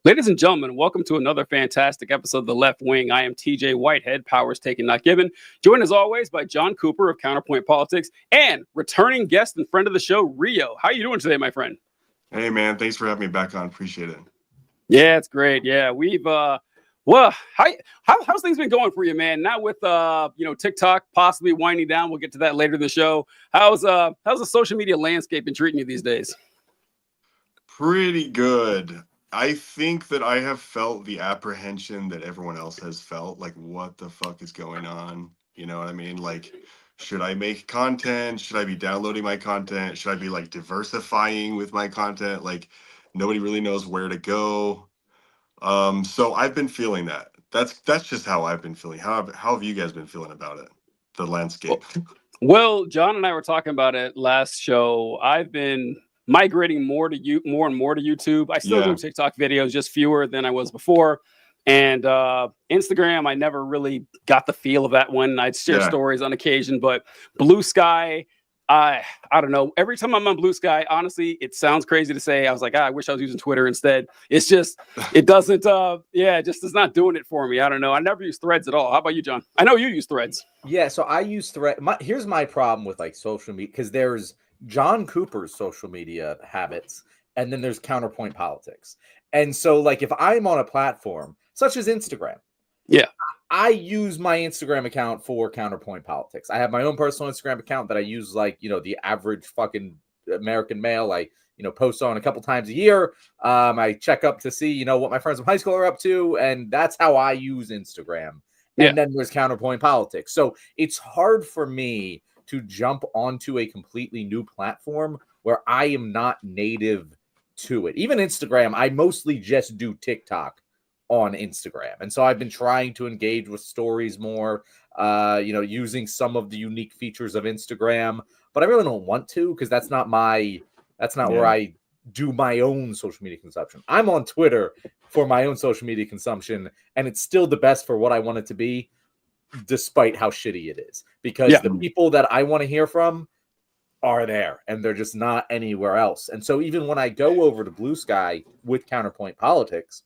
Ladies and gentlemen, welcome to another fantastic episode of The Left Wing. I am TJ Whitehead, powers taken, not given. Joined as always by John Cooper of Counterpoint Politics and returning guest and friend of the show, Rio. How are you doing today, my friend? Hey, man. Thanks for having me back on. Appreciate it. Yeah, it's great. Yeah, we've how's things been going for you, man? Now with TikTok possibly winding down. We'll get to that later in the show. How's the social media landscape been treating you these days? Pretty good. I think that I have felt the apprehension that everyone else has felt. Like, what the fuck is going on? You know what I mean? Like, should I make content? Should I be downloading my content? Should I be like diversifying with my content? Like, nobody really knows where to go. So I've been feeling that. That's just how I've been feeling. How have you guys been feeling about it? The landscape. Well, John and I were talking about it last show. I've been migrating more and more to YouTube. I still do TikTok videos, just fewer than I was before. And Instagram, I never really got the feel of that one. I'd share stories on occasion, but Blue Sky, I don't know. Every time I'm on Blue Sky, honestly, it sounds crazy to say. I was like, I wish I was using Twitter instead. It's just, it doesn't, it just is not doing it for me. I don't know. I never use Threads at all. How about you, John? I know you use Threads. Yeah, so I use Threads. Here's my problem with like social media, because there's John Cooper's social media habits, and then there's Counterpoint Politics. And so, like, if I'm on a platform such as Instagram, I use my Instagram account for Counterpoint Politics. I have my own personal Instagram account that I use, like, the average fucking American male. I, post on a couple times a year. I check up to see, what my friends from high school are up to, and that's how I use Instagram. And then there's Counterpoint Politics. So it's hard for me to jump onto a completely new platform where I am not native to it. Even Instagram, I mostly just do TikTok on Instagram. And so I've been trying to engage with stories more, using some of the unique features of Instagram, but I really don't want to, because that's not where I do my own social media consumption. I'm on Twitter for my own social media consumption, and it's still the best for what I want it to be, despite how shitty it is, because the people that I want to hear from are there, and they're just not anywhere else. And so even when I go over to Blue Sky with Counterpoint Politics,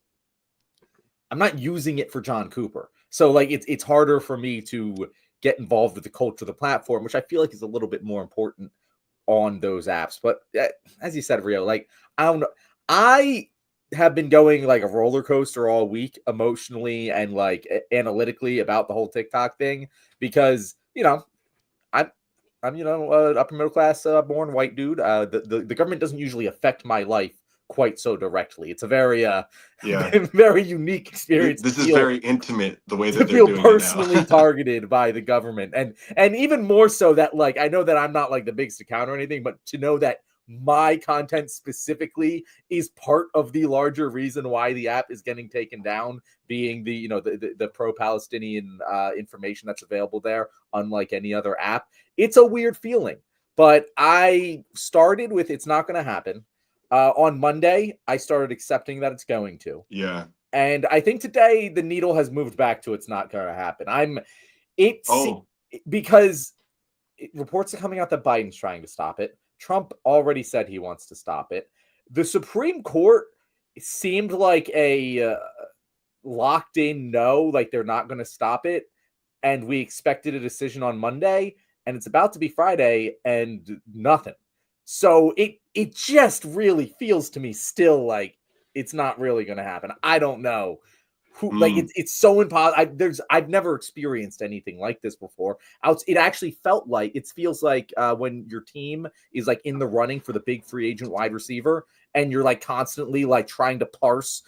I'm not using it for John Cooper. So like it's harder for me to get involved with the culture of the platform, which I feel like is a little bit more important on those apps. But as you said, Rio, like, I don't know. I have been going like a roller coaster all week, emotionally and like analytically, about the whole TikTok thing, because I'm upper middle class born white dude. The government doesn't usually affect my life quite so directly. It's a very very unique experience. This is very intimate, the way that they're doing personally it now. targeted by the government, and even more so that, like, I know that I'm not like the biggest account or anything, but to know that my content specifically is part of the larger reason why the app is getting taken down, being the pro-Palestinian information that's available there, unlike any other app. It's a weird feeling, but I started with it's not going to happen. On Monday, I started accepting that it's going to. Yeah. And I think today the needle has moved back to it's not going to happen. Because reports are coming out that Biden's trying to stop it. Trump already said he wants to stop it. The Supreme Court seemed like a locked in no, like they're not going to stop it. And we expected a decision on Monday, and it's about to be Friday and nothing. So it just really feels to me still like it's not really going to happen. I don't know. Like it's so impossible. I've never experienced anything like this before. It actually feels like when your team is like in the running for the big free agent wide receiver, and you're like constantly like trying to parse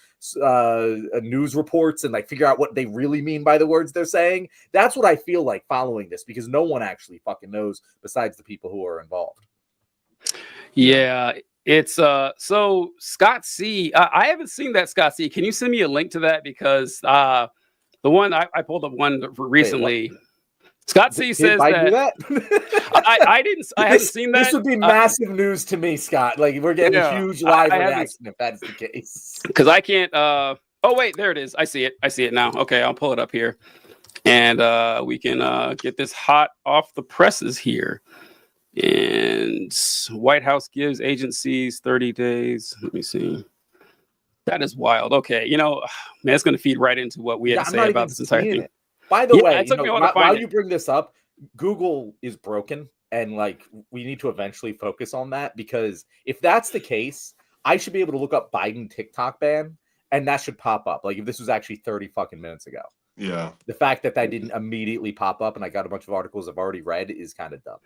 news reports and like figure out what they really mean by the words they're saying. That's what I feel like following this, because no one actually fucking knows besides the people who are involved. Yeah. It's so Scott C. I haven't seen that, Scott C. Can you send me a link to that? Because the one I pulled up one recently. Scott C. says that. I haven't seen that. This would be massive news to me, Scott. Like, we're getting a huge live reaction if that's the case. Because I can't. Oh wait, there it is. I see it now. Okay, I'll pull it up here, and we can get this hot off the presses here. And White House gives agencies 30 days. Let me see. That is wild. Okay, man, it's going to feed right into what we had to say about this entire thing. By the way, it took me a while to find while it. you bring this up, Google is broken, and like we need to eventually focus on that, because if that's the case, I should be able to look up Biden TikTok ban, and that should pop up. Like if this was actually 30 fucking minutes ago. Yeah. The fact that didn't immediately pop up and I got a bunch of articles I've already read is kind of dumb.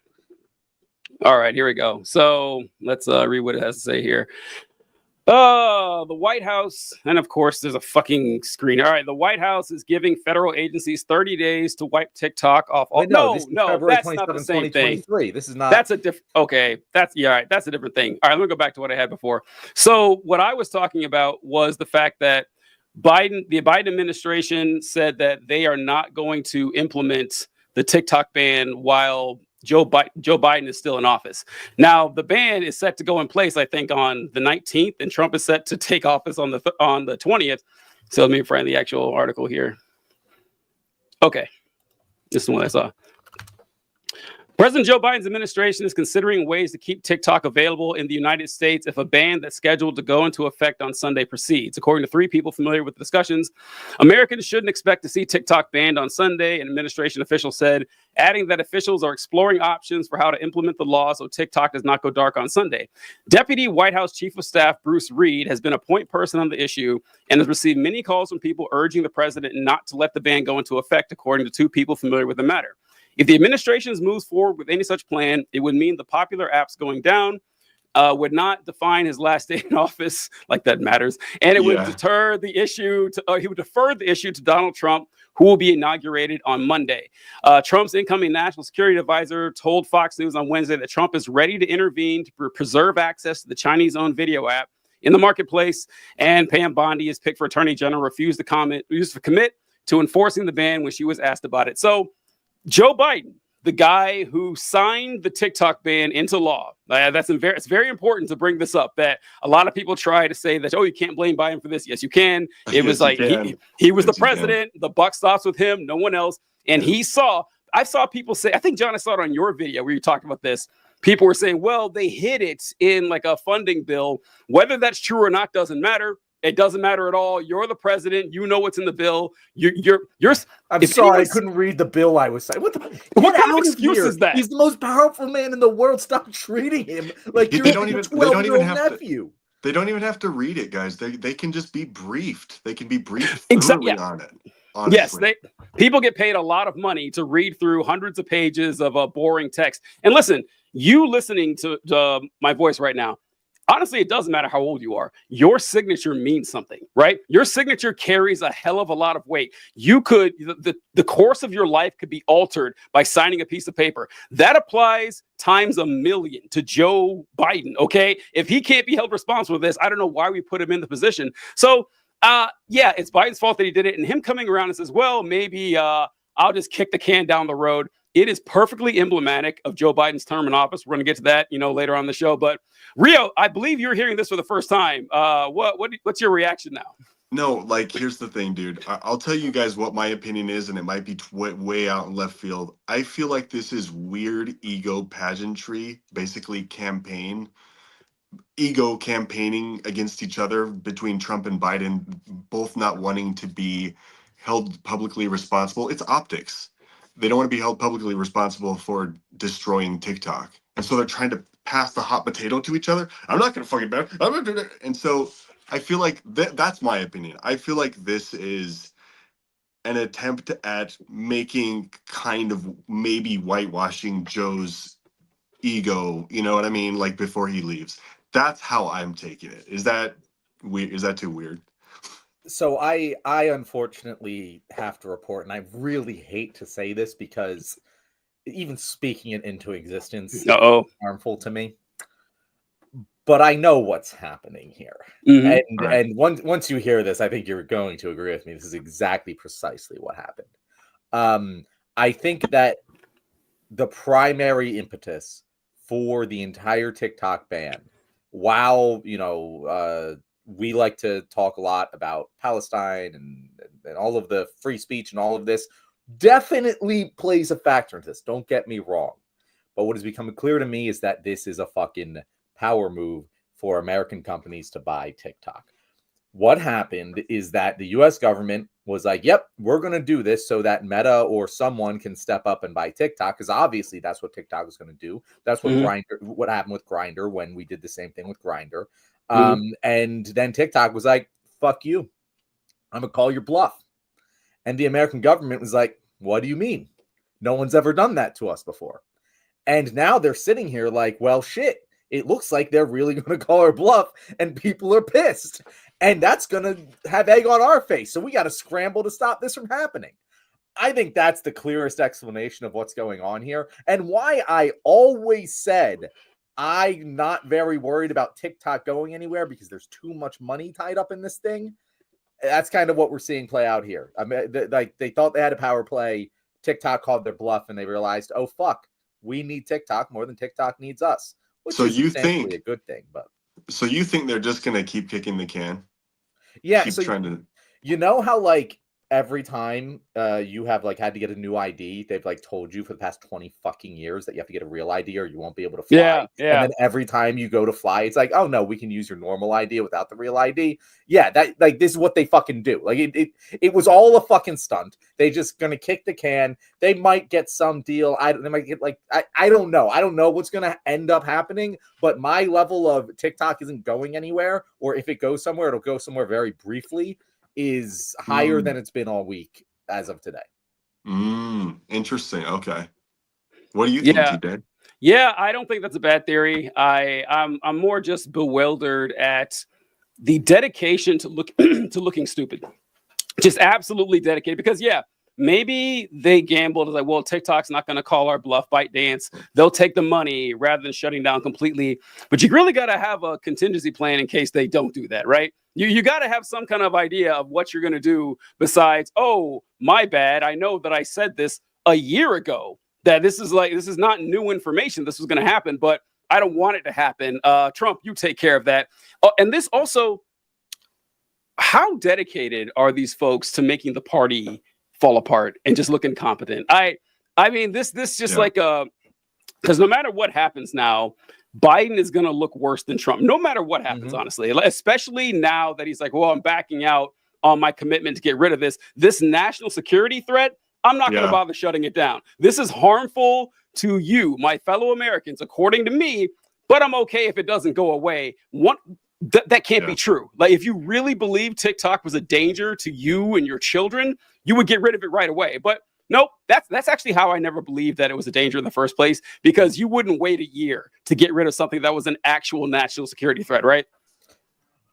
All right, here we go. So let's read what it has to say here. The White House, and of course, there's a fucking screen. All right, the White House is giving federal agencies 30 days to wipe TikTok off. No, that's not the same thing. This is not. That's a different. Okay, all right. That's a different thing. All right, let me go back to what I had before. So what I was talking about was the fact that the Biden administration said that they are not going to implement the TikTok ban while Joe Biden is still in office. Now, the ban is set to go in place, I think, on the 19th, and Trump is set to take office on the 20th. So let me find the actual article here. Okay, this is the one I saw. President Joe Biden's administration is considering ways to keep TikTok available in the United States if a ban that's scheduled to go into effect on Sunday proceeds. According to 3 people familiar with the discussions, Americans shouldn't expect to see TikTok banned on Sunday, an administration official said, adding that officials are exploring options for how to implement the law so TikTok does not go dark on Sunday. Deputy White House Chief of Staff Bruce Reed has been a point person on the issue and has received many calls from people urging the president not to let the ban go into effect, according to 2 people familiar with the matter. If the administration moves forward with any such plan, it would mean the popular apps going down would not define his last day in office, like that matters, and it would defer the issue to Donald Trump, who will be inaugurated on Monday. Trump's incoming national security advisor told Fox News on Wednesday that Trump is ready to intervene to preserve access to the Chinese-owned video app in the marketplace, and Pam Bondi, his pick for attorney general, refused to commit to enforcing the ban when she was asked about it. So Joe Biden, the guy who signed the TikTok ban into law, it's very important to bring this up, that a lot of people try to say that, you can't blame Biden for this. Yes, you can. It was like he was the president. The buck stops with him, no one else. And I saw people say, I think, John, I saw it on your video where you talked about this. People were saying, well, they hid it in like a funding bill. Whether that's true or not doesn't matter. It doesn't matter at all. You're the president. You know what's in the bill. I'm sorry, I couldn't read the bill I was saying. What kind of excuse is that? He's the most powerful man in the world. Stop treating him like you're a 12-year-old nephew. They don't even have to read it, guys. They can just be briefed. They can be briefed exactly on it. Honestly. Yes, people get paid a lot of money to read through hundreds of pages of a boring text. And listen, you listening to my voice right now, honestly, it doesn't matter how old you are. Your signature means something, right? Your signature carries a hell of a lot of weight. The course of your life could be altered by signing a piece of paper. That applies times 1,000,000 to Joe Biden, okay? If he can't be held responsible for this, I don't know why we put him in the position. So, it's Biden's fault that he did it. And him coming around and says, well, maybe I'll just kick the can down the road. It is perfectly emblematic of Joe Biden's term in office. We're going to get to that, later on the show. But Rio, I believe you're hearing this for the first time. What's your reaction now? No, here's the thing, dude. I'll tell you guys what my opinion is, and it might be way out in left field. I feel like this is weird ego pageantry, basically ego campaigning against each other between Trump and Biden, both not wanting to be held publicly responsible. It's optics. They don't want to be held publicly responsible for destroying TikTok. And so they're trying to pass the hot potato to each other. I'm not going to fucking ban. I'm going to do that. And so I feel like that's my opinion. I feel like this is an attempt at making kind of maybe whitewashing Joe's ego, you know what I mean? Like before he leaves. That's how I'm taking it. Is that weird? Is that too weird? So I unfortunately have to report, and I really hate to say this because even speaking it into existence is harmful to me. But I know what's happening here. Mm-hmm. And once you hear this, I think you're going to agree with me. This is exactly precisely what happened. I think that the primary impetus for the entire TikTok ban, while, we like to talk a lot about Palestine and all of the free speech and all of this, definitely plays a factor in this. Don't get me wrong. But what has become clear to me is that this is a fucking power move for American companies to buy TikTok. What happened is that the US government was like, yep, we're going to do this so that Meta or someone can step up and buy TikTok, because obviously that's what TikTok was going to do. That's what what happened with Grindr when we did the same thing with Grindr. And then TikTok was like, fuck you. I'm going to call your bluff. And the American government was like, what do you mean? No one's ever done that to us before. And now they're sitting here like, well, shit. It looks like they're really going to call our bluff, and people are pissed. And that's going to have egg on our face. So we got to scramble to stop this from happening. I think that's the clearest explanation of what's going on here, and why I always said I'm not very worried about TikTok going anywhere, because there's too much money tied up in this thing. That's kind of what we're seeing play out here. I mean, they thought they had a power play. TikTok called their bluff, and they realized, oh, fuck, we need TikTok more than TikTok needs us. Which so is you think a good thing, but so you think they're just gonna keep kicking the can? Yeah, keep so trying to. You know how like every time you have like had to get a new ID, they've like told you for the past 20 fucking years that you have to get a real ID or you won't be able to fly. Yeah. And then every time you go to fly, it's like, oh no, we can use your normal ID without the real ID. Yeah, that like this is what they fucking do. Like it was all a fucking stunt. They just gonna kick the can. They might get some deal. They might get like I don't know. I don't know what's gonna end up happening, but my level of TikTok isn't going anywhere, or if it goes somewhere, it'll go somewhere very briefly, is higher than it's been all week as of today. Interesting. Okay. What do you think, TJ? Yeah, I don't think that's a bad theory. I'm more just bewildered at the dedication to looking stupid. Just absolutely dedicated, because maybe they gambled like, well, TikTok's not going to call our bluff, ByteDance. They'll take the money rather than shutting down completely. But you really got to have a contingency plan in case they don't do that, right? You got to have some kind of idea of what you're going to do besides, oh, my bad. I know that I said this a year ago, that this is not new information. This was going to happen, but I don't want it to happen. Trump, you take care of that. And this also, how dedicated are these folks to making the party fall apart and just look incompetent? I mean, this just like because no matter what happens now, Biden is going to look worse than Trump, no matter what happens, honestly, especially now that he's like, well, I'm backing out on my commitment to get rid of this national security threat. I'm not going to bother shutting it down. This is harmful to you, my fellow Americans, according to me, but I'm okay if it doesn't go away. That can't be true. Like, if you really believe TikTok was a danger to you and your children, you would get rid of it right away. But nope, that's actually how I never believed that it was a danger in the first place, because you wouldn't wait a year to get rid of something that was an actual national security threat, right?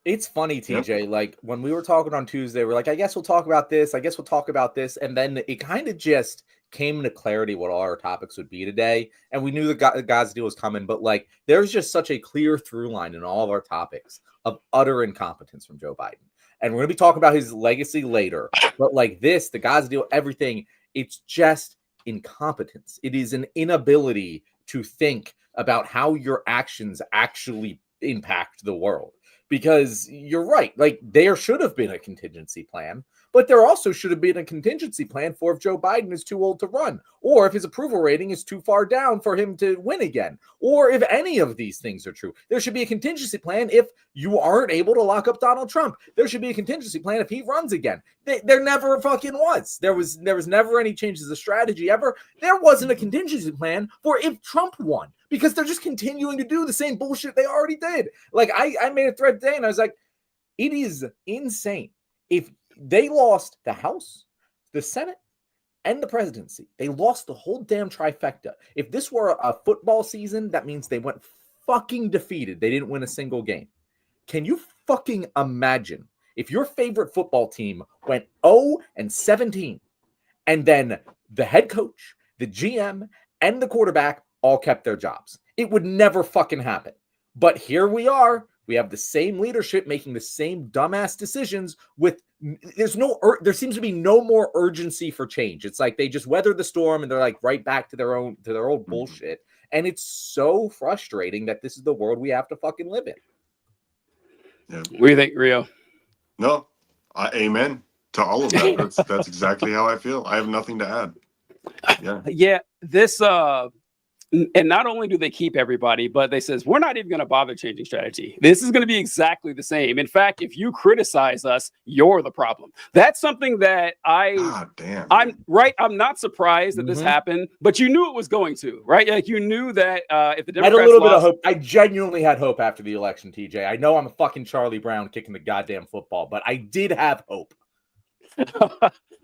It's funny, TJ, like when we were talking on Tuesday, we're like, I guess we'll talk about this. And then it kind of just came into clarity what all our topics would be today. And we knew the Gaza deal was coming, but like there's just such a clear through line in all of our topics of utter incompetence from Joe Biden. And we're going to be talking about his legacy later. But like this, the Gaza deal, everything, it's just incompetence. It is an inability to think about how your actions actually impact the world. Because you're right, like there should have been a contingency plan, but there also should have been a contingency plan for if Joe Biden is too old to run, or if his approval rating is too far down for him to win again, or if any of these things are true. There should be a contingency plan if you aren't able to lock up Donald Trump. There should be a contingency plan if he runs again. There never fucking was. There was never any changes of strategy ever. There wasn't a contingency plan for if Trump won, because they're just continuing to do the same bullshit they already did. Like I made a thread today and I was like, it is insane. If they lost the House, the Senate, and the presidency, they lost the whole damn trifecta. If this were a football season, that means they went fucking defeated. They didn't win a single game. Can you fucking imagine if your favorite football team went 0-17 and then the head coach, the GM, and the quarterback all kept their jobs? It would never fucking happen. But here we are. We have the same leadership making the same dumbass decisions with there seems to be no more urgency for change. It's like they just weather the storm and they're like right back to their old bullshit. And it's so frustrating that this is the world we have to fucking live in. Yeah. What do you think, Rio? No, amen to all of that. That's exactly how I feel. I have nothing to add. Yeah. This and not only do they keep everybody, but they says we're not even going to bother changing strategy. This is going to be exactly the same. In fact, if you criticize us, you're the problem. That's something that I'm right. I'm not surprised that this happened, but you knew it was going to, right? Like you knew that if the Democrats I had a little bit of hope. I genuinely had hope after the election, TJ. I know I'm a fucking Charlie Brown kicking the goddamn football, but I did have hope.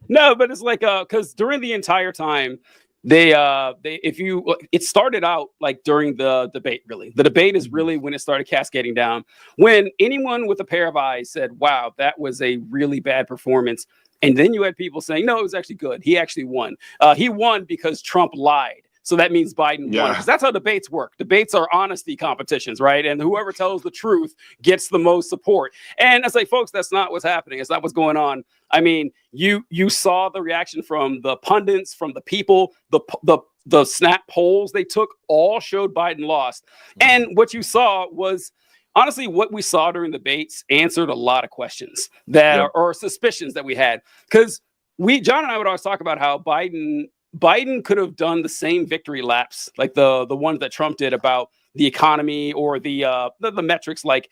No, but it's like because during the entire time it started out like during the debate. Really, the debate is really when it started cascading down, when anyone with a pair of eyes said, wow, that was a really bad performance. And then you had people saying, no, it was actually good. He actually won. He won because Trump lied. So that means Biden won, because that's how debates work. Debates are honesty competitions, right? And whoever tells the truth gets the most support. And it's like, folks, that's not what's happening. It's not what's going on. I mean, you saw the reaction from the pundits, from the people, the snap polls they took all showed Biden lost. And what you saw was, honestly, what we saw during the debates answered a lot of questions that are suspicions that we had. Because John and I would always talk about how Biden could have done the same victory laps, like the ones that Trump did about the economy or the metrics like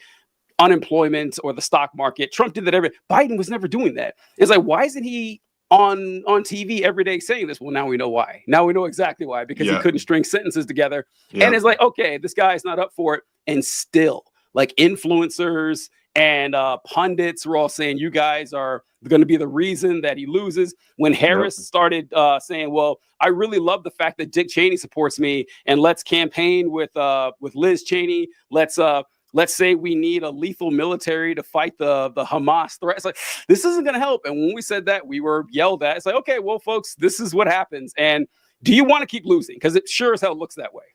unemployment or the stock market. Trump did that Biden was never doing that. It's like, why isn't he on TV every day saying this? Well, now we know why. Now we know exactly why, because he couldn't string sentences together. And it's like, okay, this guy's not up for it. And still, like influencers and pundits were all saying, you guys are going to be the reason that he loses. When Harris started saying, well, I really love the fact that Dick Cheney supports me, and let's campaign with Liz Cheney. Let's say we need a lethal military to fight the Hamas threat. It's like, this isn't going to help. And when we said that, we were yelled at. It's like, okay, well, folks, this is what happens. And do you want to keep losing? Because it sure as hell looks that way.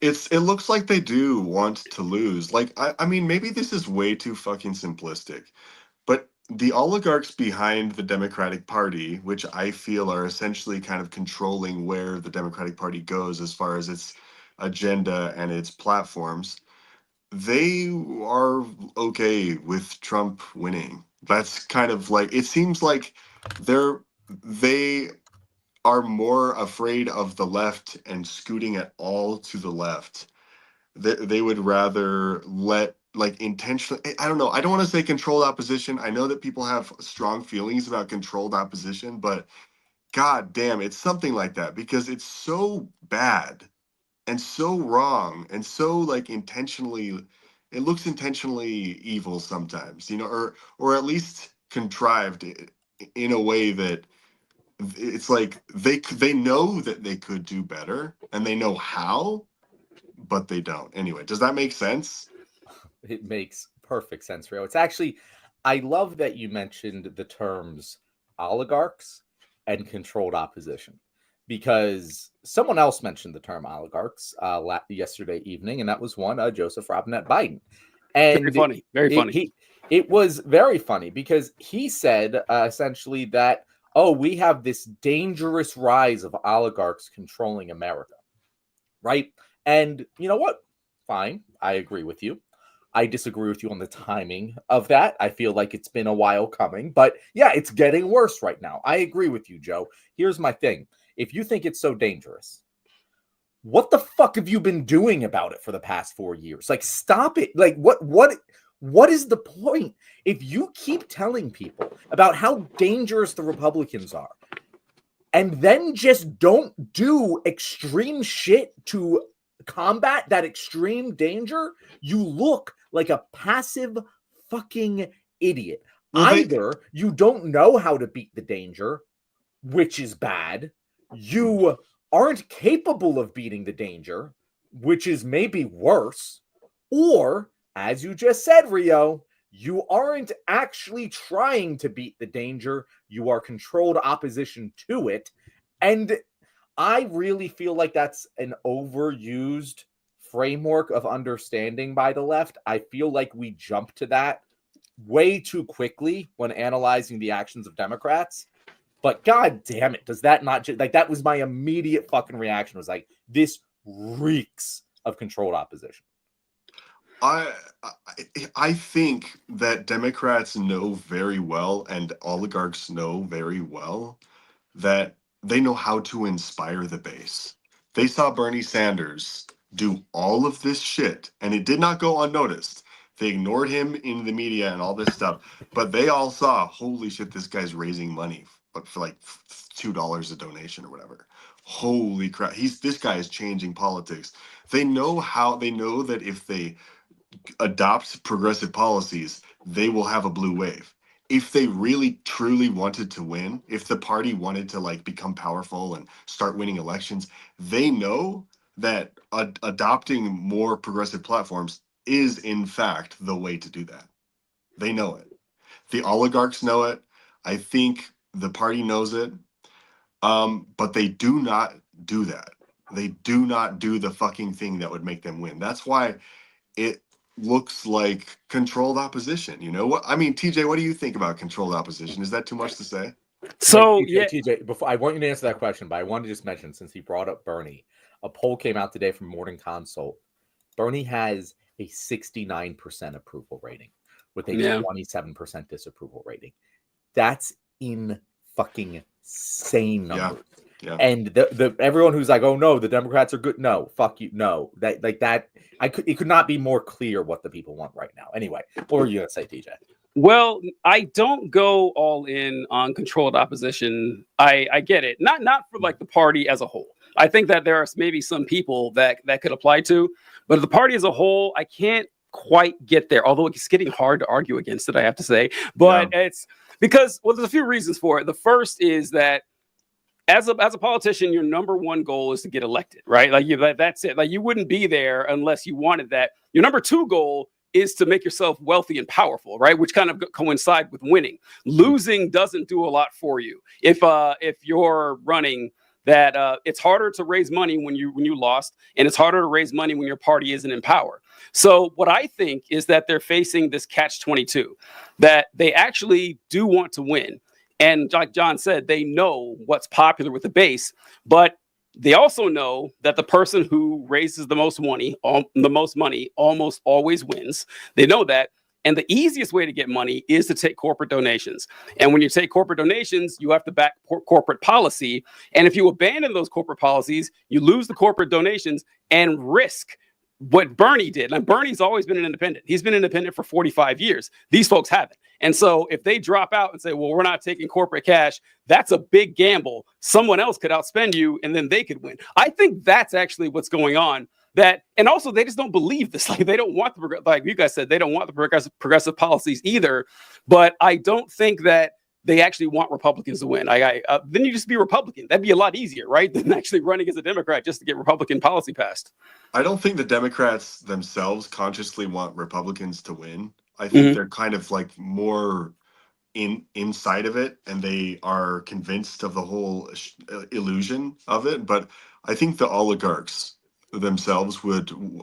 It looks like they do want to lose. Like, I mean, maybe this is way too fucking simplistic, but the oligarchs behind the Democratic Party, which I feel are essentially kind of controlling where the Democratic Party goes as far as its agenda and its platforms, they are okay with Trump winning. That's kind of like, it seems like they are more afraid of the left and scooting it all to the left. They would rather let, like, intentionally, I don't know, I don't want to say controlled opposition. I know that people have strong feelings about controlled opposition, but god damn, it's something like that, because it's so bad and so wrong and so like intentionally, it looks intentionally evil sometimes, you know, or at least contrived in a way that it's like they know that they could do better and they know how, but they don't. Anyway, does that make sense? It makes perfect sense, Rio. It's actually, I love that you mentioned the terms oligarchs and controlled opposition, because someone else mentioned the term oligarchs yesterday evening, and that was Joseph Robinette Biden. And very funny, very funny. It was very funny because he said essentially that, oh, we have this dangerous rise of oligarchs controlling America, right? And you know what? Fine, I agree with you. I disagree with you on the timing of that. I feel like it's been a while coming, but yeah, it's getting worse right now. I agree with you, Joe. Here's my thing. If you think it's so dangerous, what the fuck have you been doing about it for the past 4 years? Like, stop it. Like, what is the point? If you keep telling people about how dangerous the Republicans are, and then just don't do extreme shit to combat that extreme danger, you look like a passive fucking idiot. Either you don't know how to beat the danger, which is bad. You aren't capable of beating the danger, which is maybe worse. Or, as you just said, Rio, you aren't actually trying to beat the danger. You are controlled opposition to it. And I really feel like that's an overused framework of understanding by the left. I feel like we jump to that way too quickly when analyzing the actions of Democrats. But god damn it, does that not just, like, that was my immediate fucking reaction, was like, this reeks of controlled opposition. I think that Democrats know very well, and oligarchs know very well, that they know how to inspire the base. They saw Bernie Sanders do all of this shit, and it did not go unnoticed. They ignored him in the media and all this stuff, but they all saw, holy shit, this guy's raising money for like $2 a donation or whatever. Holy crap, this guy is changing politics. They know that if they adopt progressive policies, they will have a blue wave. If they really truly wanted to win, if the party wanted to like become powerful and start winning elections, they know that adopting more progressive platforms is in fact the way to do that. They know it. The oligarchs know it. I think the party knows it. But they do not do that. They do not do the fucking thing that would make them win. That's why it looks like controlled opposition. You know what I mean? TJ, what do you think about controlled opposition? Is that too much to say? So TJ, before I want you to answer that question, but I wanted to just mention, since he brought up Bernie, a poll came out today from Morning Consult. Bernie has a 69% approval rating with a 27% disapproval rating. That's in fucking insane numbers. Yeah. And the everyone who's like, oh no, the Democrats are good. No, fuck you. No, that it could not be more clear what the people want right now. Anyway, what were you gonna say, TJ? Well, I don't go all in on controlled opposition. I get it. Not for like the party as a whole. I think that there are maybe some people that could apply to, but the party as a whole, I can't quite get there. Although it's getting hard to argue against it, I have to say. But it's because, well, there's a few reasons for it. The first is that as a politician, your number one goal is to get elected, right? Like that's it. Like you wouldn't be there unless you wanted that. Your number two goal is to make yourself wealthy and powerful, right? Which kind of coincide with winning. Losing doesn't do a lot for you. If you're running, that it's harder to raise money when you lost, and it's harder to raise money when your party isn't in power. So what I think is that they're facing this catch-22, that they actually do want to win. And like John said, they know what's popular with the base, but they also know that the person who raises the most money almost always wins. They know that. And the easiest way to get money is to take corporate donations. And when you take corporate donations, you have to back corporate policy. And if you abandon those corporate policies, you lose the corporate donations and risk what Bernie did. And Bernie's always been an independent. He's been independent for 45 years. These folks haven't. And so if they drop out and say, well, we're not taking corporate cash, that's a big gamble. Someone else could outspend you and then they could win. I think that's actually what's going on. And also they just don't believe this. Like they don't want like you guys said, they don't want the progressive policies either. But I don't think that they actually want Republicans to win. Then you just be Republican. That'd be a lot easier, right? Than actually running as a Democrat just to get Republican policy passed. I don't think the Democrats themselves consciously want Republicans to win. I think they're kind of like more inside of it, and they are convinced of the whole illusion of it. But I think the oligarchs themselves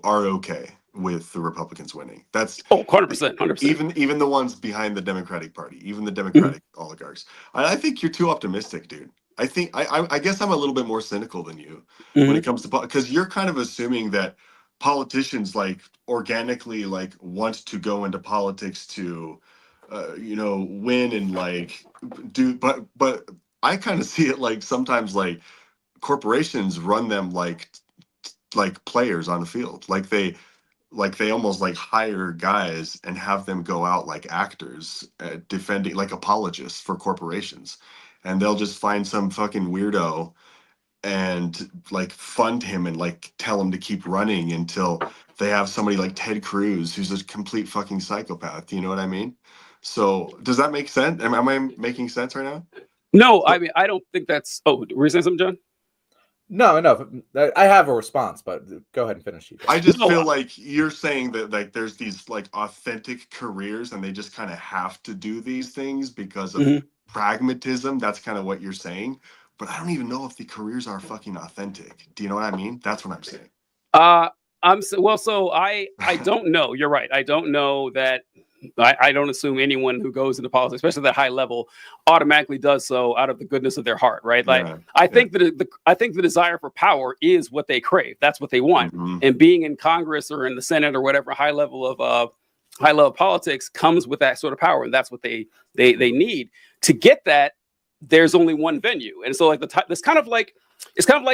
are okay with the Republicans winning. That's 100%. Even the ones behind the Democratic Party, even the Democratic oligarchs. I think you're too optimistic, dude. I guess I'm a little bit more cynical than you when it comes to because you're kind of assuming that politicians like organically like want to go into politics to win and like do, but I kind of see it like sometimes like corporations run them like players on the field. Like they almost like hire guys and have them go out like actors defending, like apologists for corporations, and they'll just find some fucking weirdo and like fund him and like tell him to keep running until they have somebody like Ted Cruz who's a complete fucking psychopath. You know what I mean? So does that make sense? Am I making sense right now? No, I mean, I don't think that's... Oh, were you saying something, John? No, I have a response, but go ahead and finish. I just feel like you're saying that like there's these like authentic careers and they just kind of have to do these things because of pragmatism. That's kind of what you're saying. But I don't even know if the careers are fucking authentic. Do you know what I mean? That's what I'm saying. So I don't know. You're right. I don't know that. I don't assume anyone who goes into politics, especially at that high level, automatically does so out of the goodness of their heart, right? Like I think that I think the desire for power is what they crave. That's what they want. And being in Congress or in the Senate or whatever high level of politics comes with that sort of power, and that's what they need. To get that, there's only one venue, and so like it's kind of like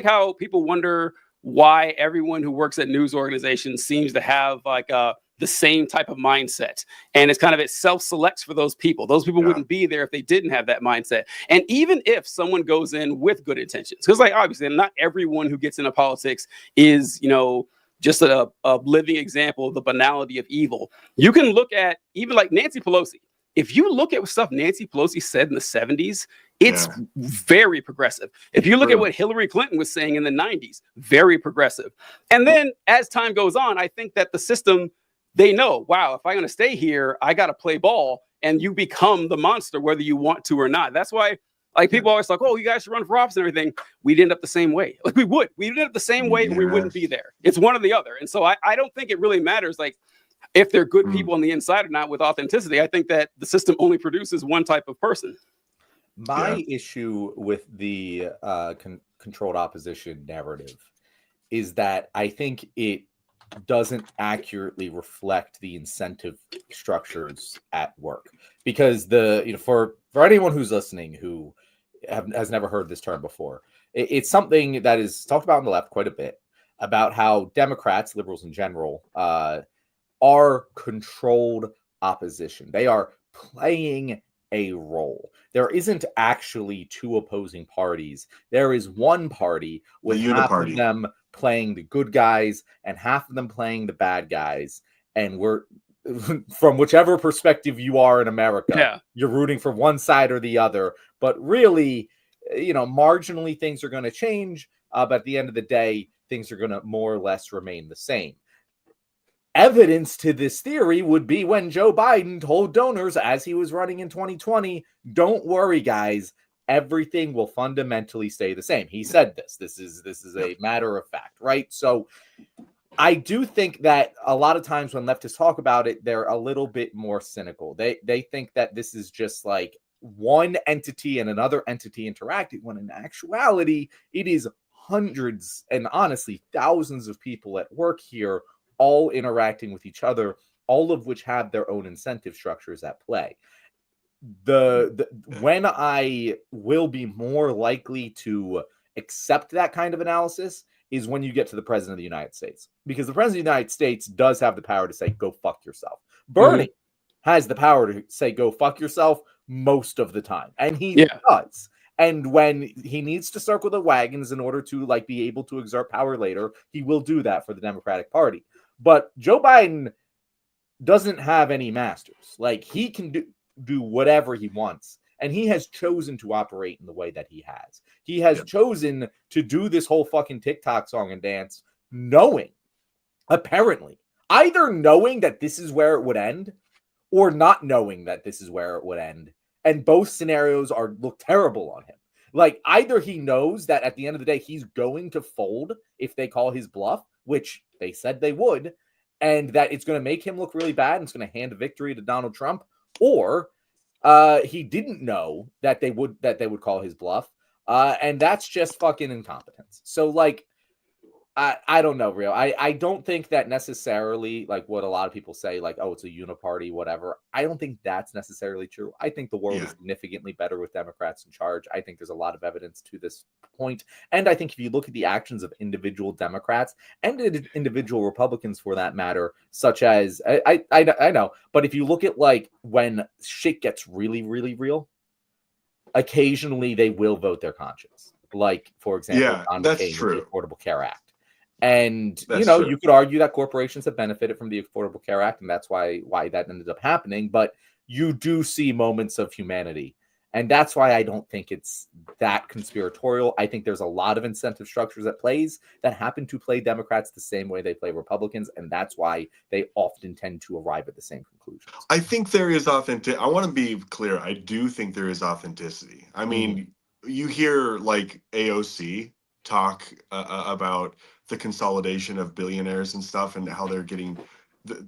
how people wonder why everyone who works at news organizations seems to have like the same type of mindset. And it's kind of, it self-selects for those people. Those people wouldn't be there if they didn't have that mindset. And even if someone goes in with good intentions, because like obviously not everyone who gets into politics is, you know, just a living example of the banality of evil. You can look at even like Nancy Pelosi. If you look at stuff Nancy Pelosi said in the 70s, it's very progressive. If you look at what Hillary Clinton was saying in the 90s, very progressive. And then as time goes on, I think that the system, they know, wow, if I'm going to stay here, I got to play ball, and you become the monster, whether you want to or not. That's why, like, people always like, oh, you guys should run for office and everything. We'd end up the same way. Like, we'd end up the same way, and we wouldn't be there. It's one or the other. And so I don't think it really matters, like, if they're good people on the inside or not with authenticity. I think that the system only produces one type of person. My issue with the controlled opposition narrative is that I think it doesn't accurately reflect the incentive structures at work. Because for anyone who's listening who has never heard this term before, it's something that is talked about on the left quite a bit, about how Democrats, liberals in general, are controlled opposition. They are playing a role. There isn't actually two opposing parties. There is one party with half of them playing the good guys and half of them playing the bad guys. And we're, from whichever perspective you are in America, you're rooting for one side or the other. But really, you know, marginally things are going to change. But at the end of the day, things are going to more or less remain the same. Evidence to this theory would be when Joe Biden told donors as he was running in 2020, don't worry, guys, everything will fundamentally stay the same. He said this. This is a matter of fact, right? So I do think that a lot of times when leftists talk about it, they're a little bit more cynical. They think that this is just like one entity and another entity interacting, when in actuality, it is hundreds and honestly thousands of people at work here, all interacting with each other, all of which have their own incentive structures at play. When I will be more likely to accept that kind of analysis is when you get to the president of the United States, because the president of the United States does have the power to say, go fuck yourself. Bernie has the power to say, go fuck yourself most of the time. And he does. And when he needs to circle the wagons in order to like be able to exert power later, he will do that for the Democratic Party. But Joe Biden doesn't have any masters. Like, he can do whatever he wants. And he has chosen to operate in the way that he has. He has chosen to do this whole fucking TikTok song and dance, knowing, apparently, either knowing that this is where it would end or not knowing that this is where it would end. And both scenarios look terrible on him. Like, either he knows that at the end of the day, he's going to fold if they call his bluff, which they said they would, and that it's going to make him look really bad and it's going to hand a victory to Donald Trump, or he didn't know that they would call his bluff, and that's just fucking incompetence. So, like, I don't know, real. I don't think that necessarily, like what a lot of people say, like, oh, it's a uniparty, whatever. I don't think that's necessarily true. I think the world is significantly better with Democrats in charge. I think there's a lot of evidence to this point. And I think if you look at the actions of individual Democrats and individual Republicans for that matter, such as, I know, but if you look at like when shit gets really, really real, occasionally they will vote their conscience. Like, for example, John McCain with the Affordable Care Act. And, you know, you could argue that corporations have benefited from the Affordable Care Act, and that's why that ended up happening. But you do see moments of humanity. And that's why I don't think it's that conspiratorial. I think there's a lot of incentive structures at plays that happen to play Democrats the same way they play Republicans. And that's why they often tend to arrive at the same conclusions. I think there is authentic. I want to be clear. I do think there is authenticity. I mean, you hear like AOC talk about the consolidation of billionaires and stuff and how they're getting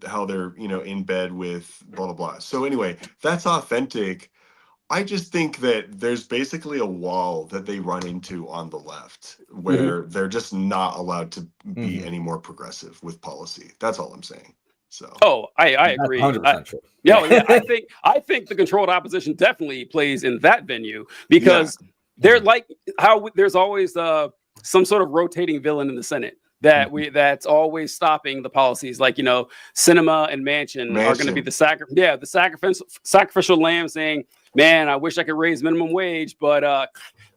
how they're, you know, in bed with blah blah blah. So anyway, that's authentic. I just think that there's basically a wall that they run into on the left where they're just not allowed to be any more progressive with policy. That's all I'm saying. So I agree. 100% true. I think the controlled opposition definitely plays in that venue, because they're like how there's always some sort of rotating villain in the Senate that's always stopping the policies. Like, Cinema and Manchin are going to be the sacrificial lamb, saying, man, I wish I could raise minimum wage, but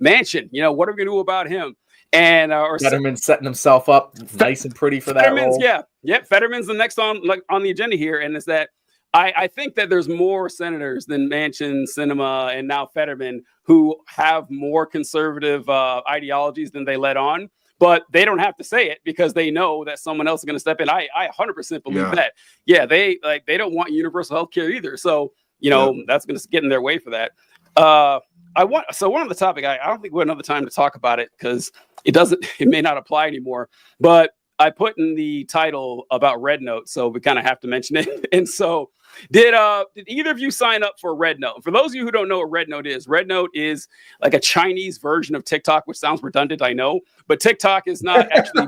Manchin, what are we going to do about him? And Fetterman's setting himself up nice and pretty for that role. Fetterman's the next on the agenda here, and it's that I think that there's more senators than Manchin, Cinema, and now Fetterman who have more conservative ideologies than they let on, but they don't have to say it because they know that someone else is going to step in. I 100% believe that. Yeah, they don't want universal health care either, so that's going to get in their way for that. One of the topic, I don't think we have another time to talk about it because it may not apply anymore, but I put in the title about RedNote, so we kind of have to mention it. And so did either of you sign up for RedNote? For those of you who don't know what RedNote is like a Chinese version of TikTok, which sounds redundant, I know, but TikTok is not actually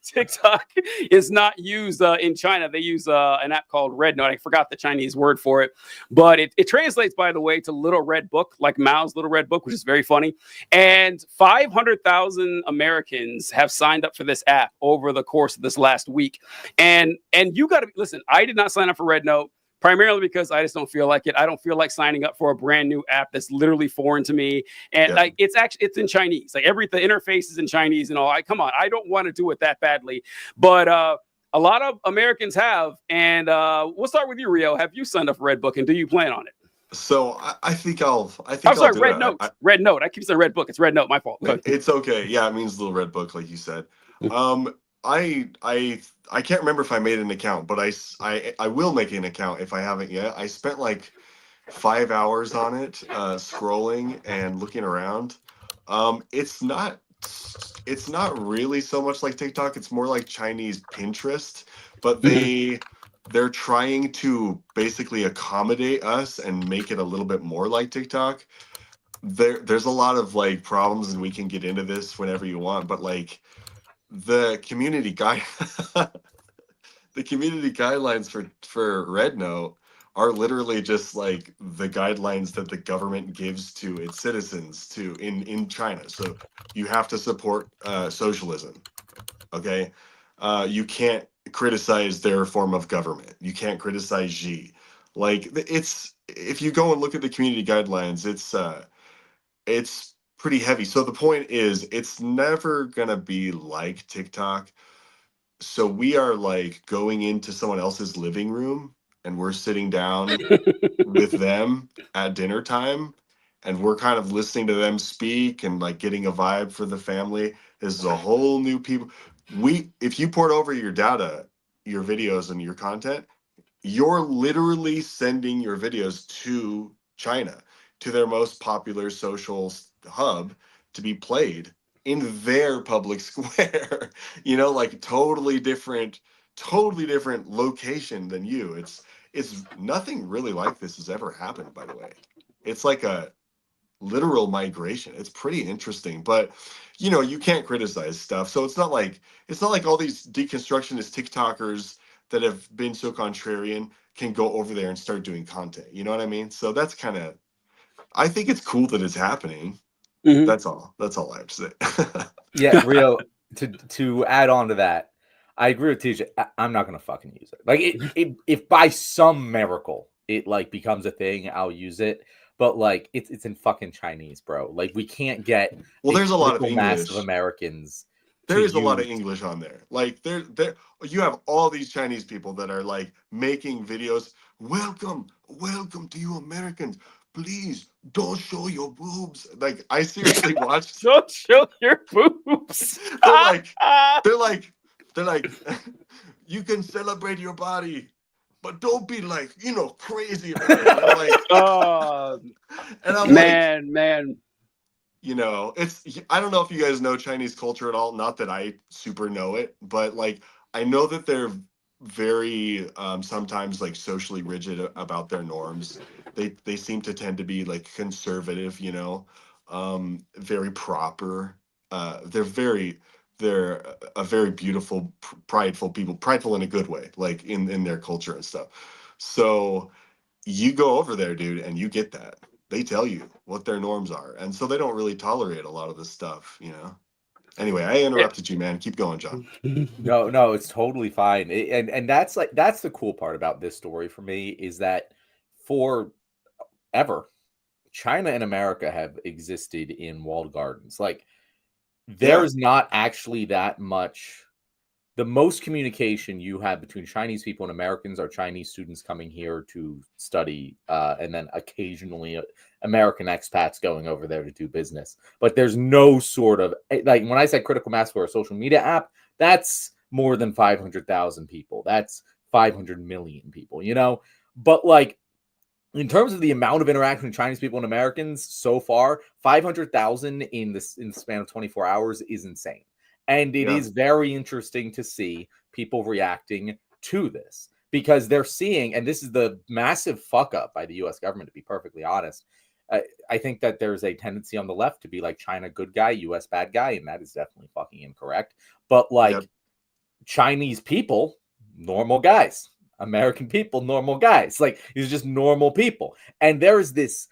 TikTok is not used in China. They use an app called RedNote. I forgot the Chinese word for it, but it translates, by the way, to Little Red Book, like Mao's Little Red Book, which is very funny. And 500,000 Americans have signed up for this app over the course of this last week. And you got to listen. I did not sign up for RedNote. Primarily because I just don't feel like it. I don't feel like signing up for a brand new app that's literally foreign to me. And it's in Chinese. Like the interface is in Chinese and all. Come on, I don't want to do it that badly. But a lot of Americans have. And we'll start with you, Rio. Have you signed up for Redbook, and do you plan on it? So I think I'm sorry, RedNote. RedNote. I keep saying Redbook. It's RedNote. My fault. It's okay. Yeah, it means Little Red Book, like you said. I can't remember if I made an account, but I will make an account if I haven't yet. I spent like 5 hours on it, scrolling and looking around. It's not really so much like TikTok. It's more like Chinese Pinterest, but they're trying to basically accommodate us and make it a little bit more like TikTok. There's a lot of like problems, and we can get into this whenever you want, but like the community guidelines for RedNote are literally just like the guidelines that the government gives to its citizens in China. So you have to support socialism. Okay, you can't criticize their form of government. You can't criticize Xi. Like if you go and look at the community guidelines, it's pretty heavy. So the point is, it's never gonna be like TikTok. So we are like going into someone else's living room, and we're sitting down with them at dinner time, and we're kind of listening to them speak and like getting a vibe for the family. This is a whole new people. If you port over your data, your videos and your content, you're literally sending your videos to China, to their most popular social hub, to be played in their public square. Like totally different location than you. It's nothing really like this has ever happened, by the way. It's like a literal migration. It's pretty interesting, but you can't criticize stuff. So it's not like all these deconstructionist TikTokers that have been so contrarian can go over there and start doing content. You know what I mean? So that's I think it's cool that it's happening. Mm-hmm. That's all I have to say. Yeah, Rio, to add on to that, I agree with TJ. I'm not gonna fucking use it. Like if by some miracle it like becomes a thing, I'll use it. But like it's in fucking Chinese, bro. Like we can't get there's a lot of mass of Americans. There is a lot of English on there. Like there you have all these Chinese people that are like making videos. Welcome to you Americans. Please don't show your boobs. Like I seriously watched. Don't show your boobs. they're like, you can celebrate your body, but don't be like, crazy about it. And I'm like, oh, and I'm man. I don't know if you guys know Chinese culture at all. Not that I super know it, but like I know that they're very sometimes like socially rigid about their norms. They seem to tend to be like conservative, very proper. They're a very beautiful, prideful people, prideful in a good way, like in their culture and stuff. So you go over there, dude, and you get that. They tell you what their norms are, and so they don't really tolerate a lot of this stuff, Anyway, I interrupted you, man. Keep going, John. No, it's totally fine. And that's the cool part about this story for me is that forever China and America have existed in walled gardens. Like there's not actually that much. The most communication you have between Chinese people and Americans are Chinese students coming here to study, and then occasionally American expats going over there to do business. But there's no sort of, like when I said critical mass for a social media app, that's more than 500,000 people. That's 500 million people, you know? But like, in terms of the amount of interaction with Chinese people and Americans so far, 500,000 in the span of 24 hours is insane. And it is very interesting to see people reacting to this because they're seeing, and this is the massive fuck up by the US government, to be perfectly honest. I think that there's a tendency on the left to be like China good guy, US bad guy, and that is definitely fucking incorrect. But like Chinese people, normal guys. American people, normal guys. Like these are just normal people. And there is this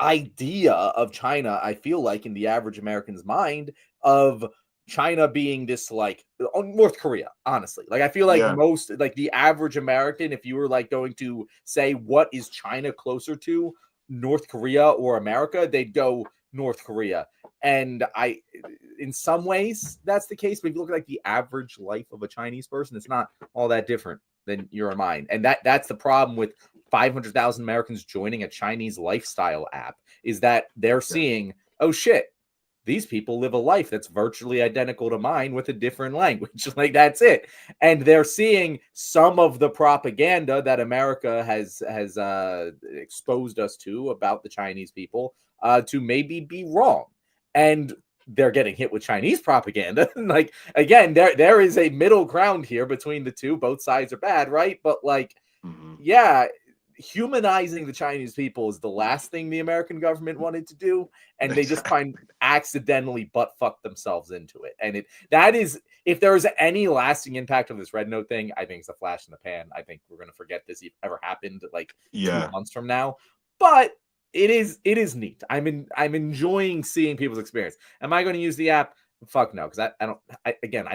idea of China, I feel like, in the average American's mind of China being this like North Korea, honestly. Like I feel like most like the average American, if you were like going to say what is China closer to, North Korea or America, they'd go North Korea. And in some ways that's the case, but if you look at like the average life of a Chinese person, it's not all that different than your and mine. And that's the problem with 500,000 Americans joining a Chinese lifestyle app is that they're seeing, oh shit, these people live a life that's virtually identical to mine with a different language. Like that's it. And they're seeing some of the propaganda that America has exposed us to about the Chinese people to maybe be wrong. And they're getting hit with Chinese propaganda. Like again, there is a middle ground here between the two. Both sides are bad, right? But like, humanizing the Chinese people is the last thing the American government wanted to do, and they just accidentally butt fuck themselves into it. And that is, if there is any lasting impact of this RedNote thing, I think it's a flash in the pan. I think we're gonna forget this ever happened like 2 months from now. But it is neat. I'm enjoying seeing people's experience. Am I going to use the app? Fuck no, because I don't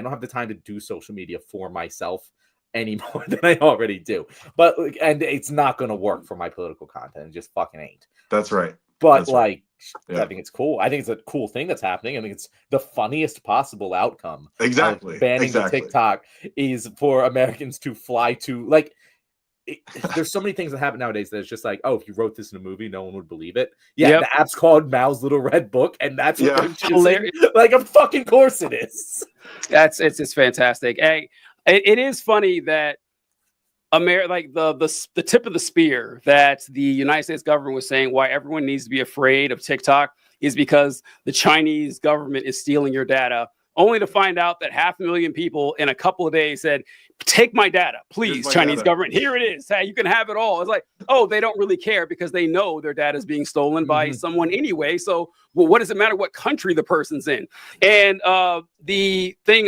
have the time to do social media for myself any more than I already do. But and it's not going to work for my political content. It just fucking ain't. That's right. But that's like, I think it's cool. I think it's a cool thing that's happening. I think it's the funniest possible outcome. Exactly. Banning the TikTok is for Americans to fly to like. There's so many things that happen nowadays that it's just like, oh, if you wrote this in a movie, no one would believe it. Yeah, the app's called Mao's Little Red Book, and that's what they're choosing. Like, of fucking course it is. It's fantastic. Hey, it is funny that like the tip of the spear that the United States government was saying why everyone needs to be afraid of TikTok is because the Chinese government is stealing your data. Only to find out that 500,000 people in a couple of days said, take my data, please, Chinese government. Here it is. Hey, you can have it all. It's like, oh, they don't really care because they know their data is being stolen by someone anyway. So, well, what does it matter what country the person's in? And the thing,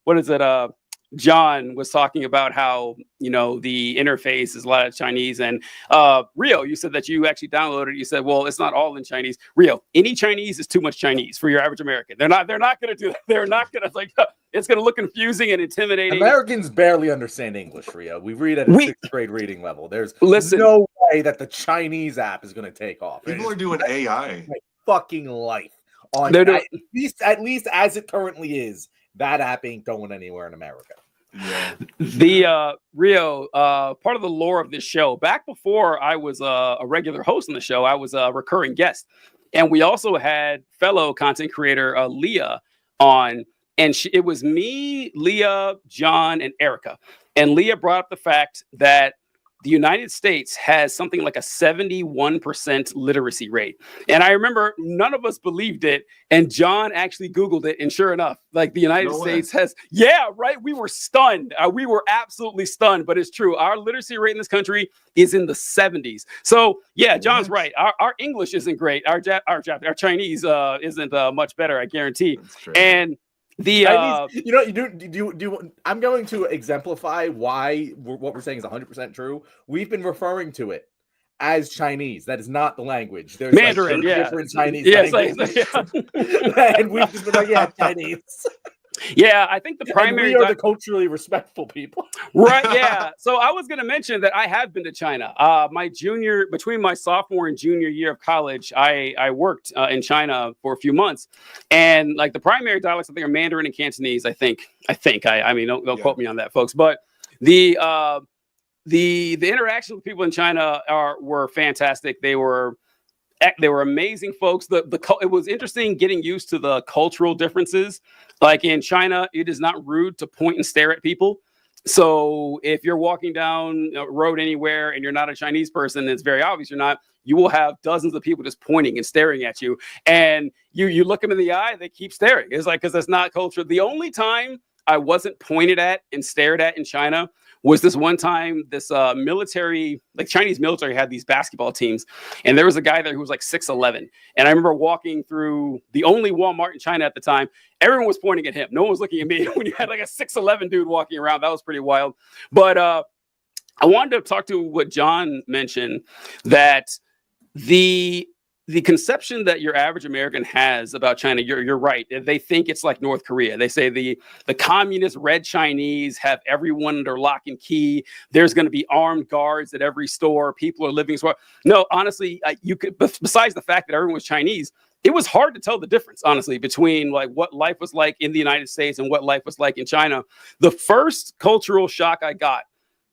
what is it? John was talking about how, the interface is a lot of Chinese. And Rio, you said that you actually downloaded it. You said, well, it's not all in Chinese. Rio, any Chinese is too much Chinese for your average American. They're not going to do that. They're not going to it's going to look confusing and intimidating. Americans barely understand English, Rio. We read at a sixth grade reading level. There's no way that the Chinese app is going to take off. People are doing AI. My fucking life. At least as it currently is. That app ain't going anywhere in America. Yeah. The Rio, part of the lore of this show, back before I was a regular host on the show, I was a recurring guest. And we also had fellow content creator Leah on. And it was me, Leah, John, and Erica. And Leah brought up the fact that the United States has something like a 71% literacy rate. And I remember none of us believed it. And John actually Googled it. And sure enough, like the United States has, right? We were stunned. We were absolutely stunned, but it's true. Our literacy rate in this country is in the 70s. So yeah, John's right. Our English isn't great. Our Chinese isn't much better, I guarantee. And I'm going to exemplify why what we're saying is 100% true. We've been referring to it as Chinese. That is not the language. There's Mandarin, like 30 yeah. different Chinese Yeah, languages. And we've just been like, yeah, Chinese. Yeah, I think the And primary we are the culturally respectful people. right. Yeah. So I was going to mention that I have been to China. Between my sophomore and junior year of college, I worked in China for a few months, and like the primary dialects I think are Mandarin and Cantonese. I mean, don't quote me on that, folks. But the interaction with people in China were fantastic. They were amazing folks. It was interesting getting used to the cultural differences. Like in China, it is not rude to point and stare at people. So if you're walking down a road anywhere and you're not a Chinese person, it's very obvious you're not. You will have dozens of people just pointing and staring at you, and you look them in the eye, they keep staring. It's like, because that's not culture. The only time I wasn't pointed at and stared at in China was this one time. This military, like Chinese military, had these basketball teams, and there was a guy there who was like 6'11", and I remember walking through the only Walmart in China at the time. Everyone was pointing at him. No one was looking at me. When you had like a 6'11" dude walking around, that was pretty wild. But I wanted to talk to what John mentioned, that the conception that your average American has about China, you're right. They think it's like North Korea. They say the communist red Chinese have everyone under lock and key. There's going to be armed guards at every store. People are living. No, honestly, besides the fact that everyone was Chinese, it was hard to tell the difference, honestly, between like what life was like in the United States and what life was like in China. The first cultural shock I got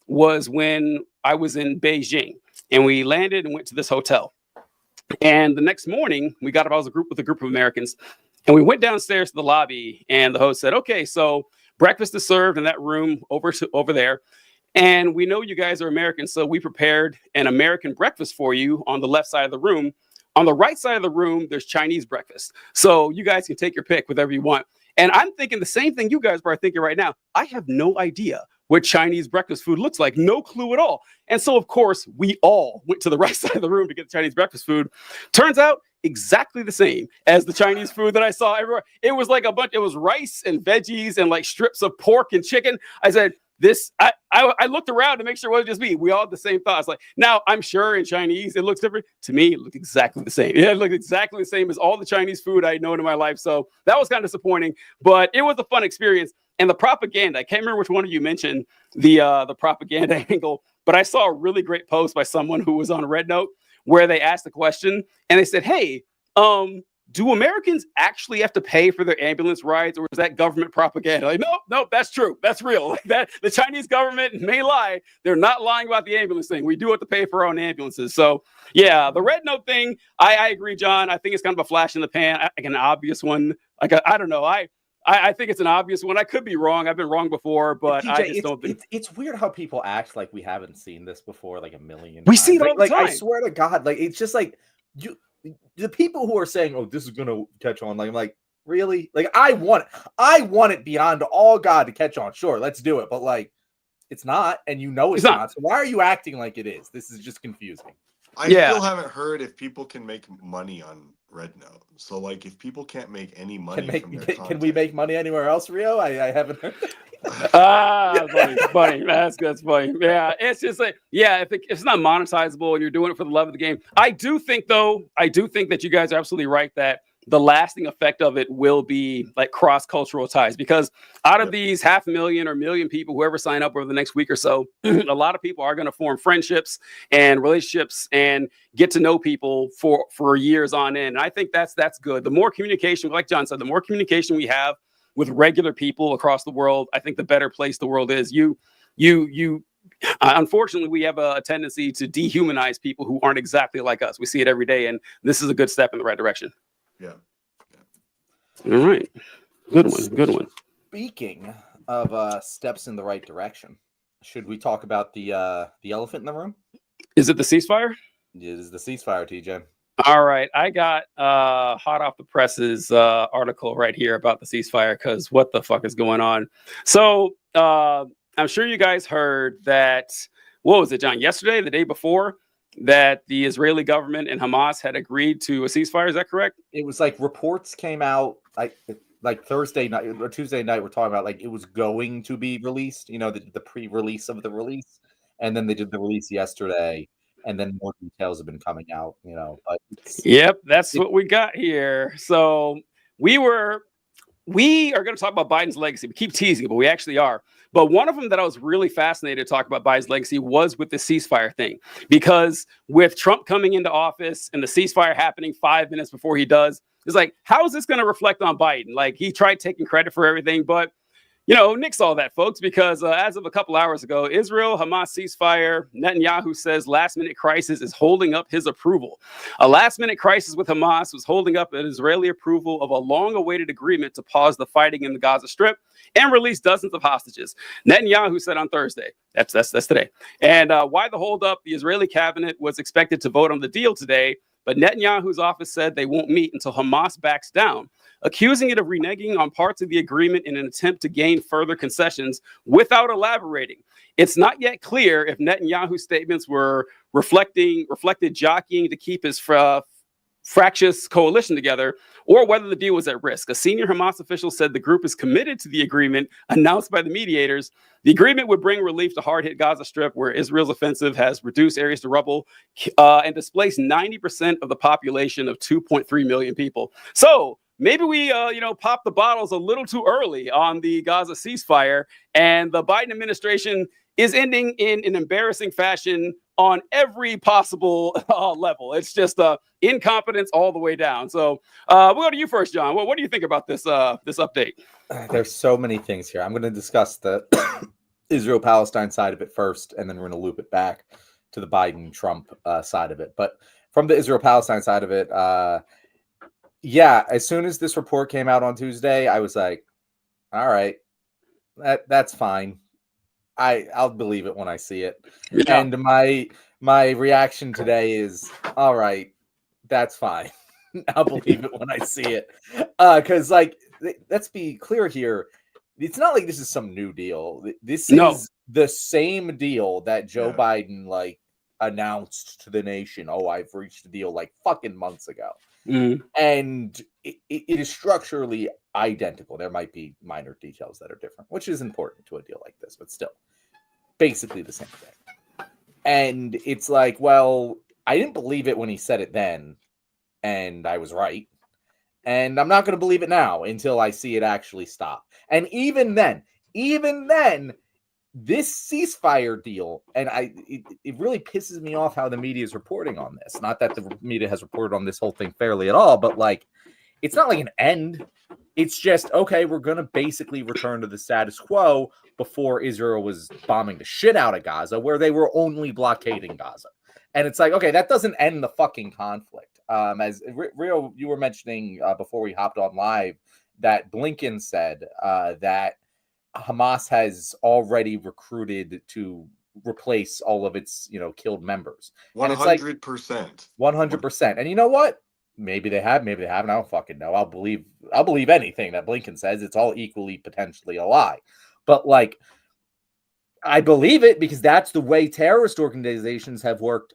was when I was in Beijing, and we landed and went to this hotel. And the next morning, we got up. I was with a group of Americans, and we went downstairs to the lobby. And the host said, "Okay, so breakfast is served in that room over there, and we know you guys are Americans, so we prepared an American breakfast for you on the left side of the room. On the right side of the room, there's Chinese breakfast, so you guys can take your pick, whatever you want." And I'm thinking the same thing you guys are thinking right now. I have no idea what Chinese breakfast food looks like. No clue at all. And so, of course, we all went to the right side of the room to get the Chinese breakfast food. Turns out exactly the same as the Chinese food that I saw everywhere. It was like it was rice and veggies and like strips of pork and chicken. I said, I looked around to make sure it wasn't just me. We all had the same thoughts. Like, now I'm sure in Chinese it looks different. To me, it looked exactly the same. Yeah, it looked exactly the same as all the Chinese food I had known in my life. So that was kind of disappointing, but it was a fun experience. And the propaganda, I can't remember which one of you mentioned the propaganda angle, but I saw a really great post by someone who was on RedNote where they asked the question and they said, "Hey, do Americans actually have to pay for their ambulance rides, or is that government propaganda?" Like, no, that's true. That's real. Like that, the Chinese government may lie. They're not lying about the ambulance thing. We do have to pay for our own ambulances. So yeah, the RedNote thing, I agree, John. I think it's kind of a flash in the pan, like an obvious one. Like, I don't know. I think it's an obvious one. I could be wrong. I've been wrong before, but I just don't think it's weird how people act like we haven't seen this before, like a million times. We see it all the time. I swear to God, like it's just like the people who are saying, "Oh, this is gonna catch on," like I'm like, really? Like I want it beyond all God to catch on. Sure, let's do it, but like it's not, and you know it's not. So why are you acting like it is? This is just confusing. I still haven't heard if people can make money on RedNote. So, like, if people can't make any money from their content, can we make money anywhere else, Rio? I haven't heard. Funny. That's funny. Yeah, it's just like, yeah, if it's not monetizable and you're doing it for the love of the game. I do think that you guys are absolutely right that the lasting effect of it will be like cross-cultural ties, because out of these 500,000 or million people, whoever sign up over the next week or so, a lot of people are going to form friendships and relationships and get to know people for years on end. And I think that's good. The more communication, like John said, the more communication we have with regular people across the world, I think the better place the world is. Unfortunately, we have a tendency to dehumanize people who aren't exactly like us. We see it every day, and this is a good step in the right direction. Yeah. All right. Good one. Speaking of steps in the right direction, should we talk about the elephant in the room? Is it the ceasefire? It is the ceasefire, TJ. All right. I got hot off the presses article right here about the ceasefire, because what the fuck is going on? So I'm sure you guys heard that, what was it, John, yesterday, the day before, that the Israeli government and Hamas had agreed to a ceasefire. Is that correct? It was like reports came out like Thursday night or Tuesday night. We're talking about like it was going to be released, the pre-release of the release. And then they did the release yesterday. and then more details have been coming out, but yep, that's what we got here. So we are going to talk about Biden's legacy. We keep teasing, but we actually are. But one of them that I was really fascinated to talk about Biden's legacy was with the ceasefire thing, because with Trump coming into office and the ceasefire happening 5 minutes before he does, it's like, how is this going to reflect on Biden? Like, he tried taking credit for everything, but nix all that, folks, because as of a couple hours ago, Israel, Hamas ceasefire, Netanyahu says last minute crisis is holding up his approval. A last minute crisis with Hamas was holding up an Israeli approval of a long awaited agreement to pause the fighting in the Gaza Strip and release dozens of hostages. Netanyahu said on Thursday, that's today. And why the holdup? The Israeli cabinet was expected to vote on the deal today, but Netanyahu's office said they won't meet until Hamas backs down, accusing it of reneging on parts of the agreement in an attempt to gain further concessions without elaborating. It's not yet clear if Netanyahu's statements were reflected jockeying to keep his fractious coalition together, or whether the deal was at risk. A senior Hamas official said the group is committed to the agreement announced by the mediators. The agreement would bring relief to hard-hit Gaza Strip, where Israel's offensive has reduced areas to rubble and displaced 90% of the population of 2.3 million people. So maybe we, pop the bottles a little too early on the Gaza ceasefire, and the Biden administration is ending in an embarrassing fashion on every possible level. It's just incompetence all the way down. So we'll go to you first, John. What do you think about this update? There's so many things here. I'm going to discuss the Israel-Palestine side of it first, and then we're going to loop it back to the Biden-Trump side of it. But from the Israel-Palestine side of it, as soon as this report came out on Tuesday, I was like, all right, that's fine. I'll believe it when I see it. Yeah. And my reaction today is, all right, that's fine. I'll believe it when I see it. Because, let's be clear here. It's not like this is some new deal. This is the same deal that Joe Biden, announced to the nation. Oh, I've reached a deal, fucking months ago. Mm-hmm. And it is structurally identical. There might be minor details that are different, which is important to a deal like this, but still basically the same thing. And it's like, well, I didn't believe it when he said it then, and I was right. And I'm not going to believe it now until I see it actually stop. And even then, this ceasefire deal, and it really pisses me off how the media is reporting on this. Not that the media has reported on this whole thing fairly at all, but it's not like an end. It's just, okay, we're going to basically return to the status quo before Israel was bombing the shit out of Gaza, where they were only blockading Gaza. And it's like, okay, that doesn't end the fucking conflict. As Rio, you were mentioning before we hopped on live, that Blinken said that Hamas has already recruited to replace all of its, killed members. 100%. 100%. And you know what? Maybe they have, maybe they haven't. I don't fucking know. I'll believe anything that Blinken says. It's all equally potentially a lie. But I believe it because that's the way terrorist organizations have worked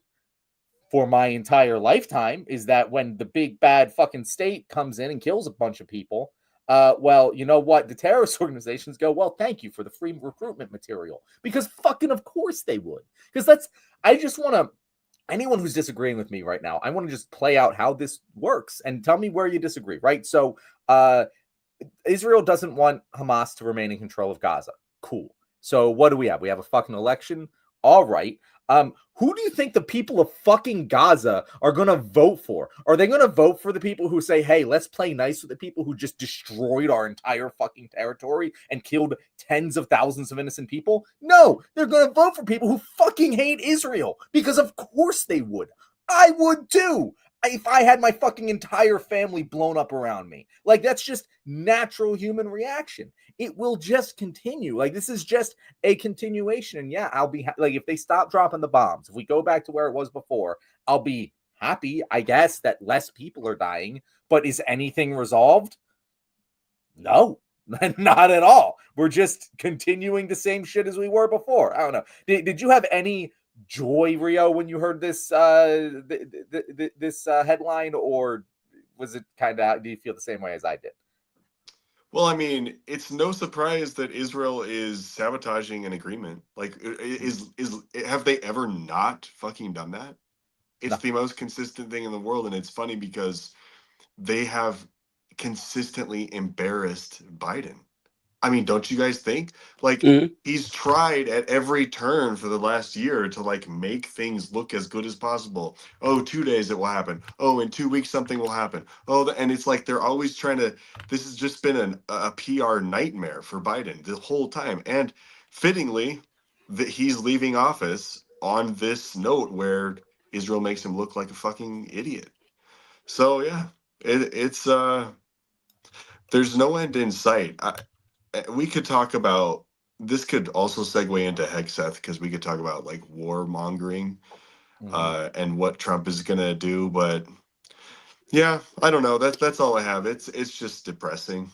for my entire lifetime, is that when the big bad fucking state comes in and kills a bunch of people, well, you know what? The terrorist organizations go, well, thank you for the free recruitment material. Because fucking of course they would. Because I just want to, anyone who's disagreeing with me right now, I want to just play out how this works and tell me where you disagree, right? So Israel doesn't want Hamas to remain in control of Gaza. Cool. So what do we have? We have a fucking election. All right. Who do you think the people of fucking Gaza are going to vote for? Are they going to vote for the people who say, hey, let's play nice with the people who just destroyed our entire fucking territory and killed tens of thousands of innocent people? No, they're going to vote for people who fucking hate Israel, because of course they would. I would too. If I had my fucking entire family blown up around me. That's just natural human reaction. It will just continue. This is just a continuation. And yeah, I'll be if they stop dropping the bombs, if we go back to where it was before, I'll be happy, I guess, that less people are dying. But is anything resolved? No, not at all. We're just continuing the same shit as we were before. I don't know. Did you have any joy, Rio, when you heard this this headline, or was it kind of, do you feel the same way as I did? Well, I mean, it's no surprise that Israel is sabotaging an agreement. Like, is have they ever not fucking done that? It's No. the most consistent thing in the world, and it's funny because they have consistently embarrassed Biden. I mean, don't you guys think? Like, Mhm. he's tried at every turn for the last year to like make things look as good as possible. Oh, 2 days it will happen. Oh, in 2 weeks something will happen. Oh, and it's like they're always trying to. This has just been a PR nightmare for Biden the whole time. And fittingly, that he's leaving office on this note where Israel makes him look like a fucking idiot. So yeah, it's there's no end in sight. We could talk about this. Could also segue into Hexeth because we could talk about like warmongering and what Trump is gonna do. But yeah, I don't know. That's all I have. It's just depressing and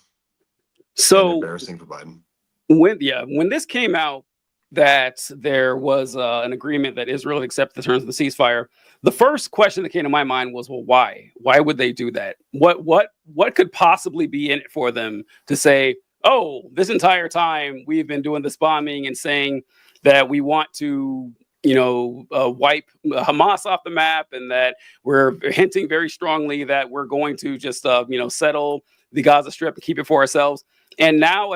So embarrassing for Biden. when this came out that there was an agreement that Israel would accept the terms of the ceasefire, the first question that came to my mind was, well, why? Why would they do that? What could possibly be in it for them to say, oh, this entire time we've been doing this bombing and saying that we want to, wipe Hamas off the map, and that we're hinting very strongly that we're going to just, settle the Gaza Strip and keep it for ourselves. And now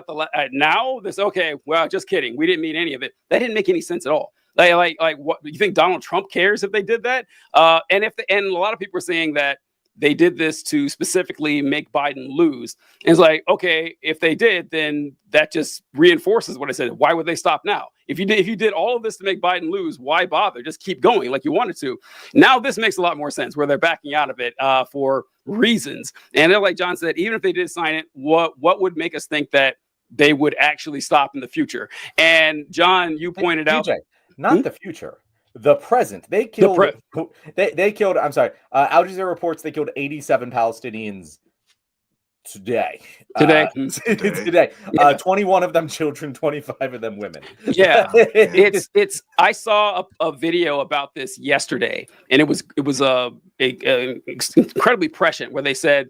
now this, okay, well, just kidding. We didn't mean any of it. That didn't make any sense at all. Like what you think Donald Trump cares if they did that? And a lot of people are saying that they did this to specifically make Biden lose. And it's like, okay, if they did, then that just reinforces what I said. Why would they stop now? If you did all of this to make Biden lose, why bother? Just keep going like you wanted to. Now this makes a lot more sense where they're backing out of it for reasons. And then, like John said, even if they did sign it, what would make us think that they would actually stop in the future? And John, you pointed out, not the future, the present. They killed. They killed. I'm sorry. Al Jazeera reports they killed 87 Palestinians today. Today. 21 of them children, 25 of them women. Yeah, it's. I saw a video about this yesterday, and it was incredibly prescient, where they said,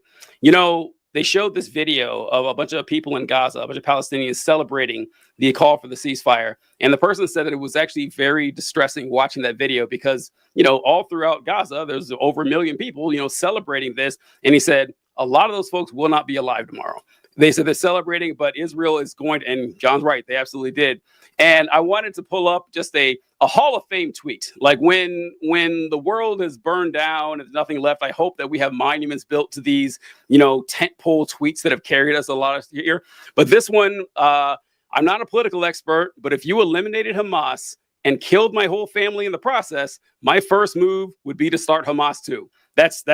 they showed this video of a bunch of people in Gaza, a bunch of Palestinians celebrating the call for the ceasefire. And the person said that it was actually very distressing watching that video because, all throughout Gaza, there's over 1 million people, celebrating this. And he said, a lot of those folks will not be alive tomorrow. They said they're celebrating, but Israel is going to, and John's right, they absolutely did. And I wanted to pull up just a Hall of Fame tweet. Like when the world is burned down and there's nothing left, I hope that we have monuments built to these, tentpole tweets that have carried us a lot of year. But this one, I'm not a political expert, but if you eliminated Hamas and killed my whole family in the process, my first move would be to start Hamas too. That's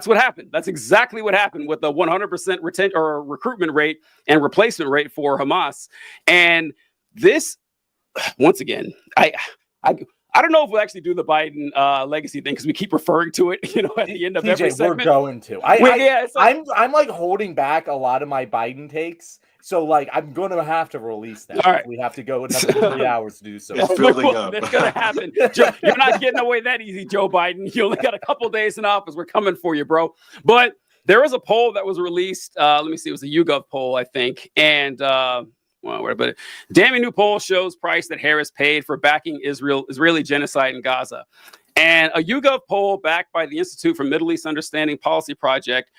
what happened. That's exactly what happened with the 100% retention or recruitment rate and replacement rate for Hamas. And this, once again, I don't know if we'll actually do the Biden legacy thing because we keep referring to it, at the end of every segment. We're going to. I'm like holding back a lot of my Biden takes. So, like, I'm going to have to release that. All right. We have to go another 3 hours to do so. It's building up. It's going to happen. You're not getting away that easy, Joe Biden. You only got a couple days in office. We're coming for you, bro. But there was a poll that was released. Let me see. It was a YouGov poll, I think. And, damning new poll shows price that Harris paid for backing Israeli genocide in Gaza. And a YouGov poll backed by the Institute for Middle East Understanding Policy Project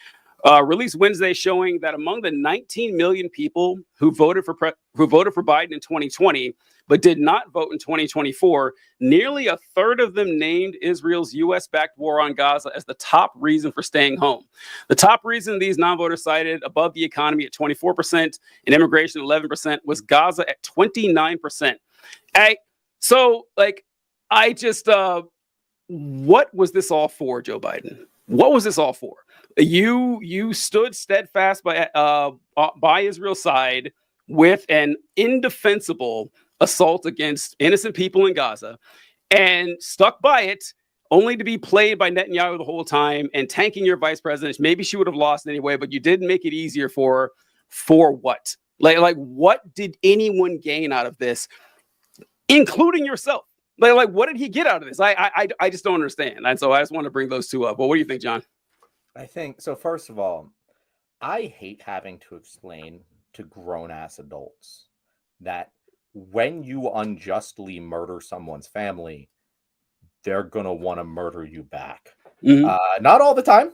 released Wednesday, showing that among the 19 million people who voted for Biden in 2020 but did not vote in 2024, nearly a third of them named Israel's U.S.-backed war on Gaza as the top reason for staying home. The top reason these non-voters cited, above the economy at 24% and immigration 11%, was Gaza at 29%. What was this all for, Joe Biden? What was this all for? You stood steadfast by Israel's side with an indefensible assault against innocent people in Gaza and stuck by it, only to be played by Netanyahu the whole time and tanking your vice president. Maybe she would have lost anyway, but you didn't make it easier for what? Like what did anyone gain out of this, including yourself? Like what did he get out of this? I just don't understand. And so I just want to bring those two up. Well, what do you think, John? I think so. First of all, I hate having to explain to grown-ass adults that when you unjustly murder someone's family, they're gonna want to murder you back. Mhm. Not all the time,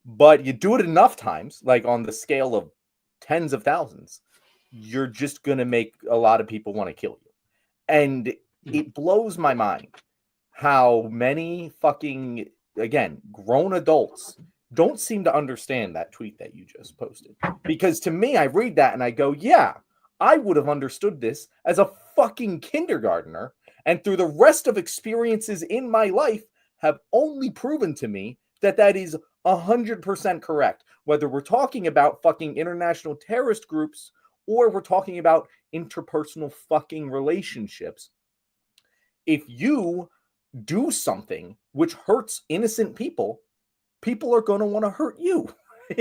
but you do it enough times, like on the scale of tens of thousands, you're just gonna make a lot of people want to kill you. And it blows my mind how many fucking, again, grown adults don't seem to understand that tweet that you just posted. Because to me, I read that and I go, yeah, I would have understood this as a fucking kindergartner. And through the rest of experiences in my life, have only proven to me that that is 100% correct. Whether we're talking about fucking international terrorist groups or we're talking about interpersonal fucking relationships, if you do something which hurts innocent people, people are going to want to hurt you.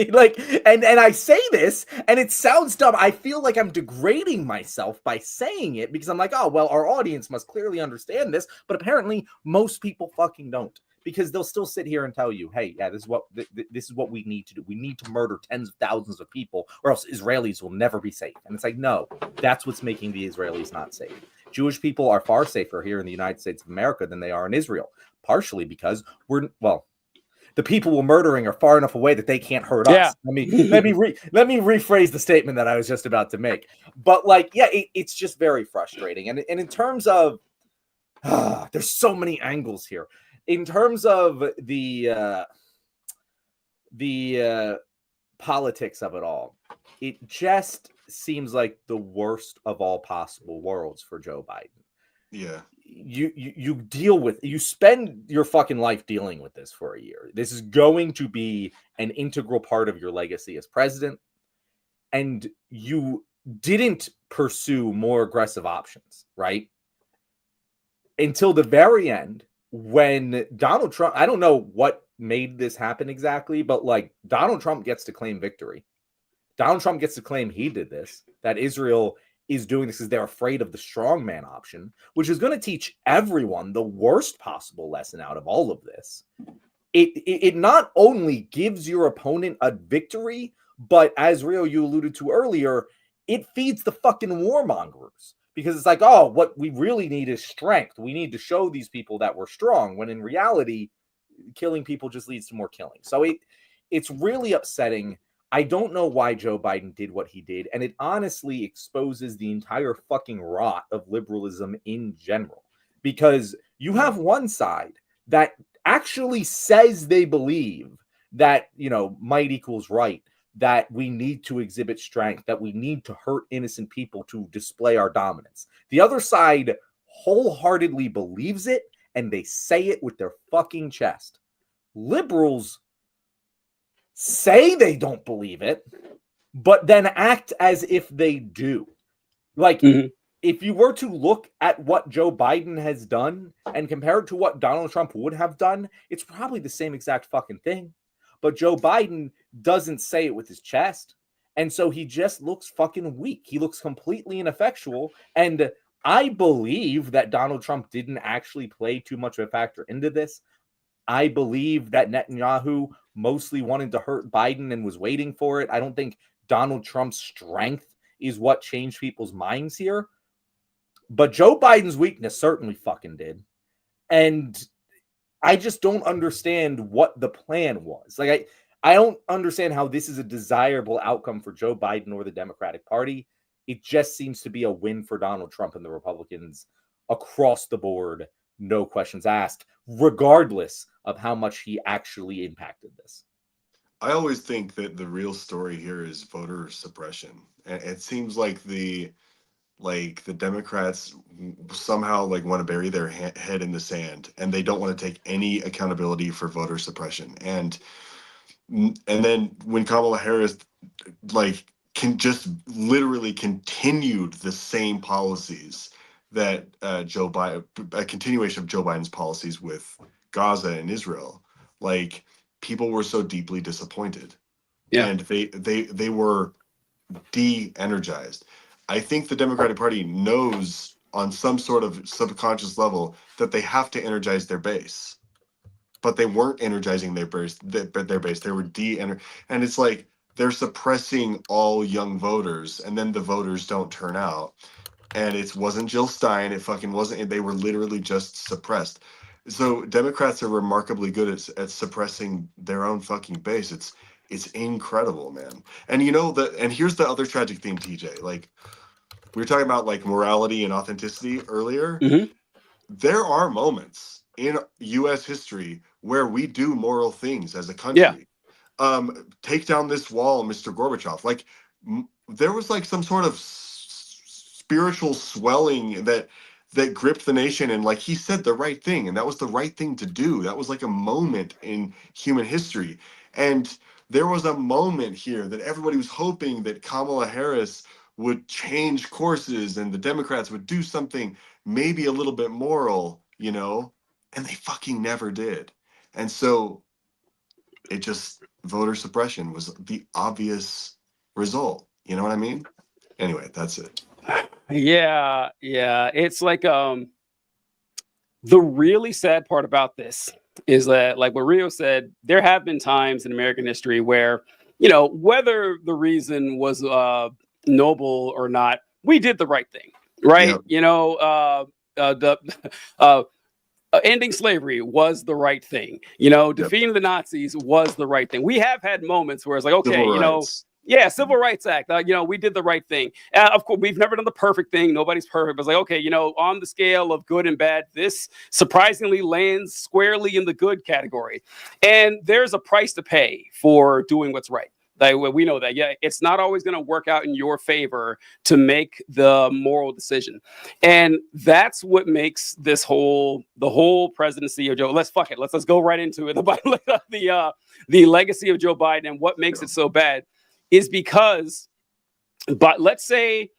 Like, and I say this and it sounds dumb. I feel like I'm degrading myself by saying it because I'm like, oh, well, our audience must clearly understand this, but apparently most people fucking don't, because they'll still sit here and tell you, hey, yeah, this is what we need to do. We need to murder tens of thousands of people or else Israelis will never be safe. And it's like, no, that's what's making the Israelis not safe. Jewish people are far safer here in the United States of America than they are in Israel, partially because the people we're murdering are far enough away that they can't hurt us. Let me rephrase the statement that I was just about to make. But like, yeah, it's just very frustrating. And in terms of, there's so many angles here. In terms of the politics of it all, it just seems like the worst of all possible worlds for Joe Biden. Yeah. You deal with, you spend your fucking life dealing with this for a year. This is going to be an integral part of your legacy as president, and you didn't pursue more aggressive options, right? Until the very end, when Donald Trump, I don't know what made this happen exactly, but like Donald Trump gets to claim victory. Donald Trump gets to claim he did this, that Israel is doing this because they're afraid of the strongman option, which is going to teach everyone the worst possible lesson out of all of this. It not only gives your opponent a victory, but as Rio, you alluded to earlier, it feeds the fucking warmongers, because it's like, oh, what we really need is strength. We need to show these people that we're strong, when in reality, killing people just leads to more killing. So it's really upsetting. I don't know why Joe Biden did what he did, and it honestly exposes the entire fucking rot of liberalism in general, because you have one side that actually says they believe that, you know, might equals right, that we need to exhibit strength, that we need to hurt innocent people to display our dominance. The other side wholeheartedly believes it, and they say it with their fucking chest. Liberals say they don't believe it, but then act as if they do. Like, if you were to look at what Joe Biden has done and compare it to what Donald Trump would have done, it's probably the same exact fucking thing. But Joe Biden doesn't say it with his chest. And so he just looks fucking weak. He looks completely ineffectual. And I believe that Donald Trump didn't actually play too much of a factor into this. I believe that Netanyahu mostly wanted to hurt Biden and was waiting for it. I don't think Donald Trump's strength is what changed people's minds here. But Joe Biden's weakness certainly fucking did. And I just don't understand what the plan was. Like, I don't understand how this is a desirable outcome for Joe Biden or the Democratic Party. It just seems to be a win for Donald Trump and the Republicans across the board, no questions asked, regardless of how much he actually impacted this. I always think that the real story here is voter suppression. And it seems like the Democrats somehow like want to bury their head in the sand, and they don't want to take any accountability for voter suppression. And then when Kamala Harris like can just literally continued the same policies that Joe Biden, a continuation of Joe Biden's policies with Gaza and Israel, like people were so deeply disappointed, and they were de-energized. I think the Democratic Party knows on some sort of subconscious level that they have to energize their base, but they weren't energizing their base. They were and it's like, they're suppressing all young voters, and then the voters don't turn out. And it wasn't Jill Stein. It fucking wasn't. They were literally just suppressed. So Democrats are remarkably good at suppressing their own fucking base. It's incredible, man. And you know that. And here's the other tragic thing, TJ. Like we were talking about, like morality and authenticity earlier. Mm-hmm. There are moments in U.S. history where we do moral things as a country. Yeah. Take down this wall, Mr. Gorbachev. Like there was like some sort of spiritual swelling that gripped the nation, and like he said the right thing, and that was the right thing to do. That was like a moment in human history. And there was a moment here that everybody was hoping that Kamala Harris would change courses and the Democrats would do something maybe a little bit moral, you know, and they fucking never did. And so it just, voter suppression was the obvious result. You know what I mean? Anyway, that's it. Yeah. It's like the really sad part about this is that, like what Rio said, there have been times in American history where, you know, whether the reason was noble or not, we did the right thing, right? Yep. You know, ending slavery was the right thing. You know, defeating the Nazis was the right thing. We have had moments where it's like, okay, Civil you know, rights. yeah, Civil Rights Act. You know, we did the right thing. Of course, we've never done the perfect thing. Nobody's perfect. But it's like, okay, you know, on the scale of good and bad, this surprisingly lands squarely in the good category. And there's a price to pay for doing what's right. Like, we know that. Yeah, it's not always going to work out in your favor to make the moral decision. And that's what makes the whole presidency of Joe. Let's go right into it. The legacy of Joe Biden and what makes it so bad is because, but let's say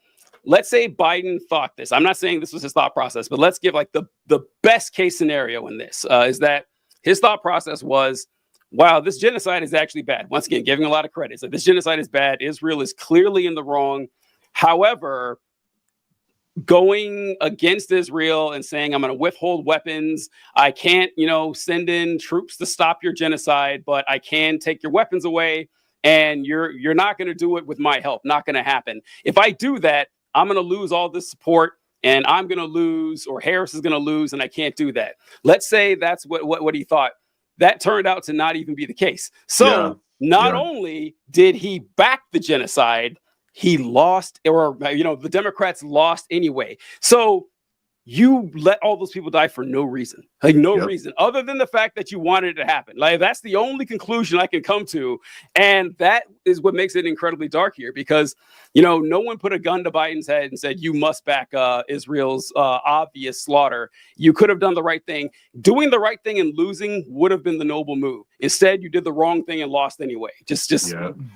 Biden thought this. I'm not saying this was his thought process, but let's give like the best case scenario in this is that his thought process was, wow, this genocide is actually bad. Once again, giving a lot of credit. So this genocide is bad. Israel is clearly in the wrong. However, going against Israel and saying, I'm going to withhold weapons. I can't, you know, send in troops to stop your genocide, but I can take your weapons away. And you're not going to do it with my help. Not going to happen. If I do that, I'm going to lose all this support, and I'm going to lose, or Harris is going to lose, and I can't do that. Let's say that's what he thought. That turned out to not even be the case. So not only did he back the genocide, he lost, or you know, the Democrats lost anyway. So you let all those people die for no reason, like no reason other than the fact that you wanted it to happen. Like that's the only conclusion I can come to. And that is what makes it incredibly dark here, because, you know, no one put a gun to Biden's head and said, you must back Israel's obvious slaughter. You could have done the right thing. Doing the right thing and losing would have been the noble move. Instead, you did the wrong thing and lost anyway. Just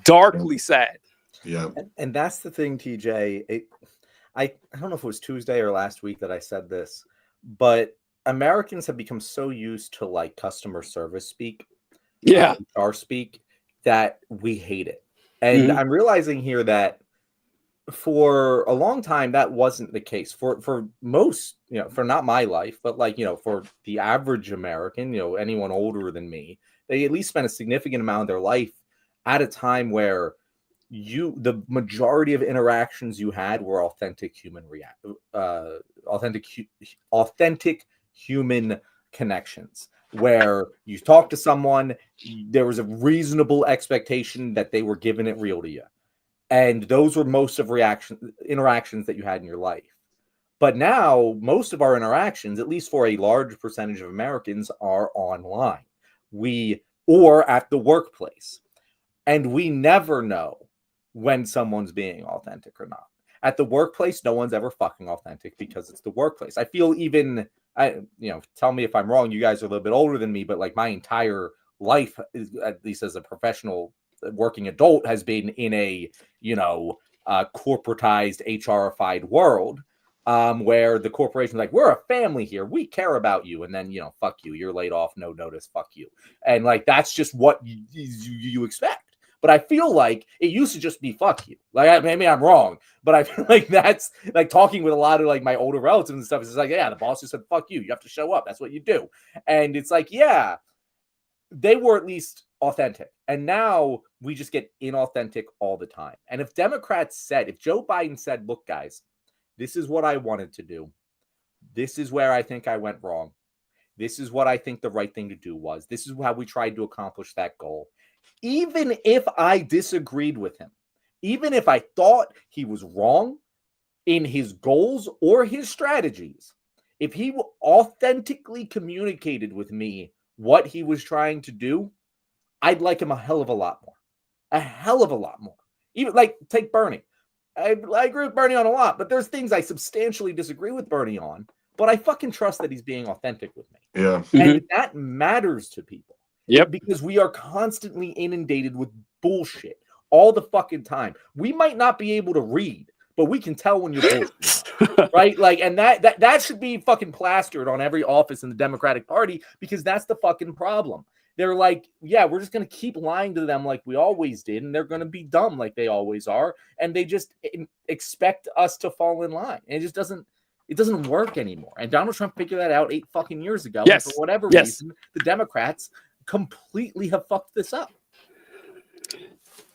darkly sad. Yeah. And that's the thing, TJ. I don't know if it was Tuesday or last week that I said this, but Americans have become so used to like customer service speak, HR speak, that we hate it. And I'm realizing here that for a long time that wasn't the case. For most, you know, for not my life, but like, you know, for the average American, you know, anyone older than me, they at least spent a significant amount of their life at a time where the majority of interactions you had were authentic human connections, where you talk to someone, there was a reasonable expectation that they were giving it real to you, and those were most of interactions that you had in your life. But now most of our interactions, at least for a large percentage of Americans, are online, or at the workplace, and we never know when someone's being authentic or not. At the workplace, no one's ever fucking authentic because it's the workplace. I feel tell me if I'm wrong. You guys are a little bit older than me, but like my entire life, at least as a professional working adult, has been in a, corporatized, HRified world, where the corporation's like, we're a family here, we care about you, and then fuck you, you're laid off, no notice, fuck you, and like that's just what you expect. But I feel like it used to just be fuck you. Like, maybe I'm wrong, but I feel like that's like talking with a lot of like my older relatives and stuff. It's just like, yeah, the boss just said fuck you. You have to show up. That's what you do. And it's like, yeah, they were at least authentic. And now we just get inauthentic all the time. And if Joe Biden said, look, guys, this is what I wanted to do. This is where I think I went wrong. This is what I think the right thing to do was. This is how we tried to accomplish that goal. Even if I disagreed with him, even if I thought he was wrong in his goals or his strategies, if he authentically communicated with me what he was trying to do, I'd like him a hell of a lot more. A hell of a lot more. Even like, take Bernie. I agree with Bernie on a lot, but there's things I substantially disagree with Bernie on, but I fucking trust that he's being authentic with me. Yeah. And that matters to people. Yep. Because we are constantly inundated with bullshit all the fucking time. We might not be able to read, but we can tell when you're bullshit. Right? Like, and that should be fucking plastered on every office in the Democratic Party, because that's the fucking problem. They're like, yeah, we're just going to keep lying to them like we always did, and they're going to be dumb like they always are, and they just expect us to fall in line. And it doesn't work anymore. And Donald Trump figured that out 8 fucking years ago. Yes. And for whatever reason, the Democrats completely have fucked this up.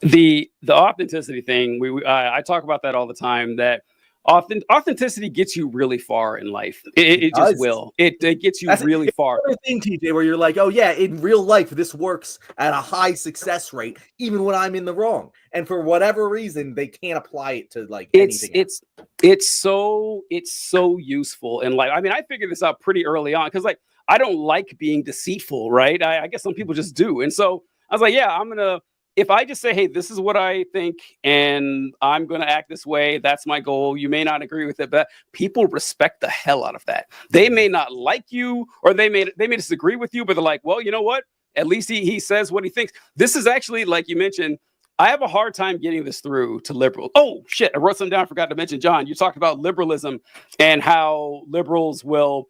The authenticity thing, I talk about that all the time, that authenticity gets you really far in life. It just will. It gets you really far. That's the thing, TJ, where you're like, oh yeah, in real life, this works at a high success rate, even when I'm in the wrong. And for whatever reason, they can't apply it to like anything else. It's so useful. And like, I mean, I figured this out pretty early on, because like, I don't like being deceitful, right? I guess some people just do. And so I was like, yeah, if I just say, hey, this is what I think, and I'm going to act this way, that's my goal. You may not agree with it, but people respect the hell out of that. They may not like you, or they may disagree with you, but they're like, well, you know what? At least he says what he thinks. This is actually, like you mentioned, I have a hard time getting this through to liberals. Oh, shit. I wrote something down. I forgot to mention, John, you talked about liberalism and how liberals will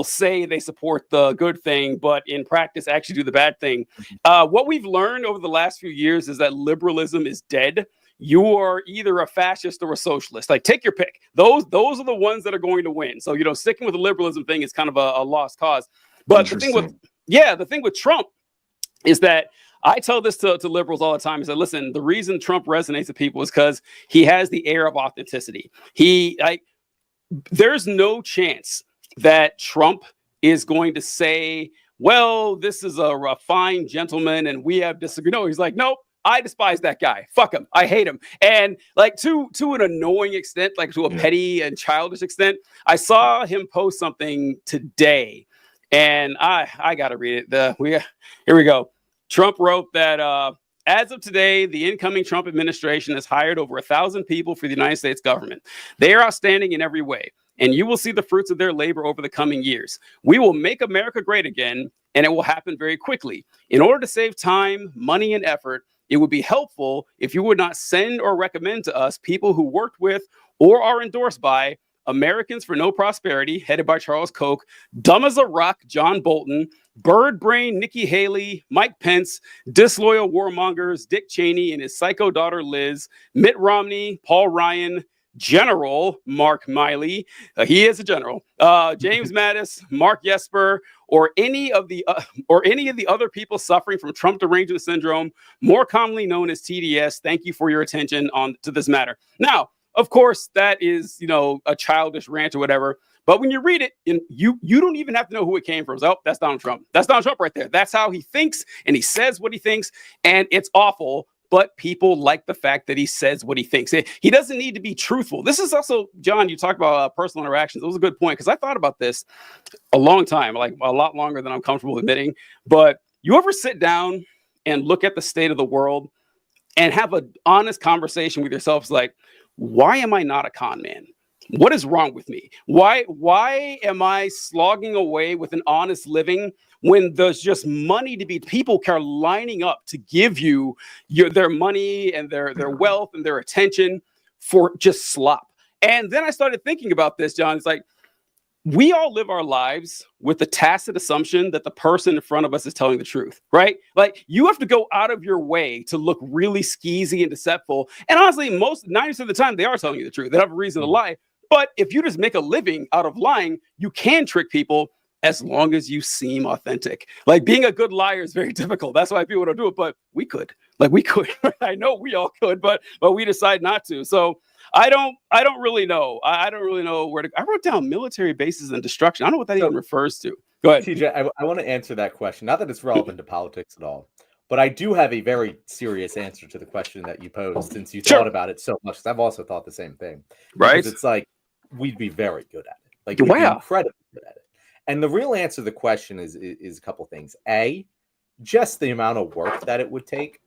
say they support the good thing, but in practice actually do the bad thing. What we've learned over the last few years is that liberalism is dead. You are either a fascist or a socialist. Like, take your pick. Those are the ones that are going to win. So, sticking with the liberalism thing is kind of a lost cause. But the thing with Trump is that I tell this to liberals all the time, is that, listen, the reason Trump resonates with people is because he has the air of authenticity. There's no chance that Trump is going to say, well, this is a fine gentleman and we have disagreed. No, he's like, nope, I despise that guy. Fuck him. I hate him. And like to an annoying extent, like to a petty and childish extent, I saw him post something today and I got to read it. Here we go. Trump wrote that as of today, the incoming Trump administration has hired over 1,000 people for the United States government. They are outstanding in every way, and you will see the fruits of their labor over the coming years. We will make America great again, and it will happen very quickly. In order to save time, money, and effort, it would be helpful if you would not send or recommend to us people who worked with or are endorsed by Americans for No Prosperity, headed by Charles Koch, Dumb as a Rock, John Bolton, Bird Brain, Nikki Haley, Mike Pence, disloyal warmongers, Dick Cheney and his psycho daughter Liz, Mitt Romney, Paul Ryan, General Mark Miley, he is a general, James Mattis, Mark Jesper, or any of the other people suffering from Trump derangement syndrome, more commonly known as TDS. Thank you for your attention to this matter. Now, of course, that is, a childish rant or whatever. But when you read it, you don't even have to know who it came from. So, oh, that's Donald Trump. That's Donald Trump right there. That's how he thinks, and he says what he thinks, and it's awful. But people like the fact that he says what he thinks. He doesn't need to be truthful. This is also, John, you talked about personal interactions. It was a good point, because I thought about this a long time, like a lot longer than I'm comfortable admitting. But you ever sit down and look at the state of the world and have an honest conversation with yourself? It's like, why am I not a con man? What is wrong with me? Why am I slogging away with an honest living when there's just money to be, people are lining up to give you their money and their wealth and their attention for just slop? And then I started thinking about this, John. It's like, we all live our lives with the tacit assumption that the person in front of us is telling the truth, right? Like, you have to go out of your way to look really skeezy and deceptive. And honestly, 90% of the time, they are telling you the truth. They have a reason to lie. But if you just make a living out of lying, you can trick people. as long as you seem authentic. Like being a good liar is very difficult. That's why people don't do it, but we could. Like we could. I know we all could, but we decide not to. So I don't really know. I don't really know where to. I wrote down military bases and destruction. I don't know what that even refers to. Go ahead. TJ, I want to answer that question. Not that it's relevant to politics at all, but I do have a very serious answer to the question that you posed, since you thought about it so much. I've also thought the same thing. Right. Because it's like, we'd be very good at it. Like, we'd be incredibly good at it. And the real answer to the question is a couple things. A, just the amount of work that it would take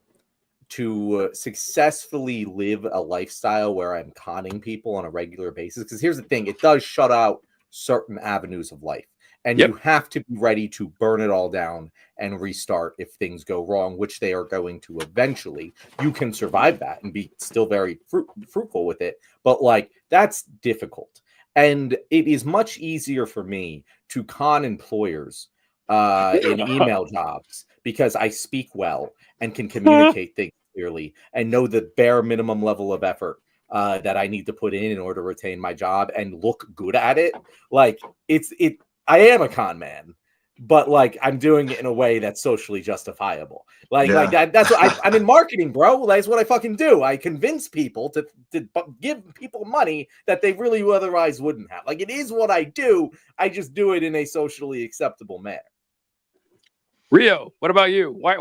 to successfully live a lifestyle where I'm conning people on a regular basis. Because here's the thing, it does shut out certain avenues of life. And you have to be ready to burn it all down and restart if things go wrong, which they are going to eventually. You can survive that and be still very fruitful with it. But like, that's difficult. And it is much easier for me to con employers in email jobs because I speak well and can communicate things clearly and know the bare minimum level of effort that I need to put in order to retain my job and look good at it. Like, I am a con man, but like I'm doing it in a way that's socially justifiable. Like that's what I'm in marketing, bro. That's what I fucking do. I convince people to give people money that they really otherwise wouldn't have. Like, it is what I do. I just do it in a socially acceptable manner. Rio, what about you? Why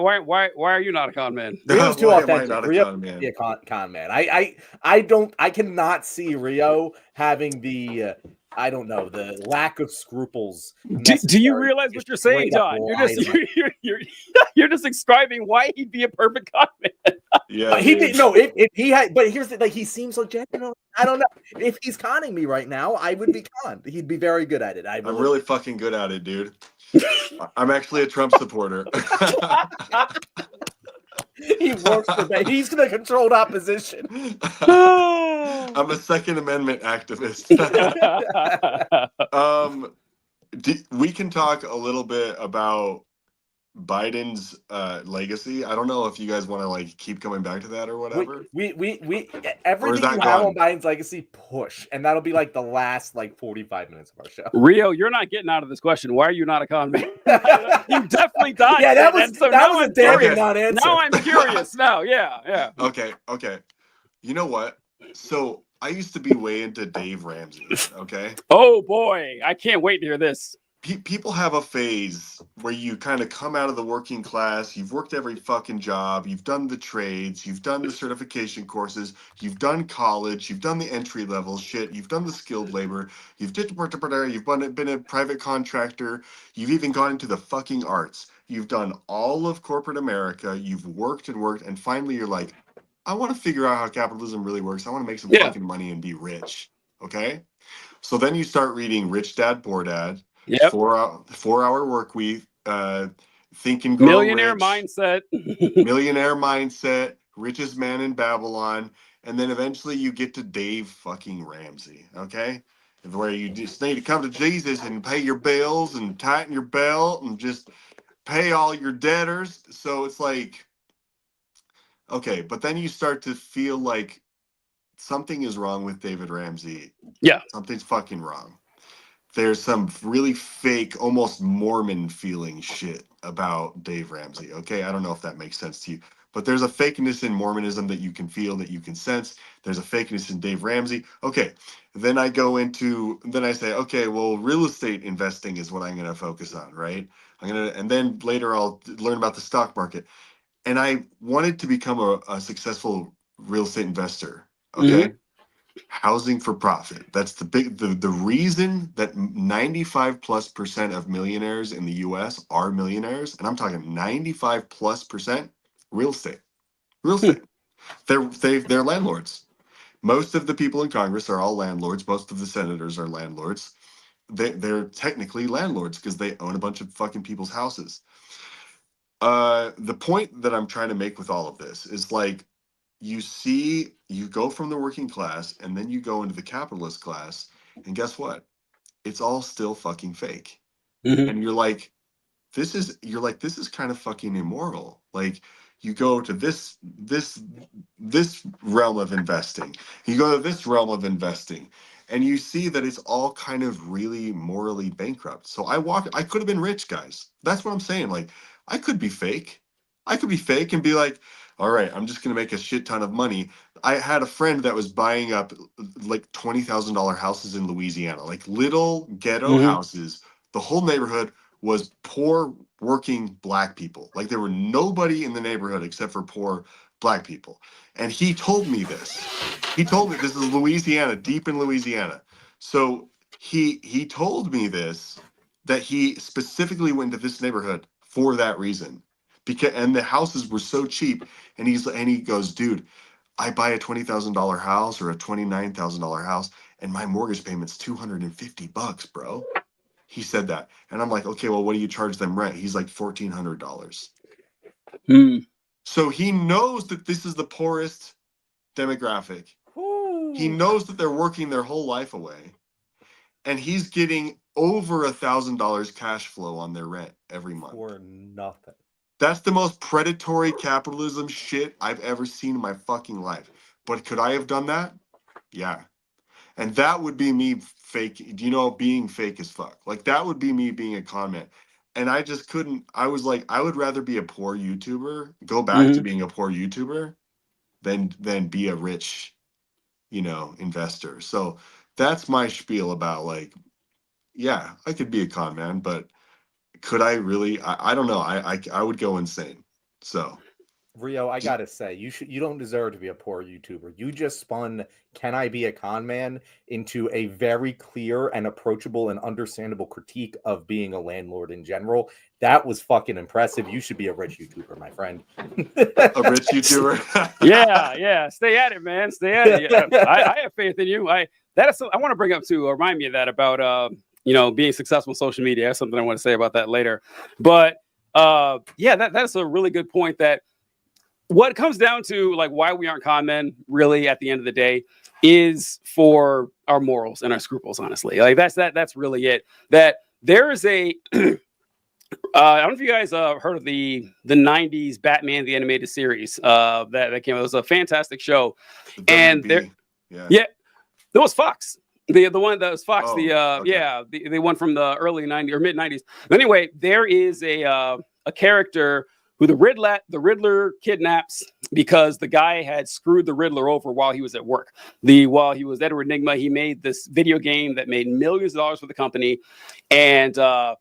are you not a con man? Rio's too authentic. Not a Rio con man? Be a con man. I cannot see Rio having the I don't know, the lack of scruples. Do you realize what you're saying, John? You're just describing why he'd be a perfect con man. Yeah, but if he had, but here's the, like, he seems like genuine. I don't know if he's conning me right now. I would be conned. He'd be very good at it. I'm really fucking good at it, dude. I'm actually a Trump supporter. He works for that. He's the controlled opposition. I'm a Second Amendment activist. We can talk a little bit about Biden's legacy. I don't know if you guys want to like keep coming back to that or whatever. We everything you have on Biden's legacy, push, and that'll be like the last like 45 minutes of our show. Rio, you're not getting out of this question. Why are you not a con man? You definitely died. Yeah, that was a damning non-answer. Now I'm curious. Now, yeah. Okay. You know what? So I used to be way into Dave Ramsey. Okay. Oh boy, I can't wait to hear this. People have a phase where you kind of come out of the working class. You've worked every fucking job. You've done the trades. You've done the certification courses. You've done college. You've done the entry level shit. You've done the skilled labor. You've been a private contractor. You've even gone into the fucking arts. You've done all of corporate America. You've worked, and finally you're like, I want to figure out how capitalism really works. I want to make some fucking money and be rich. Okay? So then you start reading Rich Dad, Poor Dad. Yep. 4-hour work week, Think and Grow Millionaire Rich, mindset. Millionaire Mindset, Richest Man in Babylon, and then eventually you get to Dave fucking Ramsey, okay? Where you just need to come to Jesus and pay your bills and tighten your belt and just pay all your debtors. So it's like, okay, but then you start to feel like something is wrong with David Ramsey. Yeah. Something's fucking wrong. There's some really fake, almost Mormon feeling shit about Dave Ramsey. Okay, I don't know if that makes sense to you, but there's a fakeness in Mormonism that you can feel, that you can sense. There's a fakeness in Dave Ramsey. Okay, then I say, okay, well, real estate investing is what I'm going to focus on, right? And then later I'll learn about the stock market. And I wanted to become a successful real estate investor. Okay. Mm-hmm. Housing for profit. That's the reason that 95+% of millionaires in the US are millionaires, and I'm talking 95+% real estate. They're landlords. Most of the people in Congress are all landlords. Most of the senators are landlords. They're technically landlords because they own a bunch of fucking people's houses. The point that I'm trying to make with all of this is like, you go from the working class and then you go into the capitalist class, and guess what? It's all still fucking fake. Mm-hmm. And you're like, this is kind of fucking immoral. Like, you go to this realm of investing. You go to this realm of investing. and you see that it's all kind of really morally bankrupt. So I could have been rich, guys. That's what I'm saying. Like, I could be fake. I could be fake and be like, all right, I'm just gonna make a shit ton of money. I had a friend that was buying up like $20,000 houses in Louisiana, like little ghetto Mm-hmm. houses. The whole neighborhood was poor working black people. Like there were nobody in the neighborhood except for poor black people. And he told me this. He told me this is Louisiana, deep in Louisiana. So he told me this, that he specifically went to this neighborhood for that reason. Because and the houses were so cheap, and he goes, dude, I buy a $20,000 house or a $29,000 house, and my mortgage payment's $250, bro. He said that, and I'm like, okay, well, what do you charge them rent? He's like $1,400. Mm. So he knows that this is the poorest demographic. He knows that they're working their whole life away, and he's getting over $1,000 cash flow on their rent every month for nothing. That's the most predatory capitalism shit I've ever seen in my fucking life. But could I have done that? Yeah. And that would be me fake, being fake as fuck. Like that would be me being a con man. And I just couldn't. I was like, I would rather be a poor YouTuber, go back to Mm-hmm. being a poor YouTuber than be a rich, investor. So that's my spiel about like, yeah, I could be a con man, but could I really? I don't know. I would go insane. So Rio, I gotta say, you don't deserve to be a poor YouTuber. You just spun "Can I Be a Con Man" into a very clear and approachable and understandable critique of being a landlord in general. That was fucking impressive. You should be a rich YouTuber, my friend. a rich YouTuber. Yeah. Stay at it, man. Stay at it. Yeah. I have faith in you. I want to bring up too. Remind me of that about being successful in social media. That's something I want to say about that later. But that's a really good point. That what it comes down to, like, why we aren't con men, really, at the end of the day, is for our morals and our scruples. Honestly, like that's really it. That there is a I don't know if you guys heard of the '90s Batman the animated series that came out. It was a fantastic show, and there, yeah, there was Fox. The one that was Fox. Okay. The one from the early '90s or mid '90s. Anyway, there is a character who the Riddler kidnaps because the guy had screwed the Riddler over while he was at work. While he was Edward Nigma, he made this video game that made millions of dollars for the company, and the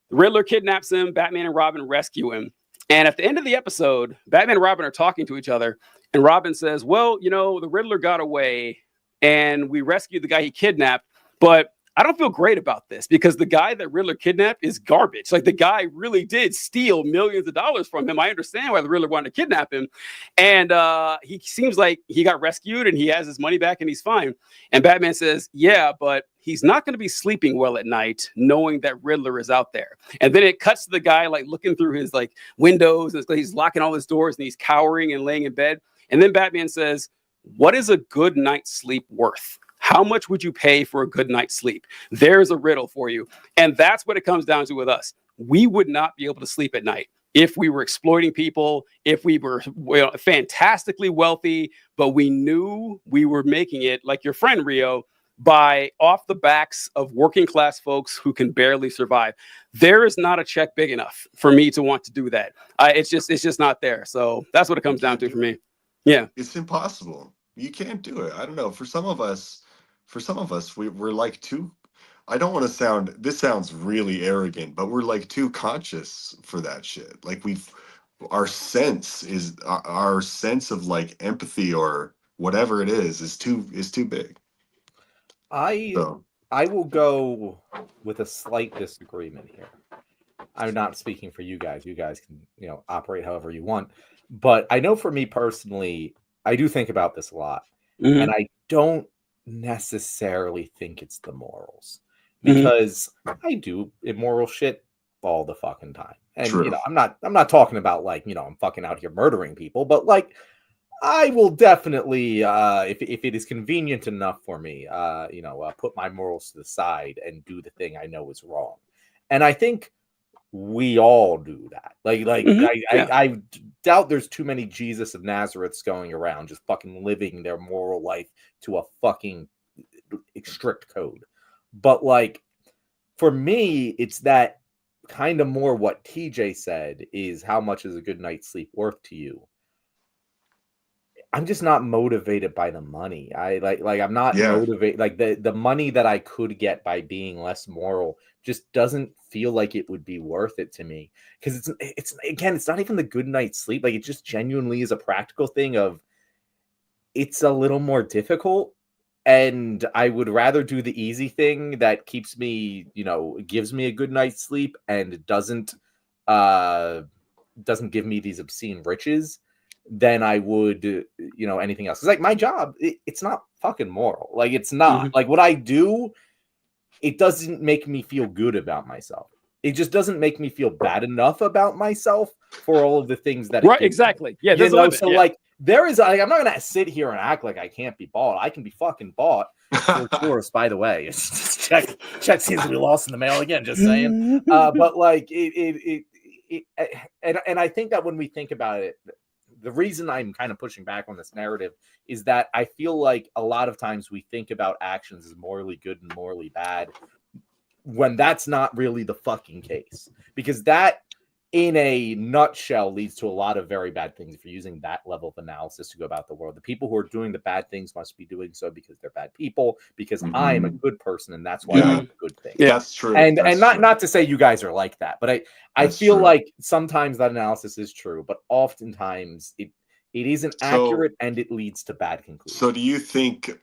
Riddler kidnaps him. Batman and Robin rescue him. And at the end of the episode, Batman and Robin are talking to each other, and Robin says, well, the Riddler got away, and we rescued the guy he kidnapped, but I don't feel great about this because the guy that Riddler kidnapped is garbage. Like, the guy really did steal millions of dollars from him. I understand why the Riddler wanted to kidnap him. And he seems like he got rescued and he has his money back and he's fine. And Batman says, yeah, but he's not going to be sleeping well at night knowing that Riddler is out there. And then it cuts to the guy like looking through his like windows, and he's locking all his doors and he's cowering and laying in bed. And then Batman says, what is a good night's sleep worth? How much would you pay for a good night's sleep? There's a riddle for you. And that's what it comes down to with us. We would not be able to sleep at night if we were exploiting people, if we were fantastically wealthy, but we knew we were making it, like your friend Rio, by off the backs of working class folks who can barely survive. There is not a check big enough for me to want to do that. It's just not there. So that's what it comes down to for me. Yeah. It's impossible. You can't do it. I don't know. For some of us, we're like too, I don't want to sound, this sounds really arrogant, but we're like too conscious for that shit. Like our sense of like empathy or whatever it is too big. I will go with a slight disagreement here. I'm not speaking for you guys. You guys can, operate however you want. But I know for me personally, I do think about this a lot. Mm-hmm. And I don't necessarily think it's the morals. Because I do immoral shit all the fucking time. And True. I'm not talking about like, I'm fucking out here murdering people, but like I will definitely if it is convenient enough for me, put my morals to the side and do the thing I know is wrong. And I think we all do that. I doubt there's too many Jesus of Nazareths going around just fucking living their moral life to a fucking strict code. But like for me, it's that kind of more what TJ said is how much is a good night's sleep worth to you? I'm just not motivated by the money. I'm not motivated. Like the money that I could get by being less moral just doesn't feel like it would be worth it to me. Because it's not even the good night's sleep. Like it just genuinely is a practical thing of it's a little more difficult. And I would rather do the easy thing that keeps me, gives me a good night's sleep and doesn't give me these obscene riches than I would, anything else. It's like my job, it's not fucking moral. Like it's not like what I do. It doesn't make me feel good about myself. It just doesn't make me feel bad enough about myself for all of the things that. Right. Exactly. Yeah. There's a limit. So like there is, I'm not going to sit here and act like I can't be bought. I can be fucking bought. For course, by the way, it's check seems to be lost in the mail again. Just saying. But like and I think that when we think about it, the reason I'm kind of pushing back on this narrative is that I feel like a lot of times we think about actions as morally good and morally bad when that's not really the fucking case. Because that, in a nutshell, leads to a lot of very bad things if you're using that level of analysis to go about the world. The people who are doing the bad things must be doing so because they're bad people, because I'm a good person, and that's why I do good things. Yeah, that's true. And not to say you guys are like that, but I feel like sometimes that analysis is true, but oftentimes it isn't accurate and it leads to bad conclusions. So do you think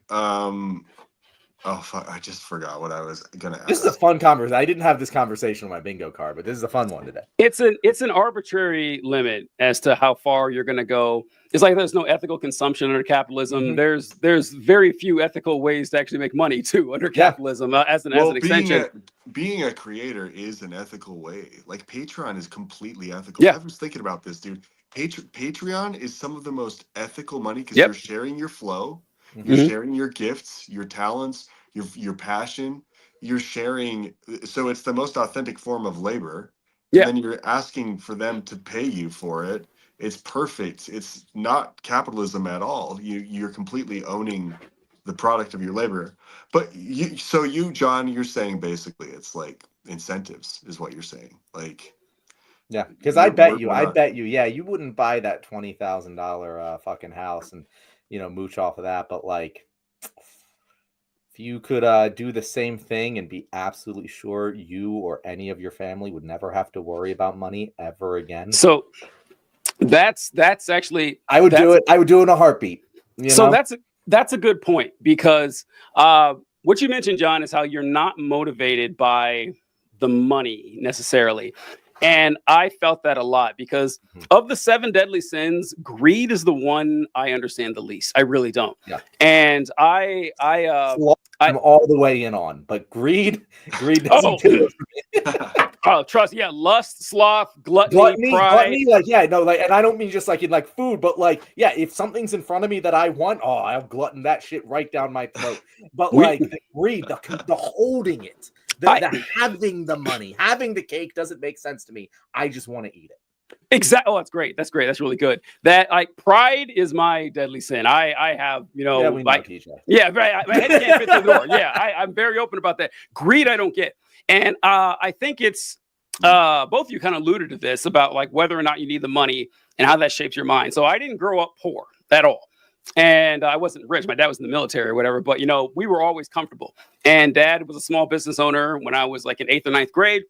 oh fuck, I just forgot what I was gonna ask. This is a fun conversation. I didn't have this conversation on my bingo card, but this is a fun one today. It's an arbitrary limit as to how far you're gonna go. It's like there's no ethical consumption under capitalism. There's very few ethical ways to actually make money too under capitalism as an extension. Being a creator is an ethical way. Like Patreon is completely ethical. I was thinking about this, dude. Patreon is some of the most ethical money because you're sharing your flow. You're sharing your gifts, your talents, your passion. You're sharing. So it's the most authentic form of labor. Yeah. And then you're asking for them to pay you for it. It's perfect. It's not capitalism at all. You're completely owning the product of your labor. But you, John, you're saying basically it's like incentives is what you're saying. Like, yeah, because I bet you, yeah, you wouldn't buy that $20,000 fucking house and mooch off of that, but like if you could do the same thing and be absolutely sure you or any of your family would never have to worry about money ever again. So that's actually I would do it. I would do it in a heartbeat. So that's a good point, because what you mentioned, John, is how you're not motivated by the money necessarily. And I felt that a lot because of the 7 deadly sins, greed is the one I understand the least. I really don't. Yeah. And I'm all the way in on, but greed doesn't do it for me. Oh, trust. Yeah. Lust, sloth, gluttony, pride. And I don't mean just like in like food, but like, yeah, if something's in front of me that I want, I'll glutton that shit right down my throat. But like the greed, the holding it. The having the money, having the cake doesn't make sense to me. I just want to eat it. Exactly. Oh, that's great. That's great. That's really good. That like pride is my deadly sin. I have, yeah, right. My head can't fit the door. Yeah, I'm very open about that. Greed, I don't get. And I think it's both of you kind of alluded to this about like whether or not you need the money and how that shapes your mind. So I didn't grow up poor at all. And I wasn't rich. My dad was in the military or whatever, but we were always comfortable. And dad was a small business owner when I was like in 8th or 9th grade.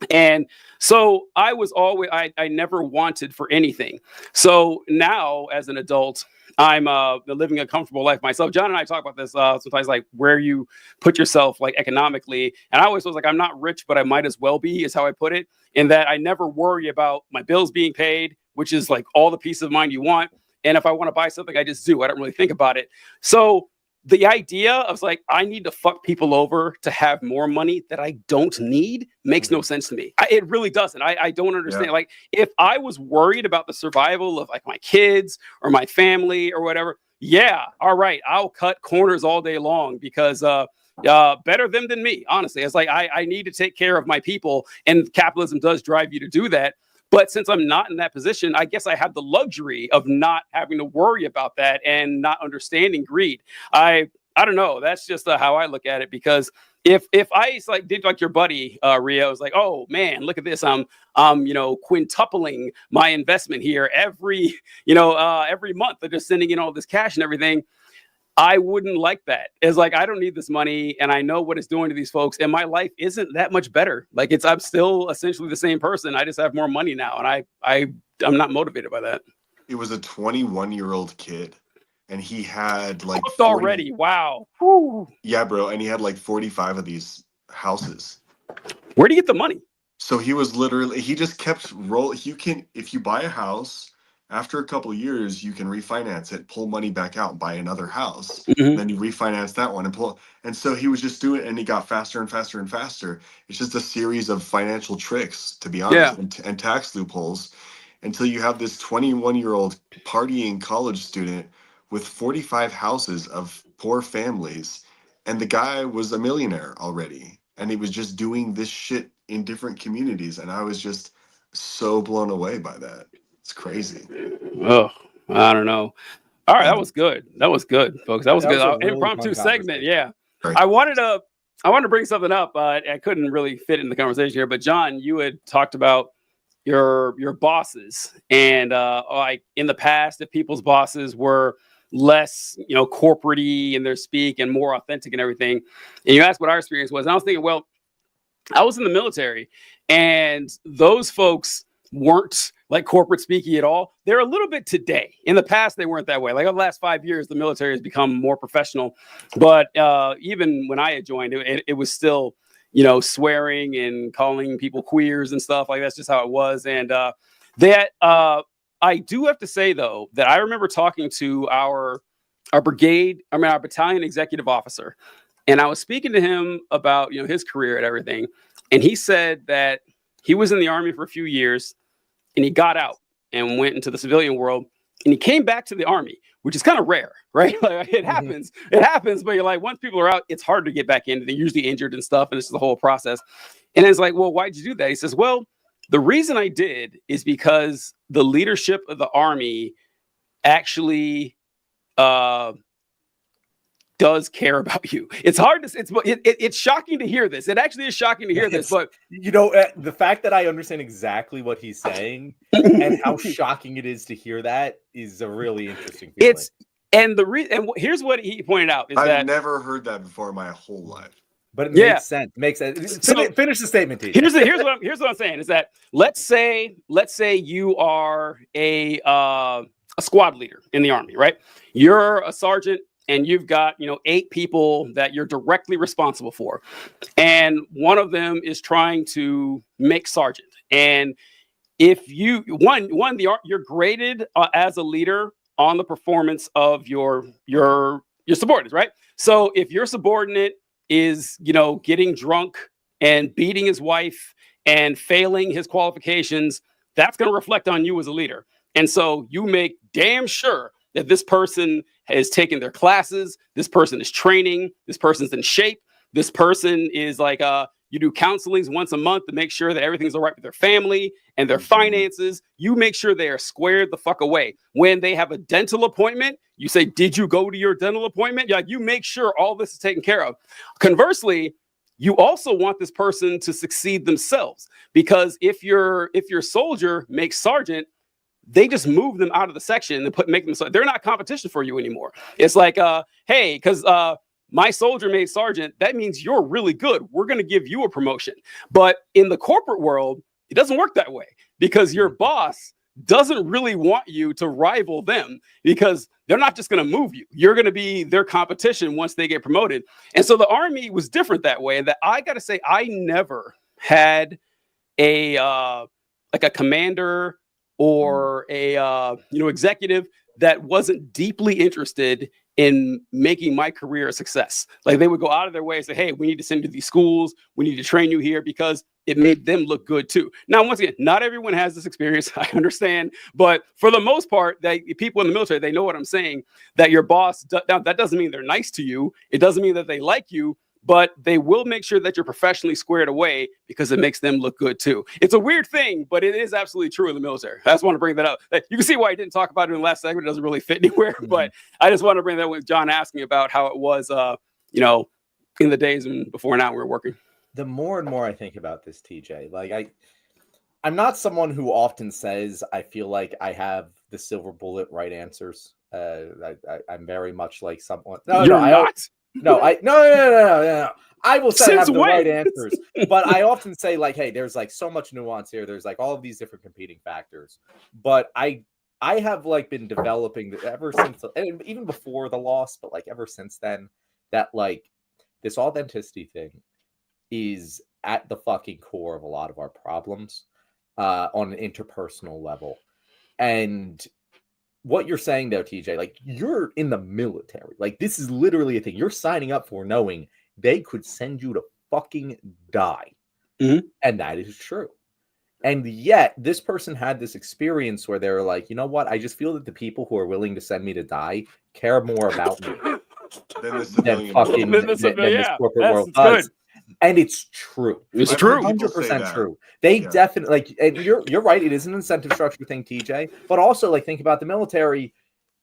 And so I was always, I never wanted for anything. So now as an adult, I'm living a comfortable life myself. John and I talk about this sometimes, like where you put yourself like economically. And I always was like, I'm not rich, but I might as well be, is how I put it. In that I never worry about my bills being paid, which is like all the peace of mind you want. And if I want to buy something, I just do. I don't really think about it. So the idea of like, I need to fuck people over to have more money that I don't need makes no sense to me. It really doesn't. I don't understand. Yeah. Like if I was worried about the survival of like my kids or my family or whatever, yeah, all right, I'll cut corners all day long because better them than me, honestly. It's like I need to take care of my people, and capitalism does drive you to do that. But since I'm not in that position, I guess I have the luxury of not having to worry about that and not understanding greed. I I don't know. That's just how I look at it, because if I like did like your buddy Rio was like, oh man, look at this, I'm quintupling my investment here every month. They're just sending in all this cash and everything. I wouldn't like that. It's like, I don't need this money, and I know what it's doing to these folks, and my life isn't that much better. Like, I'm still essentially the same person. I just have more money now, and I'm not motivated by that. It was a 21-year-old kid, and he had like 40... already. Wow. Whew. Yeah, bro, and he had like 45 of these houses. Where do you get the money? So he just kept rolling. If you buy a house, after a couple of years, you can refinance it, pull money back out, buy another house. Mm-hmm. Then you refinance that one and pull. And so he was just doing it, and he got faster and faster and faster. It's just a series of financial tricks, to be honest, and tax loopholes, until you have this 21-year-old partying college student with 45 houses of poor families. And the guy was a millionaire already. And he was just doing this shit in different communities. And I was just so blown away by that. It's crazy. Oh, I don't know. All right, that was good. That was good, folks. That was good. Really impromptu segment. Yeah. Right. I wanted to bring something up. I couldn't really fit in the conversation here, but John, you had talked about your bosses, and like in the past, if people's bosses were less, corporate-y in their speak and more authentic and everything. And you asked what our experience was. And I was thinking, well, I was in the military, and those folks weren't like corporate speaky at all. They're a little bit today. In the past, they weren't that way. Like over the last 5 years, the military has become more professional. But even when I had joined, it was still, swearing and calling people queers and stuff. Like, that's just how it was. And I do have to say, though, that I remember talking to our battalion executive officer, and I was speaking to him about, his career and everything. And he said that he was in the Army for a few years, and he got out and went into the civilian world, and he came back to the Army, which is kind of rare, right? Like, it happens, but you're like, once people are out, it's hard to get back in. They're usually injured and stuff, and it's the whole process. And it's like, well, why'd you do that? He says, well, the reason I did is because the leadership of the Army actually does care about you. It's hard to, it's shocking to hear this. It actually is shocking to hear this, but the fact that I understand exactly what he's saying and how shocking it is to hear that is a really interesting feeling. Here's what he pointed out is I've never heard that before in my whole life. But it makes sense. Makes sense. Finish the statement, TJ. Here's what I'm saying is that let's say you are a squad leader in the Army, right? You're a sergeant, and you've got 8 people that you're directly responsible for, and one of them is trying to make sergeant. And if you're graded as a leader on the performance of your subordinates, right? So if your subordinate is getting drunk and beating his wife and failing his qualifications, that's going to reflect on you as a leader. And so you make damn sure that this person has taken their classes, this person is training, this person's in shape, this person is like you do counselings once a month to make sure that everything's all right with their family and their finances. You make sure they are squared the fuck away. When they have a dental appointment, you say, did you go to your dental appointment? You make sure all this is taken care of. Conversely, you also want this person to succeed themselves, because if your soldier makes sergeant, they just move them out of the section and make them so they're not competition for you anymore. It's like, hey, because my soldier made sergeant, that means you're really good. We're going to give you a promotion. But in the corporate world, it doesn't work that way, because your boss doesn't really want you to rival them, because they're not just going to move you. You're going to be their competition once they get promoted. And so the Army was different that way. And that I got to say, I never had a commander or a executive that wasn't deeply interested in making my career a success. Like, they would go out of their way and say, hey, we need to send you to these schools. We need to train you here, because it made them look good too. Now, once again, not everyone has this experience. I understand. But for the most part, people in the military, they know what I'm saying, that your boss, that doesn't mean they're nice to you. It doesn't mean that they like you, but they will make sure that you're professionally squared away because it makes them look good too. It's a weird thing, but it is absolutely true in the military. I just want to bring that up. You can see why I didn't talk about it in the last segment. It doesn't really fit anywhere, but I just want to bring that up with John asking about how it was, in the days and before now we were working. The more and more I think about this, TJ, like I'm not someone who often says I feel like I have the silver bullet right answers. I'm very much like someone. No, I will say I have the right answers, but I often say like, hey, there's like so much nuance here. There's like all of these different competing factors, but I have like been developing ever since, and even before the loss, but like ever since then, that like this authenticity thing is at the fucking core of a lot of our problems on an interpersonal level. And what you're saying though, TJ, like you're in the military. Like this is literally a thing you're signing up for knowing they could send you to fucking die. Mm-hmm. And that is true. And yet this person had this experience where they're like, you know what? I just feel that the people who are willing to send me to die care more about me than this corporate world does. And it's true. It's true. 100% true. They definitely like, and you're right. It is an incentive structure thing, TJ. But also, like, think about the military.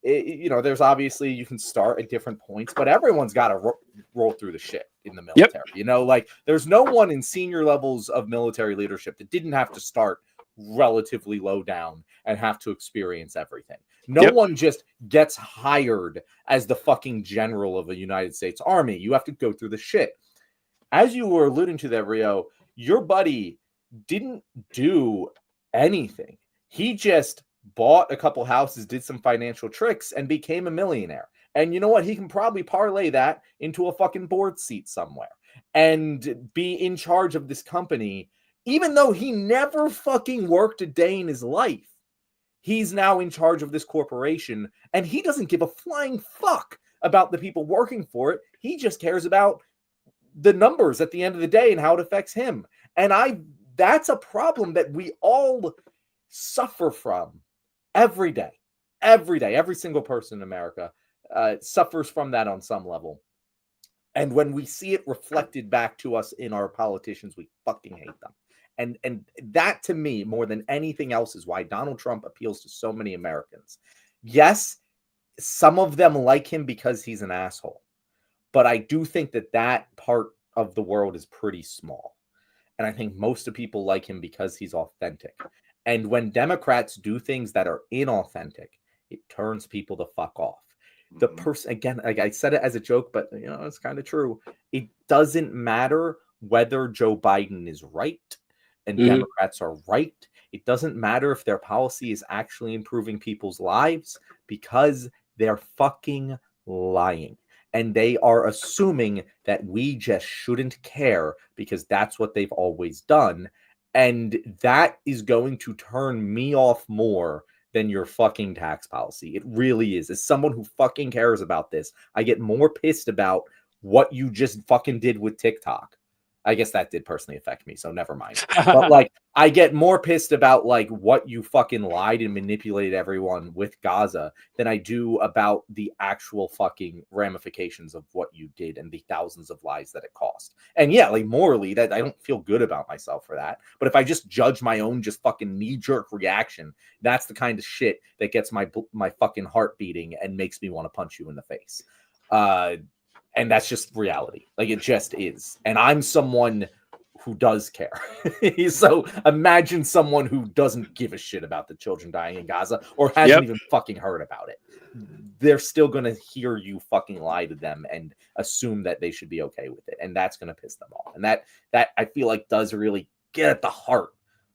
There's obviously you can start at different points, but everyone's got to roll through the shit in the military. Yep. Like, there's no one in senior levels of military leadership that didn't have to start relatively low down and have to experience everything. No one just gets hired as the fucking general of a United States Army. You have to go through the shit. As you were alluding to that, Rio, your buddy didn't do anything. He just bought a couple houses, did some financial tricks, and became a millionaire. And you know what? He can probably parlay that into a fucking board seat somewhere and be in charge of this company, even though he never fucking worked a day in his life. He's now in charge of this corporation, and he doesn't give a flying fuck about the people working for it. He just cares about the numbers at the end of the day and how it affects him. And that's a problem that we all suffer from every day. Every single person in America suffers from that on some level. And when we see it reflected back to us in our politicians, we fucking hate them. And that, to me, more than anything else, is why Donald Trump appeals to so many Americans. Yes, some of them like him because he's an asshole. But I do think that part of the world is pretty small. And I think most of people like him because he's authentic. And when Democrats do things that are inauthentic, it turns people the fuck off. The person, again, like I said it as a joke, but it's kind of true. It doesn't matter whether Joe Biden is right and Democrats are right. It doesn't matter if their policy is actually improving people's lives, because they're fucking lying. And they are assuming that we just shouldn't care because that's what they've always done. And that is going to turn me off more than your fucking tax policy. It really is. As someone who fucking cares about this, I get more pissed about what you just fucking did with TikTok. I guess that did personally affect me, so never mind. But like, I get more pissed about like what you fucking lied and manipulated everyone with Gaza than I do about the actual fucking ramifications of what you did and the thousands of lives that it cost. And yeah, like morally, that I don't feel good about myself for that. But if I just judge my own just fucking knee-jerk reaction, that's the kind of shit that gets my fucking heart beating and makes me want to punch you in the face. And that's just reality. Like, it just is. And I'm someone who does care. So imagine someone who doesn't give a shit about the children dying in Gaza or hasn't even fucking heard about it. They're still going to hear you fucking lie to them and assume that they should be okay with it. And that's going to piss them off. And that I feel like does really get at the heart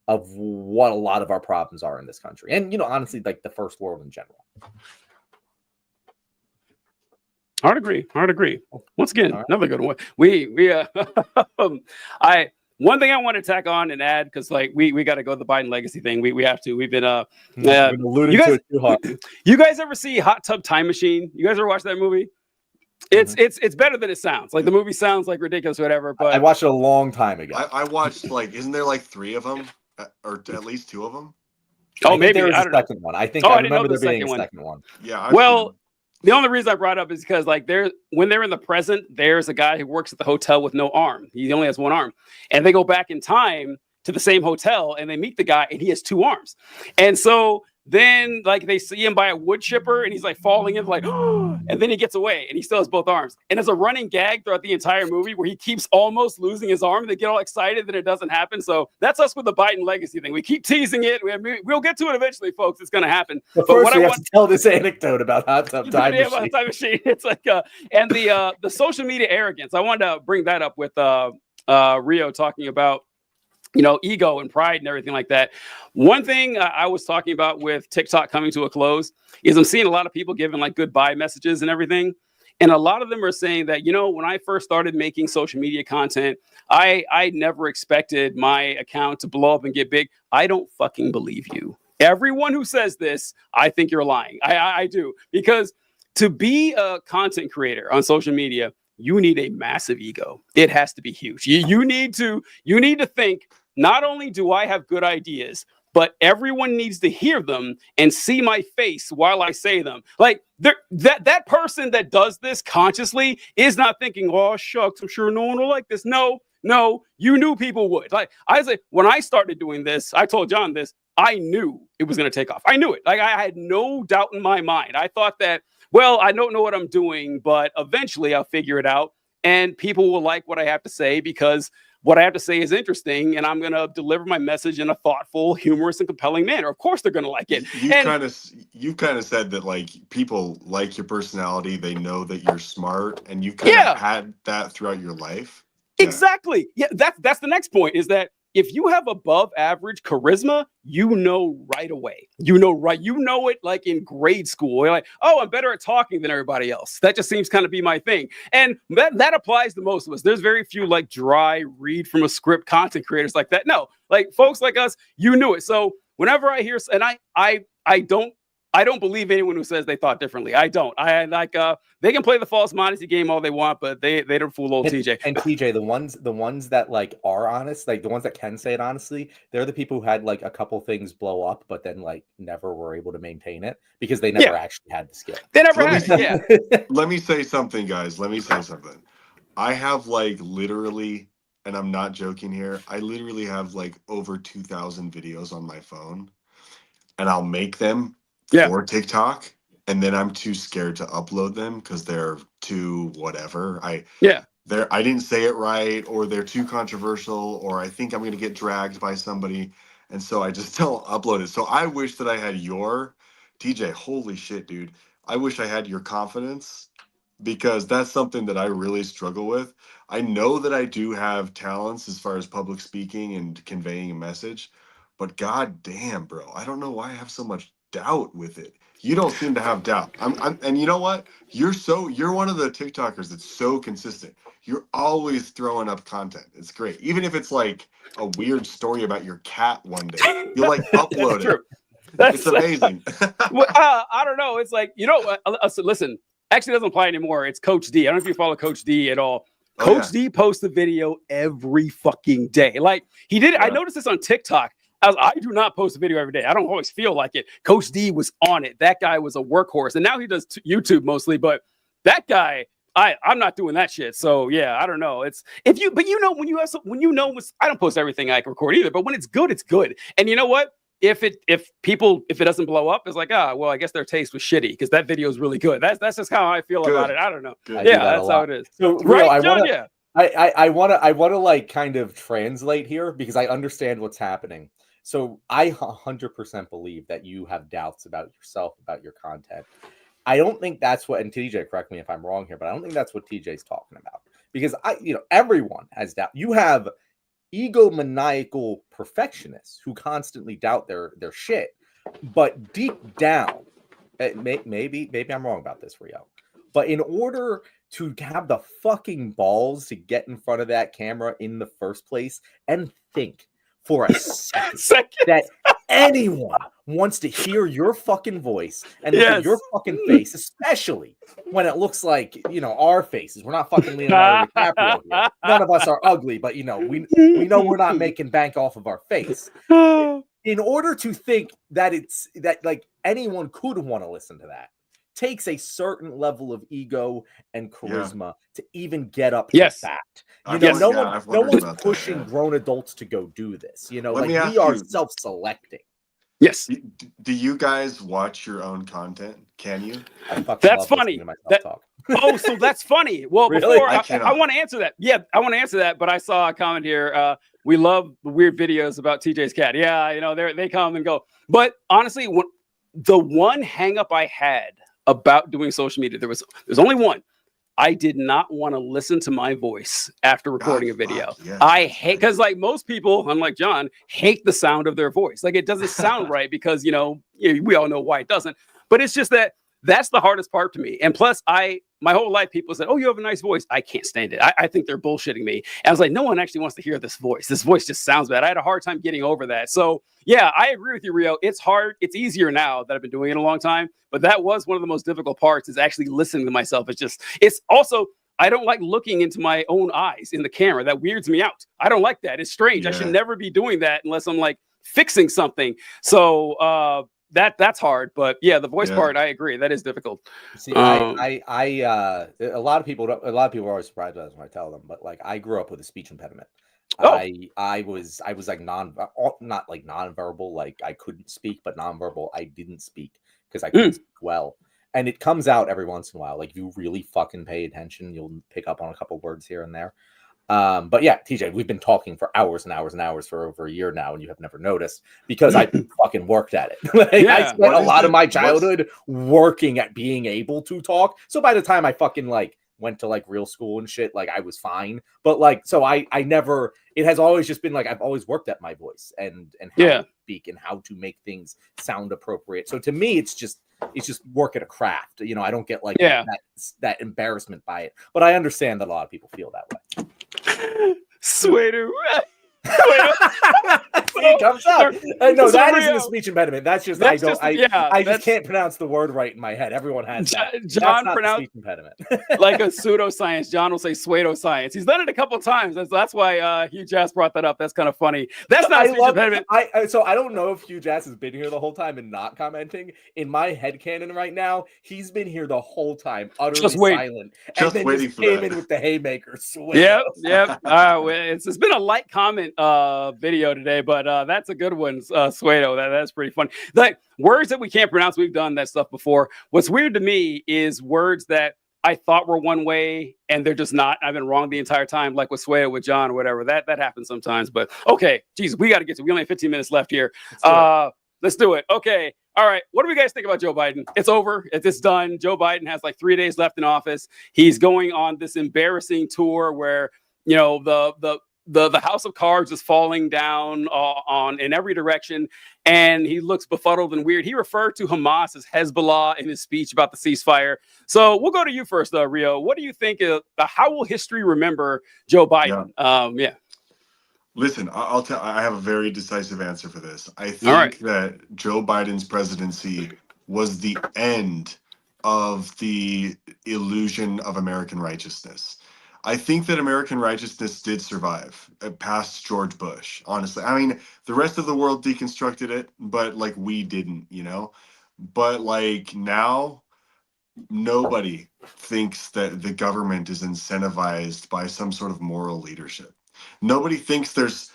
of what a lot of our problems are in this country. And, honestly, like the first world in general. Hard agree. Once again, another good one. One thing I want to tack on and add, because like we got to go to the Biden legacy thing. We have to. We've been alluding to it too hard. You guys ever see Hot Tub Time Machine? You guys ever watch that movie? It's better than it sounds. Like, the movie sounds like ridiculous, or whatever. But I watched it a long time ago. I watched, like, isn't there like 3 of them, or at least 2 of them? Oh, maybe there was a second one. I think I remember there being a second one. Yeah. The only reason I brought it up is because like when they're in the present, there's a guy who works at the hotel with no arm. He only has one arm, and they go back in time to the same hotel and they meet the guy and he has two arms. And so then like they see him by a wood chipper and he's like falling in like, and then he gets away and he still has both arms. And there's a running gag throughout the entire movie where he keeps almost losing his arm. They get all excited that it doesn't happen. So that's us with the Biden legacy thing. We keep teasing it. We'll get to it eventually, folks. It's going to happen. But first, we have to tell this anecdote about Hot Tub Time Machine. It's like, and the social media arrogance. I wanted to bring that up with Rio talking about, you know, ego and pride and everything like that. One thing I was talking about with TikTok coming to a close is I'm seeing a lot of people giving like goodbye messages and everything. And a lot of them are saying that, you know, when I first started making social media content, I never expected my account to blow up and get big. I don't fucking believe you. Everyone who says this, I think you're lying. I do. Because to be a content creator on social media, you need a massive ego. It has to be huge. You need to think, not only do I have good ideas, but everyone needs to hear them and see my face while I say them. Like that person that does this consciously is not thinking, oh, shucks, I'm sure no one will like this. No, you knew people would. Like I say, when I started doing this, I told John this, I knew it was going to take off. I knew it. Like I had no doubt in my mind. I thought that, well, I don't know what I'm doing, but eventually I'll figure it out. And people will like what I have to say because what I have to say is interesting. And I'm going to deliver my message in a thoughtful, humorous, and compelling manner. Of course, they're going to like it. You kind of said that like people like your personality. They know that you're smart, and you've kind of had that throughout your life. Exactly. Yeah, that's the next point is that if you have above average charisma, you know right away. You know it like in grade school. You're like, oh, I'm better at talking than everybody else. That just seems kind of be my thing. And that applies to most of us. There's very few like dry read from a script content creators like that. No, like folks like us, you knew it. So whenever I hear, and I don't believe anyone who says they thought differently. I don't. I like they can play the false modesty game all they want, but they don't fool old TJ. And TJ, the ones that like are honest, like the ones that can say it honestly, they're the people who had like a couple things blow up, but then like never were able to maintain it because they never actually had the skill. They never had it. Yeah. Let me say something, guys. Let me say something. I have like literally, and I'm not joking here, I literally have like over 2,000 videos on my phone, and I'll make them for TikTok, and then I'm too scared to upload them because they're too whatever. I didn't say it right, or they're too controversial, or I think I'm gonna get dragged by somebody, and so I just don't upload it. So I wish that I had your TJ. Holy shit, dude! I wish I had your confidence, because that's something that I really struggle with. I know that I do have talents as far as public speaking and conveying a message, but god damn, bro, I don't know why I have so much doubt with it. You don't seem to have doubt. And you know what? You're one of the TikTokers that's so consistent. You're always throwing up content. It's great. Even if it's like a weird story about your cat one day, you like upload it. It's amazing. Well, I don't know. It's like, you know, listen, actually doesn't apply anymore. It's Coach D. I don't know if you follow Coach D at all. Coach D posts a video every fucking day. Like he did. I noticed this on TikTok. I do not post a video every day. I don't always feel like it. Coach D was on it. That guy was a workhorse, and now he does YouTube mostly. But that guy, I'm not doing that shit. So yeah, I don't know. It's but you know I don't post everything I can record either. But when it's good, it's good. And you know what? If it doesn't blow up, it's like, well, I guess their taste was shitty because that video is really good. That's just how I feel about it. I don't know. That's how it is. So right, John, I want to like kind of translate here because I understand what's happening. So I 100% believe that you have doubts about yourself, about your content. I don't think that's what, and TJ, correct me if I'm wrong here, but I don't think that's what TJ's talking about because everyone has doubt. You have egomaniacal perfectionists who constantly doubt their shit, but deep down, maybe I'm wrong about this, Rio, but in order to have the fucking balls to get in front of that camera in the first place and think for a second that anyone wants to hear your fucking voice and look at your fucking face, especially when it looks like, our faces. We're not fucking Leonardo DiCaprio here. None of us are ugly, but we know we're not making bank off of our face. In order to think that like anyone could want to listen to that, takes a certain level of ego and charisma to even get up Yes. to bat. I've No wondered one's about that, pushing grown adults to go do this. Let like me we ask are you- self-selecting. Yes. Do you guys watch your own content? Can you? I fucking That's love funny. listening to myself talk. Oh, so that's funny. Well, Really? before I I cannot. want to answer that. Yeah, I want to answer that, but I saw a comment here. We love the weird videos about TJ's cat. Yeah, they come and go. But honestly, the one hang up I had about doing social media, there's only one. I did not want to listen to my voice after recording a video. Yes. I hate, because like most people, unlike John, hate the sound of their voice. Like it doesn't sound right because, we all know why it doesn't. But it's just that's the hardest part to me. And plus, my whole life, people said, oh, you have a nice voice. I can't stand it. I think they're bullshitting me. And I was like, no one actually wants to hear this voice. This voice just sounds bad. I had a hard time getting over that. So yeah, I agree with you, Rio. It's hard. It's easier now that I've been doing it a long time. But that was one of the most difficult parts, is actually listening to myself. It's also, I don't like looking into my own eyes in the camera. That weirds me out. I don't like that. It's strange. Yeah. I should never be doing that unless I'm like fixing something. So that's hard. But yeah, the voice part, I agree. That is difficult. See, a lot of people are always surprised by this when I tell them, but like I grew up with a speech impediment. Oh. I was like not like nonverbal, like I couldn't speak, but nonverbal. I didn't speak because I couldn't speak well. And it comes out every once in a while. Like if you really fucking pay attention, you'll pick up on a couple words here and there. But yeah, TJ, we've been talking for hours and hours and hours for over a year now, and you have never noticed because I fucking worked at it. I spent a lot of my childhood working at being able to talk. So by the time I fucking like went to like real school and shit, like I was fine. But like, so I never, it has always just been like, I've always worked at my voice and how to speak and how to make things sound appropriate. So to me, it's just work at a craft. I don't get like that embarrassment by it, but I understand that a lot of people feel that way. Sweater. It comes out. No, that Rio. isn't a speech impediment. That's just I just can't pronounce the word right in my head. Everyone has that. John pronounced speech impediment. Like a pseudoscience. John will say pseudoscience. He's done it a couple of times. That's why Hugh Jass brought that up. That's kind of funny. That's not a speech impediment. So I don't know if Hugh Jass has been here the whole time and not commenting. In my headcanon right now, he's been here the whole time, utterly silent, and then just came in with the haymaker. Yep. It's been a light comment video today, but that's a good one, Suedo. That's pretty funny. Like words that we can't pronounce, we've done that stuff before. What's weird to me is words that I thought were one way and they're just not. I've been wrong the entire time, like with Suedo, with John, or whatever. That happens sometimes. But okay, geez, we got to get to. We only have 15 minutes left here. Let's do it. Okay. All right. What do we guys think about Joe Biden? It's over. It's done. Joe Biden has like 3 days left in office. He's going on this embarrassing tour where the house of cards is falling down in every direction, and he looks befuddled and weird. He referred to Hamas as Hezbollah in his speech about the ceasefire. So we'll go to you first, Rio. What do you think? How will history remember Joe Biden? Yeah. Listen, I'll tell. I have a very decisive answer for this. I think that Joe Biden's presidency was the end of the illusion of American righteousness. I think that American righteousness did survive past George Bush, honestly. I mean, the rest of the world deconstructed it, but like we didn't, But like now, nobody thinks that the government is incentivized by some sort of moral leadership. Nobody thinks there's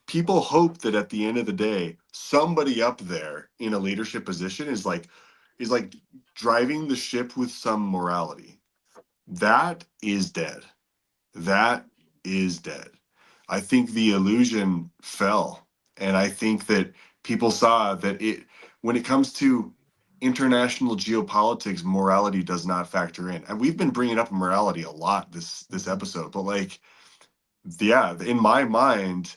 people hope that at the end of the day, somebody up there in a leadership position is like driving the ship with some morality. That is dead. That is dead. I think the illusion fell. And I think that people saw that when it comes to international geopolitics, morality does not factor in. And we've been bringing up morality a lot this episode, but in my mind,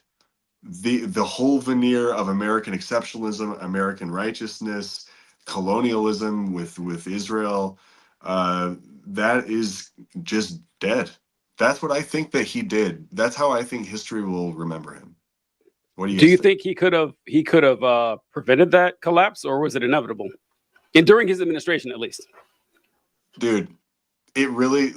the whole veneer of American exceptionalism, American righteousness, colonialism with Israel, that is just dead. That's what I think that he did. That's how I think history will remember him. What do you think he could have prevented that collapse, or was it inevitable? And during his administration, at least. Dude, it really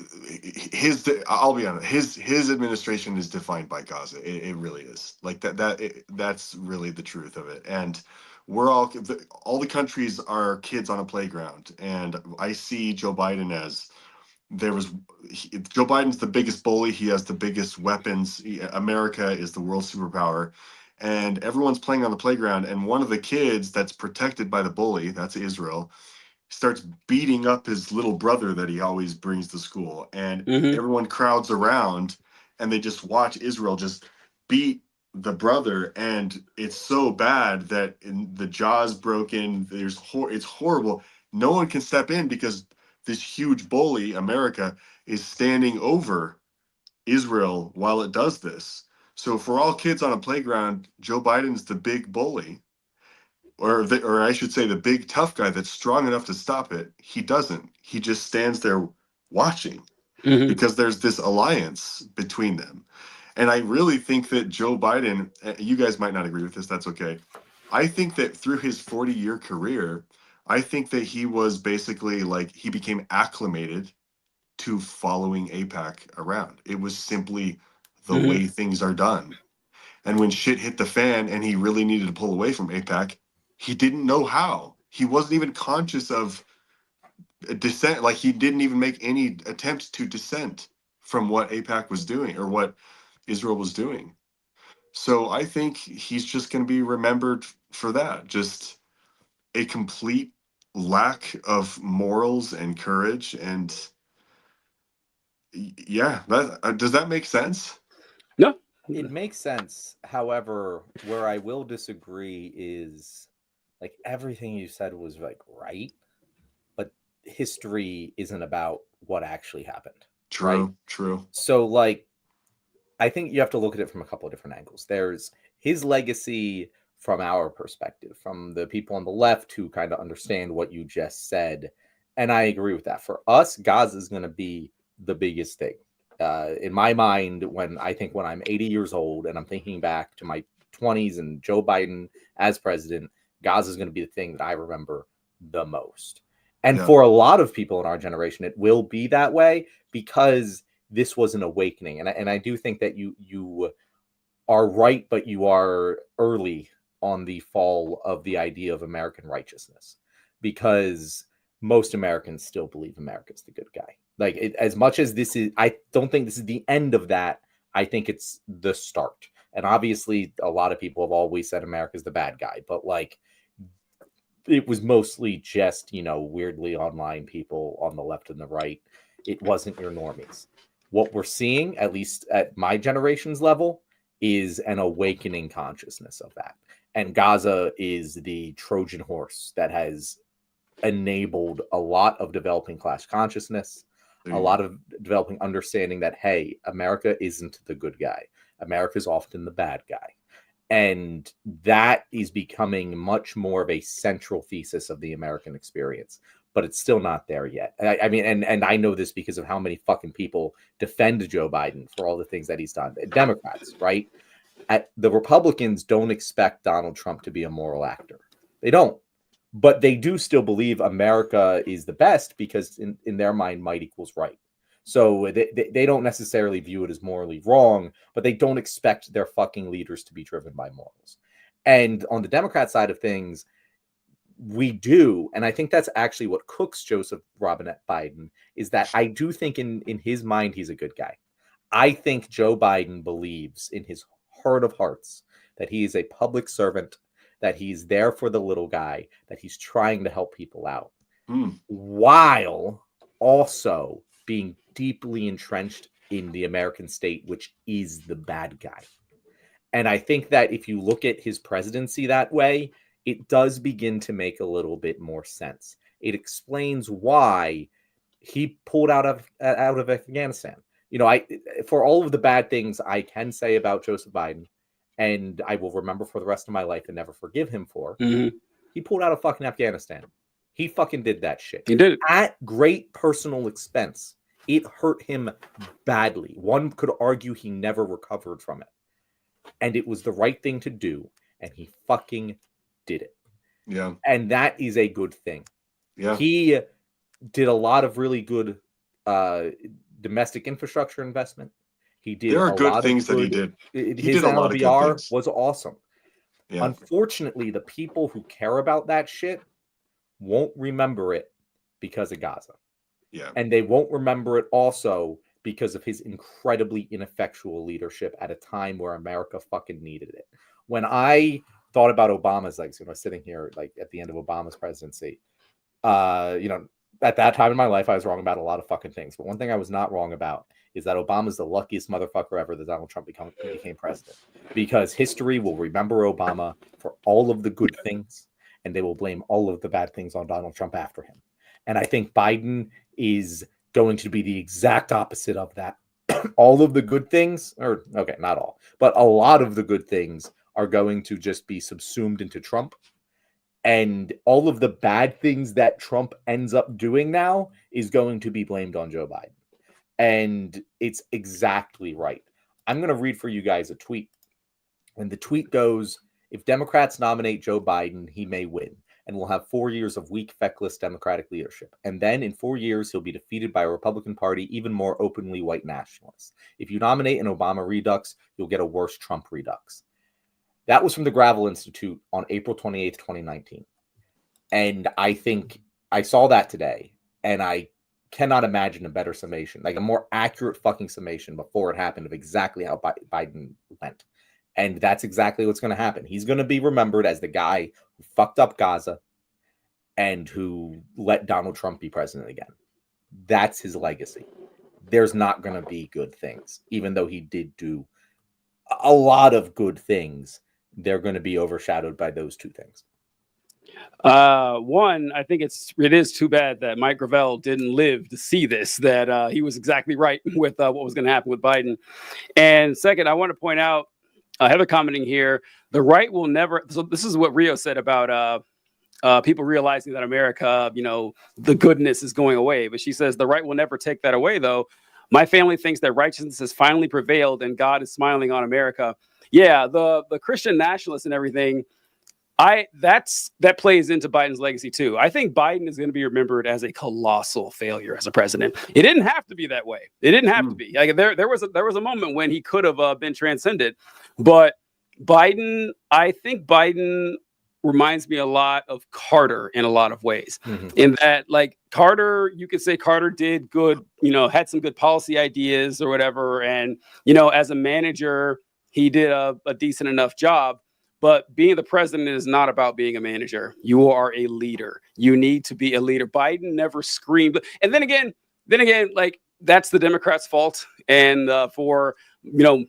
I'll be honest, his administration is defined by Gaza. It really is. Like that's really the truth of it. And we're all the countries are kids on a playground, and I see Joe Biden as Joe Biden's the biggest bully. He has the biggest weapons. America is the world superpower, and everyone's playing on the playground. And one of the kids that's protected by the bully, that's Israel, starts beating up his little brother that he always brings to school, and everyone crowds around, and they just watch Israel just beat the brother, and it's so bad that the jaw's broken. It's horrible. No one can step in because this huge bully, America, is standing over Israel while it does this. So for all kids on a playground, Joe Biden's the big bully, or I should say, the big tough guy that's strong enough to stop it. He doesn't. He just stands there watching because there's this alliance between them. And I really think that Joe Biden, you guys might not agree with this, that's okay. I think that through his 40-year career, I think that he was basically like, he became acclimated to following AIPAC around. It was simply the way things are done. And when shit hit the fan and he really needed to pull away from AIPAC, he didn't know how. He wasn't even conscious of dissent. Like, he didn't even make any attempts to dissent from what AIPAC was doing or what Israel was doing. So I think he's just going to be remembered for that. Just a complete lack of morals and courage. And yeah, does that make sense? No. It makes sense. However, where I will disagree is, like, everything you said was like right, but history isn't about what actually happened. True, right? true. So, like, I think you have to look at it from a couple of different angles. There's his legacy from our perspective, from the people on the left who kind of understand what you just said. And I agree with that. For us, Gaza is going to be the biggest thing. In my mind, when I'm 80 years old and I'm thinking back to my 20s and Joe Biden as president, Gaza is going to be the thing that I remember the most. And for a lot of people in our generation, it will be that way because this was an awakening. And I do think that you are right, but you are early on the fall of the idea of American righteousness, because most Americans still believe America's the good guy. Like, as much as this is, I don't think this is the end of that. I think it's the start. And obviously, a lot of people have always said America's the bad guy, but like, it was mostly just, weirdly online people on the left and the right. It wasn't your normies. What we're seeing, at least at my generation's level, is an awakening consciousness of that. And Gaza is the Trojan horse that has enabled a lot of developing class consciousness, a lot of developing understanding that, hey, America isn't the good guy. America's often the bad guy. And that is becoming much more of a central thesis of the American experience. But it's still not there yet. I mean, and I know this because of how many fucking people defend Joe Biden for all the things that he's done. Democrats, right? The Republicans don't expect Donald Trump to be a moral actor. They don't. But they do still believe America is the best because in their mind, might equals right. So they don't necessarily view it as morally wrong, but they don't expect their fucking leaders to be driven by morals. And on the Democrat side of things, we do. And I think that's actually what cooks Joseph Robinette Biden, is that I do think in his mind, he's a good guy. I think Joe Biden believes in his heart of hearts that he is a public servant, that he's there for the little guy, that he's trying to help people out, while also being deeply entrenched in the American state, which is the bad guy. And I think that if you look at his presidency that way, it does begin to make a little bit more sense. It explains why he pulled out of Afghanistan. For all of the bad things I can say about Joseph Biden, and I will remember for the rest of my life and never forgive him for, he pulled out of fucking Afghanistan. He fucking did that shit. He did it at great personal expense. It hurt him badly. One could argue he never recovered from it. And it was the right thing to do, and he fucking did it. Yeah. And that is a good thing. Yeah. He did a lot of really good domestic infrastructure investment. He did. There are a good lot things of that he did. His LBR was awesome. Yeah. Unfortunately, the people who care about that shit won't remember it because of Gaza. Yeah. And they won't remember it also because of his incredibly ineffectual leadership at a time where America fucking needed it. When I thought about Obama's legacy, when I was sitting here like at the end of Obama's presidency, at that time in my life, I was wrong about a lot of fucking things. But one thing I was not wrong about is that Obama's the luckiest motherfucker ever that Donald Trump became president. Because history will remember Obama for all of the good things, and they will blame all of the bad things on Donald Trump after him. And I think Biden is going to be the exact opposite of that. All of the good things, or okay, not all, but a lot of the good things are going to just be subsumed into Trump. And all of the bad things that Trump ends up doing now is going to be blamed on Joe Biden. And it's exactly right. I'm going to read for you guys a tweet. And the tweet goes, if Democrats nominate Joe Biden, he may win. And we'll have 4 years of weak, feckless Democratic leadership. And then in 4 years, he'll be defeated by a Republican Party, even more openly white nationalists. If you nominate an Obama redux, you'll get a worse Trump redux. That was from the Gravel Institute on April 28th, 2019. And I think I saw that today, and I cannot imagine a better summation, like a more accurate fucking summation before it happened of exactly how Biden went. And that's exactly what's going to happen. He's going to be remembered as the guy who fucked up Gaza and who let Donald Trump be president again. That's his legacy. There's not going to be good things, even though he did do a lot of good things. They're going to be overshadowed by those two things. One, I think it is too bad that Mike Gravel didn't live to see this, that he was exactly right with what was going to happen with Biden. And second, I want to point out, Heather commenting here, the right will never, so this is what Rio said about people realizing that America, the goodness is going away. But she says the right will never take that away, though. My family thinks that righteousness has finally prevailed and God is smiling on America. Yeah, the Christian nationalists and everything, that plays into Biden's legacy too. I think Biden is going to be remembered as a colossal failure as a president. It didn't have to be that way. It didn't have to be. Like there was a moment when he could have been transcended, but I think Biden reminds me a lot of Carter in a lot of ways. Mm-hmm. In that, like Carter, you could say Carter did good, had some good policy ideas or whatever, and as a manager, he did a decent enough job. But being the president is not about being a manager. You are a leader. You need to be a leader. Biden never screamed. And then again, like that's the Democrats' fault. And for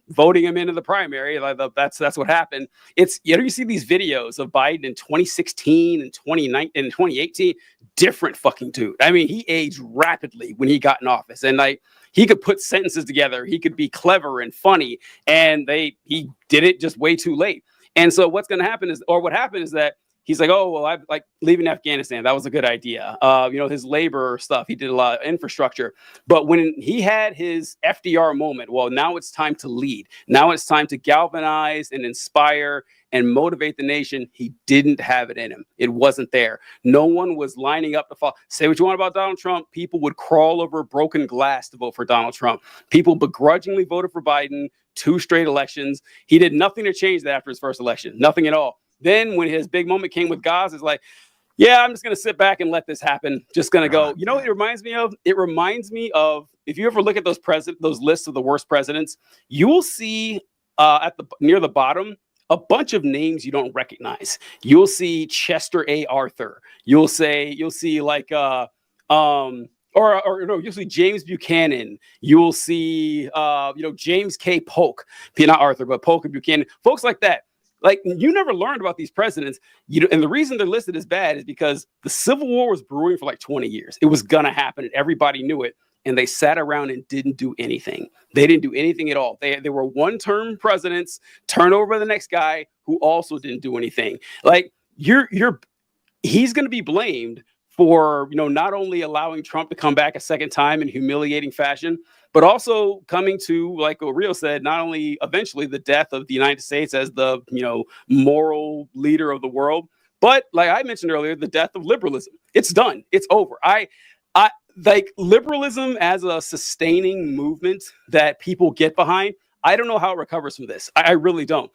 voting him into the primary, that's what happened. It's you see these videos of Biden in 2016 and 2019 and 2018. Different fucking dude. I mean, he aged rapidly when he got in office, and like he could put sentences together. He could be clever and funny, and he did it just way too late. And so what happened is that he's like, oh, well, I've like leaving Afghanistan. That was a good idea. His labor stuff, he did a lot of infrastructure. But when he had his FDR moment, well, now it's time to lead. Now it's time to galvanize and inspire and motivate the nation. He didn't have it in him. It wasn't there. No one was lining up to follow. Say what you want about Donald Trump. People would crawl over broken glass to vote for Donald Trump. People begrudgingly voted for Biden 2 straight elections. He did nothing to change that after his first election. Nothing at all. Then when his big moment came with Gaza, it's like, yeah, I'm just going to sit back and let this happen. Just going to go. You know what it reminds me of? It reminds me of, if you ever look at those lists of the worst presidents, you will see near the bottom a bunch of names you don't recognize. You'll see Chester A. Arthur. You'll see like you'll see James Buchanan. You'll see James K. Polk, not Arthur, but Polk and Buchanan, folks like that. Like you never learned about these presidents, and the reason they're listed as bad is because the Civil War was brewing for like 20 years. It was gonna happen, and everybody knew it. And they sat around and didn't do anything. They didn't do anything at all. They were one-term presidents, turned over by the next guy who also didn't do anything. Like he's going to be blamed for not only allowing Trump to come back a second time in humiliating fashion, but also coming to, like Rio said, not only eventually the death of the United States as the moral leader of the world, but like I mentioned earlier, the death of liberalism. It's done. It's over. I like liberalism as a sustaining movement that people get behind. I don't know how it recovers from this. I really don't.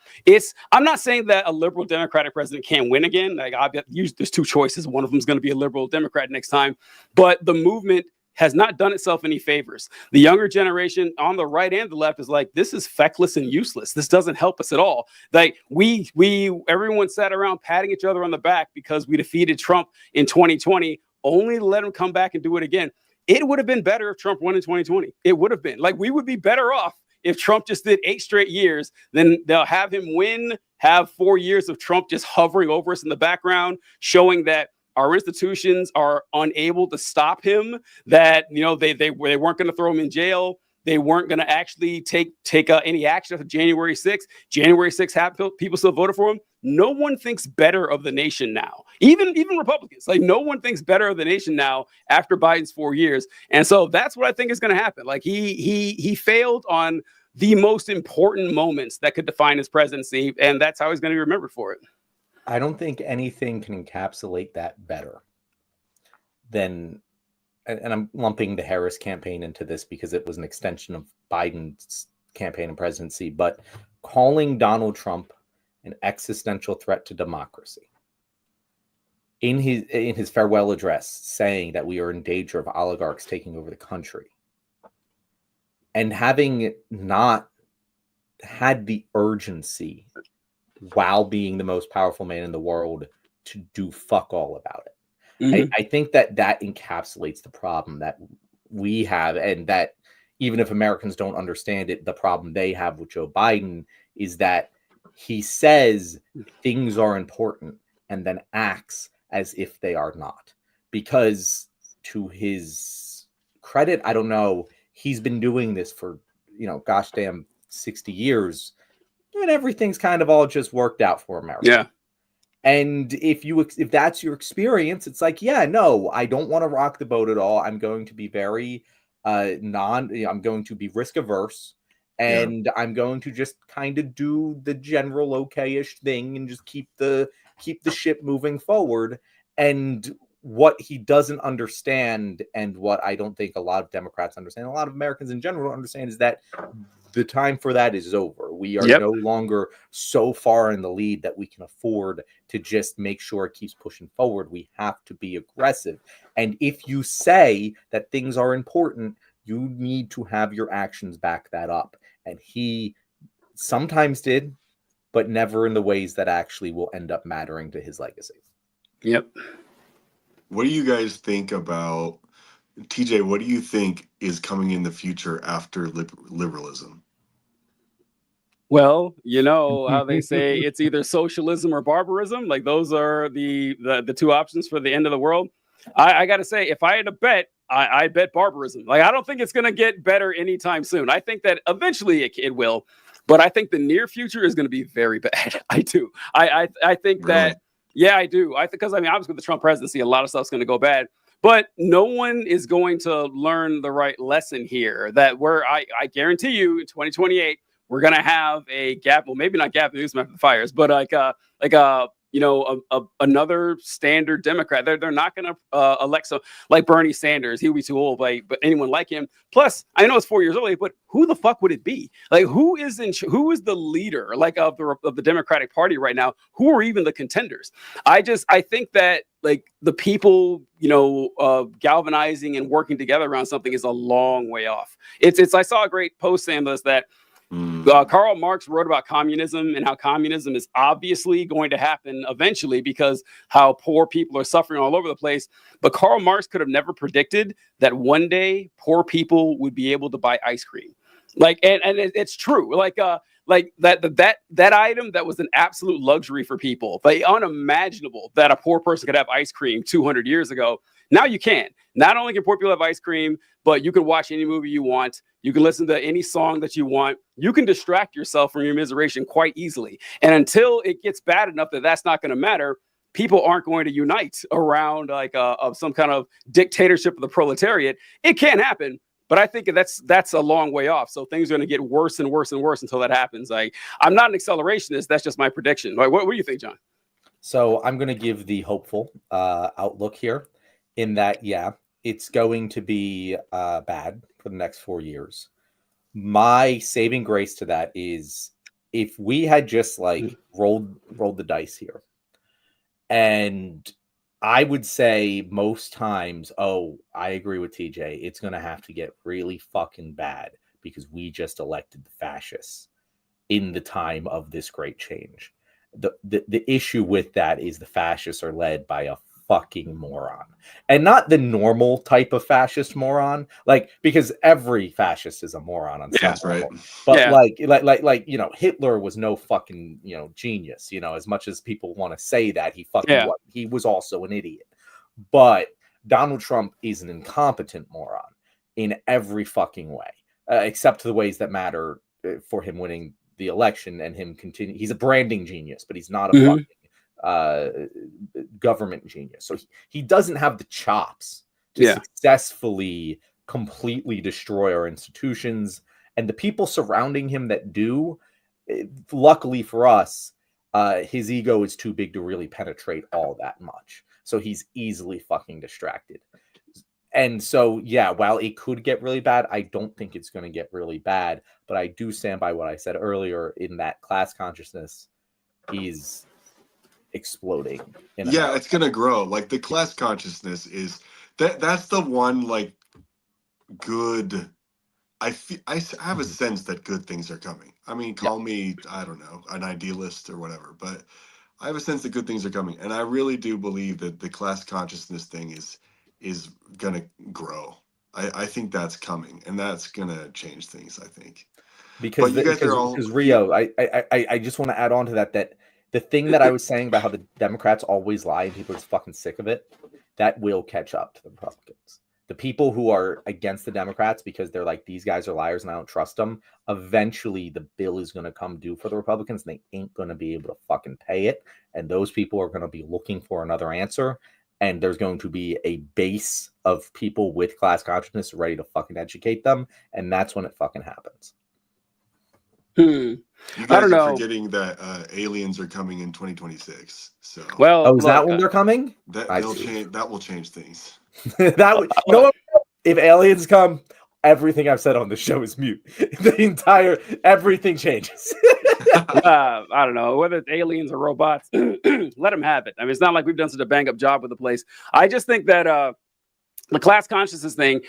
I'm not saying that a liberal Democratic president can't win again. Like, there's two choices. One of them is going to be a liberal Democrat next time. But the movement has not done itself any favors. The younger generation on the right and the left is like, this is feckless and useless. This doesn't help us at all. Like, everyone sat around patting each other on the back because we defeated Trump in 2020, only to let him come back and do it again. It would have been better if Trump won in 2020. It would have been. Like, we would be better off if Trump just did 8 straight years. Then they'll have him win, have 4 years of Trump just hovering over us in the background, showing that our institutions are unable to stop him, that, you know, they weren't going to throw him in jail. They weren't going to actually take any action after January 6th. January 6th happened, people still voted for him. No one thinks better of the nation now. Even Republicans, like, no one thinks better of the nation now after Biden's 4 years. And so that's what I think is going to happen. Like, he failed on the most important moments that could define his presidency, and that's how he's going to be remembered for it. I don't think anything can encapsulate that better than, and I'm lumping the Harris campaign into this because it was an extension of Biden's campaign and presidency, but calling Donald Trump an existential threat to democracy. In his farewell address, saying that we are in danger of oligarchs taking over the country. And having not had the urgency while being the most powerful man in the world to do fuck all about it. Mm-hmm. I think that encapsulates the problem that we have, and that even if Americans don't understand it, the problem they have with Joe Biden is that he says things are important and then acts as if they are not. Because to his credit, I don't know, he's been doing this for, gosh damn 60 years. And everything's kind of all just worked out for America. Yeah. And if that's your experience, it's like, yeah, no, I don't want to rock the boat at all. I'm going to be very I'm going to be risk averse, and I'm going to just kind of do the general okay-ish thing and just keep the ship moving forward. And what he doesn't understand, and what I don't think a lot of Democrats understand, a lot of Americans in general understand, is that the time for that is over. We are no longer so far in the lead that we can afford to just make sure it keeps pushing forward. We have to be aggressive. And if you say that things are important, you need to have your actions back that up. And he sometimes did, but never in the ways that actually will end up mattering to his legacy. Yep. What do you guys think about, TJ, what do you think is coming in the future after liberalism? Well, you know how they say it's either socialism or barbarism. Like, those are the two options for the end of the world. I got to say, if I had to bet, I bet barbarism. Like, I don't think it's going to get better anytime soon. I think that eventually it will, but I think the near future is going to be very bad. I do. I think really? That, yeah, I do. Because obviously with the Trump presidency, a lot of stuff's going to go bad. But no one is going to learn the right lesson here. That I guarantee you, in 2028, we're going to have a gap. Well, maybe not gap news after the fires, but another standard Democrat. They're not going to elect so like Bernie Sanders. He'll be too old, but anyone like him. Plus, I know it's 4 years early, but who the fuck would it be? Like, who is the leader of the Democratic Party right now? Who are even the contenders? I think that, like, the people, galvanizing and working together around something is a long way off. I saw a great post saying this, that Karl Marx wrote about communism and how communism is obviously going to happen eventually because how poor people are suffering all over the place. But Karl Marx could have never predicted that one day poor people would be able to buy ice cream. Like, and it's true. Like that item that was an absolute luxury for people, like unimaginable that a poor person could have ice cream 200 years ago. Now you can. Not only can poor people have ice cream, but you can watch any movie you want. You can listen to any song that you want. You can distract yourself from your miseration quite easily. And until it gets bad enough that that's not going to matter, people aren't going to unite around of some kind of dictatorship of the proletariat. It can happen, but I think that's a long way off. So things are going to get worse and worse and worse until that happens. I'm not an accelerationist. That's just my prediction. What do you think, John? So I'm going to give the hopeful outlook here. In that, yeah, it's going to be bad for the next 4 years. My saving grace to that is if we had just like rolled the dice here, and I would say most times, oh, I agree with TJ, it's going to have to get really fucking bad because we just elected the fascists in the time of this great change. The issue with that is the fascists are led by a fucking moron, and not the normal type of fascist moron, like, because every fascist is a moron on some That's level. right. But Yeah. like you know, Hitler was no fucking, you know, genius, you know, as much as people want to say that he fucking Yeah. he was also an idiot. But Donald Trump is an incompetent moron in every fucking way, except the ways that matter for him winning the election and him continue. He's a branding genius, but he's not a fucking government genius. So he doesn't have the chops to successfully completely destroy our institutions, and the people surrounding him that do, luckily for us, his ego is too big to really penetrate all that much. So he's easily fucking distracted. And so, yeah, while it could get really bad, I don't think it's going to get really bad. But I do stand by what I said earlier in that class consciousness is exploding. Yeah, it's going to grow. Like the class consciousness is that's the one like good. I have a sense that good things are coming. I mean, call me, I don't know, an idealist or whatever, but I have a sense that good things are coming, and I really do believe that the class consciousness thing is gonna grow. I think that's coming, and that's gonna change things. I think because Rio, I just want to add on to that the thing that I was saying about how the Democrats always lie and people are just fucking sick of it, that will catch up to the Republicans. The people who are against the Democrats because they're like, these guys are liars and I don't trust them, eventually the bill is going to come due for the Republicans and they ain't going to be able to fucking pay it. And those people are going to be looking for another answer. And there's going to be a base of people with class consciousness ready to fucking educate them. And that's when it fucking happens. You guys are forgetting that aliens are coming in 2026. So, well, is that when they're coming? That will change things. If aliens come, everything I've said on the show is mute. Everything changes. I don't know whether it's aliens or robots. Let them have it. I mean, it's not like we've done such a bang up job with the place. I just think that the class consciousness thing,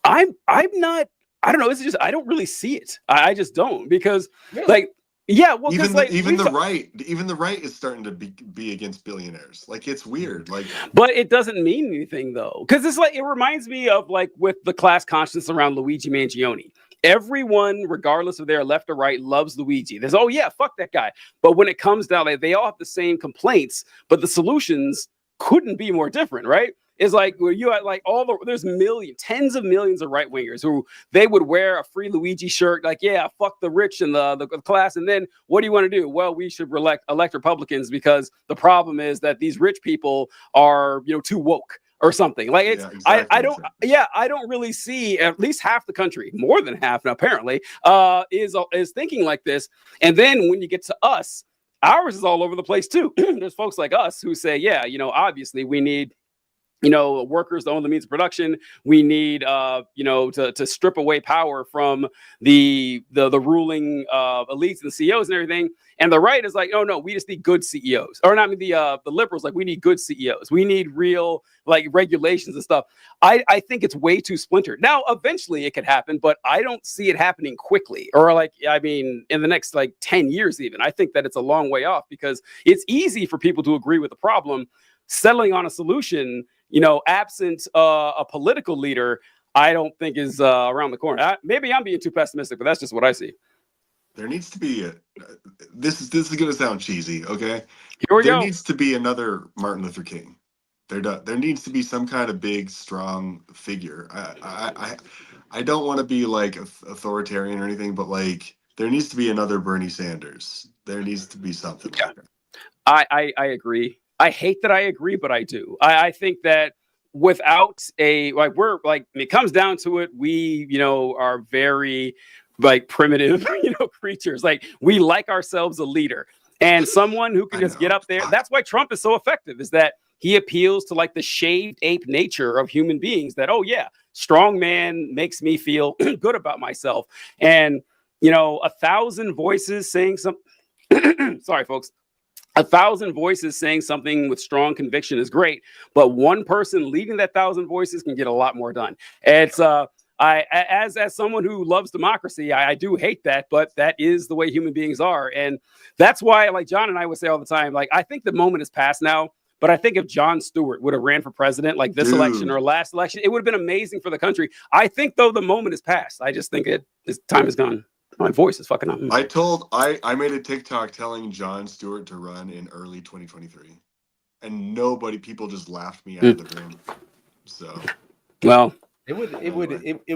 I'm not. I don't know. It's just I don't really see it. I just don't because like. Yeah, well, even the right is starting to be against billionaires. Like it's weird. Like, but it doesn't mean anything though, because it's like it reminds me of like with the class consciousness around Luigi Mangione. Everyone, regardless of their left or right, loves Luigi. There's fuck that guy. But when it comes down, like, they all have the same complaints, but the solutions couldn't be more different, right? Is like where you had like there's tens of millions of right wingers who they would wear a free Luigi shirt, like, yeah, fuck the rich and the class. And then what do you want to do? Well, we should elect Republicans because the problem is that these rich people are, too woke or something. Like it's I don't really see at least half the country, more than half now, apparently, is thinking like this. And then when you get to us, ours is all over the place too. There's folks like us who say, yeah, obviously we need workers to own the means of production. We need, to strip away power from the ruling elites and CEOs and everything. And the right is like, oh no, we just need good CEOs. Or not the liberals, like we need good CEOs. We need real like regulations and stuff. I think it's way too splintered. Now, eventually it could happen, but I don't see it happening quickly. Or in the next 10 years even. I think that it's a long way off because it's easy for people to agree with the problem. Settling on a solution, absent a political leader, I don't think is around the corner. Maybe I'm being too pessimistic, but that's just what I see. There needs to be this is going to sound cheesy, okay? Here we go. There needs to be another Martin Luther King. There needs to be some kind of big, strong figure. I don't want to be like authoritarian or anything, but like there needs to be another Bernie Sanders. There needs to be something like that. I agree. I hate that I agree, but I do. I think that without it comes down to it, we, are very primitive, creatures. Like we like ourselves a leader and someone who can just get up there. That's why Trump is so effective, is that he appeals to like the shaved ape nature of human beings that, oh yeah, strong man makes me feel good about myself. And, 1,000 voices saying something, sorry, folks, 1,000 voices saying something with strong conviction is great, but one person leading that 1,000 voices can get a lot more done. It's, as someone who loves democracy, I do hate that, but that is the way human beings are. And that's why, like John and I would say all the time, like, I think the moment is past now. But I think if Jon Stewart would have ran for president like this election or last election, it would have been amazing for the country. I think, though, the moment is past. I just think this time is gone. My voice is fucking up. I made a TikTok telling Jon Stewart to run in early 2023. And people just laughed me out of the room. So, well, it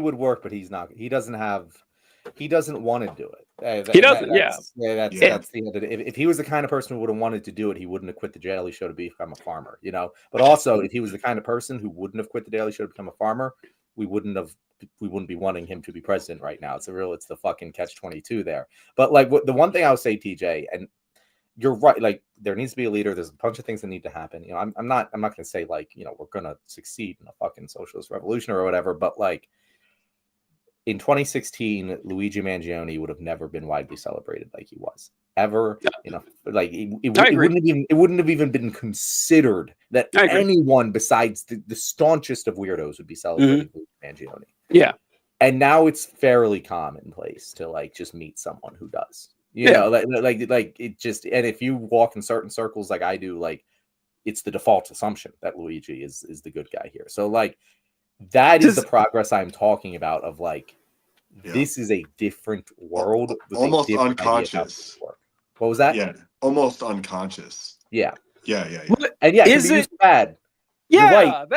would work, but he doesn't want to do it. He doesn't. That's the end of it. If he was the kind of person who would have wanted to do it, he wouldn't have quit the Daily Show to become a farmer, But also, if he was the kind of person who wouldn't have quit the Daily Show to become a farmer, we wouldn't be wanting him to be president right now. It's the fucking catch-22 there. But like the one thing I would say, TJ, and you're right, like there needs to be a leader. There's a bunch of things that need to happen. I'm not going to say like, we're going to succeed in a fucking socialist revolution or whatever, but like in 2016, Luigi Mangione would have never been widely celebrated like he was ever. Like it wouldn't have even been considered that anyone besides the staunchest of weirdos would be celebrating Luigi Mangione. Yeah, and now it's fairly commonplace to like just meet someone who does. Like it just, and if you walk in certain circles like I do, like it's the default assumption that Luigi is the good guy here. So like. That is the progress I'm talking about of like, this is a different world. Almost unconscious. What was that? Yeah. Almost unconscious. Yeah. Yeah. And yeah, is it bad? Yeah. Right.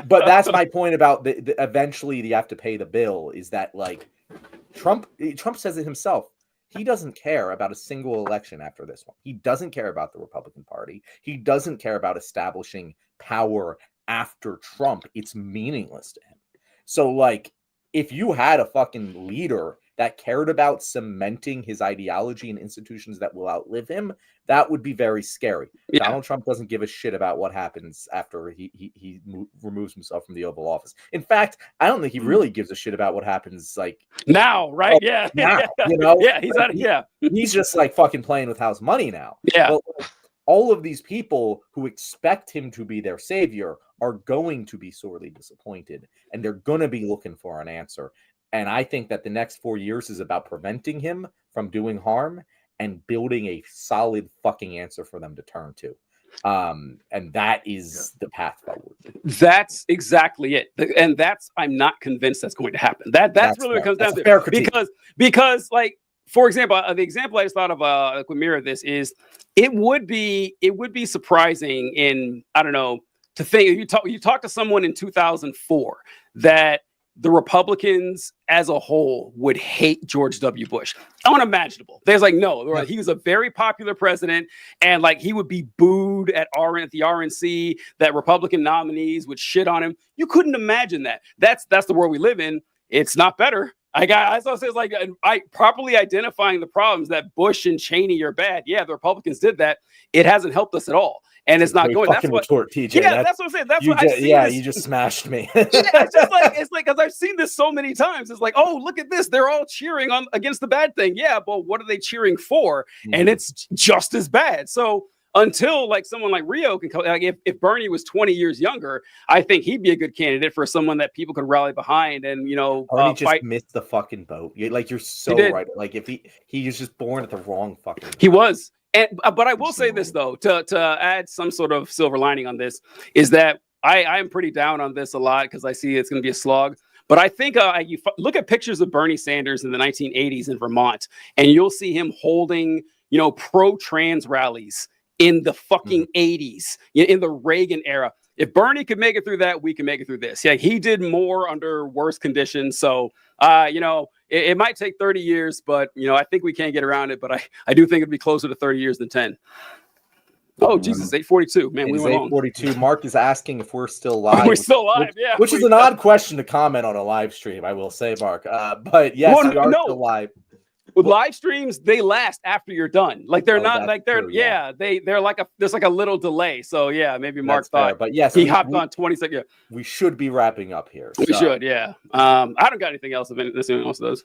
But that's my point about eventually you have to pay the bill is that like Trump says it himself. He doesn't care about a single election after this one. He doesn't care about the Republican Party. He doesn't care about establishing power after Trump. It's meaningless to him. So like if you had a fucking leader that cared about cementing his ideology and institutions that will outlive him, that would be very scary. Donald Trump doesn't give a shit about what happens after he removes himself from the Oval Office. In fact, I don't think he really gives a shit about what happens like now, right? Now, he's just like fucking playing with house money now. But all of these people who expect him to be their savior are going to be sorely disappointed, and they're going to be looking for an answer. And I think that the next 4 years is about preventing him from doing harm and building a solid fucking answer for them to turn to. And that is the path forward. That's exactly it. And I'm not convinced that's going to happen. That's really what it comes down to. Because like, for example, the example I just thought of would mirror this is it would be surprising in, I don't know, to think you talk to someone in 2004 that the Republicans as a whole would hate George W. Bush. Unimaginable. There's like, no, he was a very popular president, and like he would be booed at the RNC, that Republican nominees would shit on him. You couldn't imagine that. That's the world we live in. It's not better. I saw it's like properly identifying the problems that Bush and Cheney are bad. Yeah, the Republicans did that. It hasn't helped us at all. And it's not going. That's what retort, TJ. Yeah, that's what I'm saying. That's what I've seen. You just smashed me. It's like because I've seen this so many times. It's like, oh, look at this. They're all cheering on against the bad thing. Yeah, but what are they cheering for? And it's just as bad. So until like someone like Rio can come, like if Bernie was 20 years younger, I think he'd be a good candidate for someone that people could rally behind and Bernie just missed the fucking boat. You're so right. Like if he was just born at the wrong fucking time. He was. But I will say this though, to add some sort of silver lining on this, is that I am pretty down on this a lot because I see it's going to be a slog. But I think you look at pictures of Bernie Sanders in the 1980s in Vermont, and you'll see him holding pro-trans rallies in the fucking 80s, in the Reagan era. If Bernie could make it through that, we can make it through this. Yeah, he did more under worse conditions. So, it might take 30 years, but, I think we can get around it. But I do think it'd be closer to 30 years than 10. Oh, Jesus, 8:42. Man, we went 8:42. Mark is asking if we're still live. We're still live, yeah. Which is an odd question to comment on a live stream, I will say, Mark. But yes, we are still live. with live streams, they last after you're done. Like they're not like they're true, yeah. they're like there's like a little delay. So yeah, maybe Mark That's fair, thought, but yes, he hopped on 20 seconds. Yeah. We should be wrapping up here. We should, yeah. I don't got anything else. If anyone else does,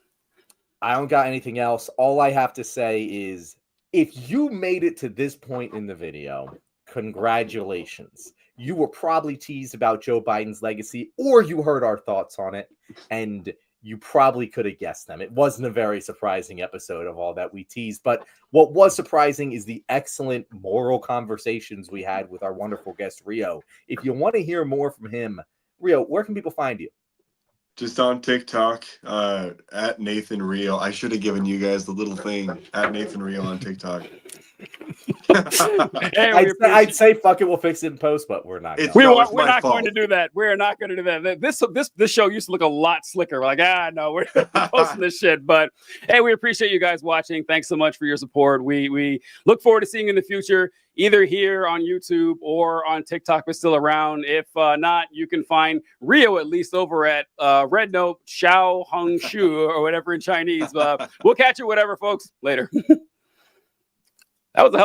I don't got anything else. All I have to say is, if you made it to this point in the video, congratulations. You were probably teased about Joe Biden's legacy, or you heard our thoughts on it, and you probably could have guessed them. It wasn't a very surprising episode of all that we teased, but what was surprising is the excellent moral conversations we had with our wonderful guest, Rio. If you want to hear more from him, Rio, where can people find you? Just on TikTok, at Nathan Rio. I should have given you guys the little thing, at Nathan Rio on TikTok. Hey, I'd say fuck it, we'll fix it in post, but we're not. We're not going to do that. We're not going to do that. This show used to look a lot slicker. We're like, no, we're posting this shit. But hey, we appreciate you guys watching. Thanks so much for your support. We look forward to seeing you in the future, either here on YouTube or on TikTok. We're still around. If not, you can find Rio at least over at RedNote, Xiao Hong Shu, or whatever in Chinese. We'll catch you, whatever, folks. Later. That was a hell of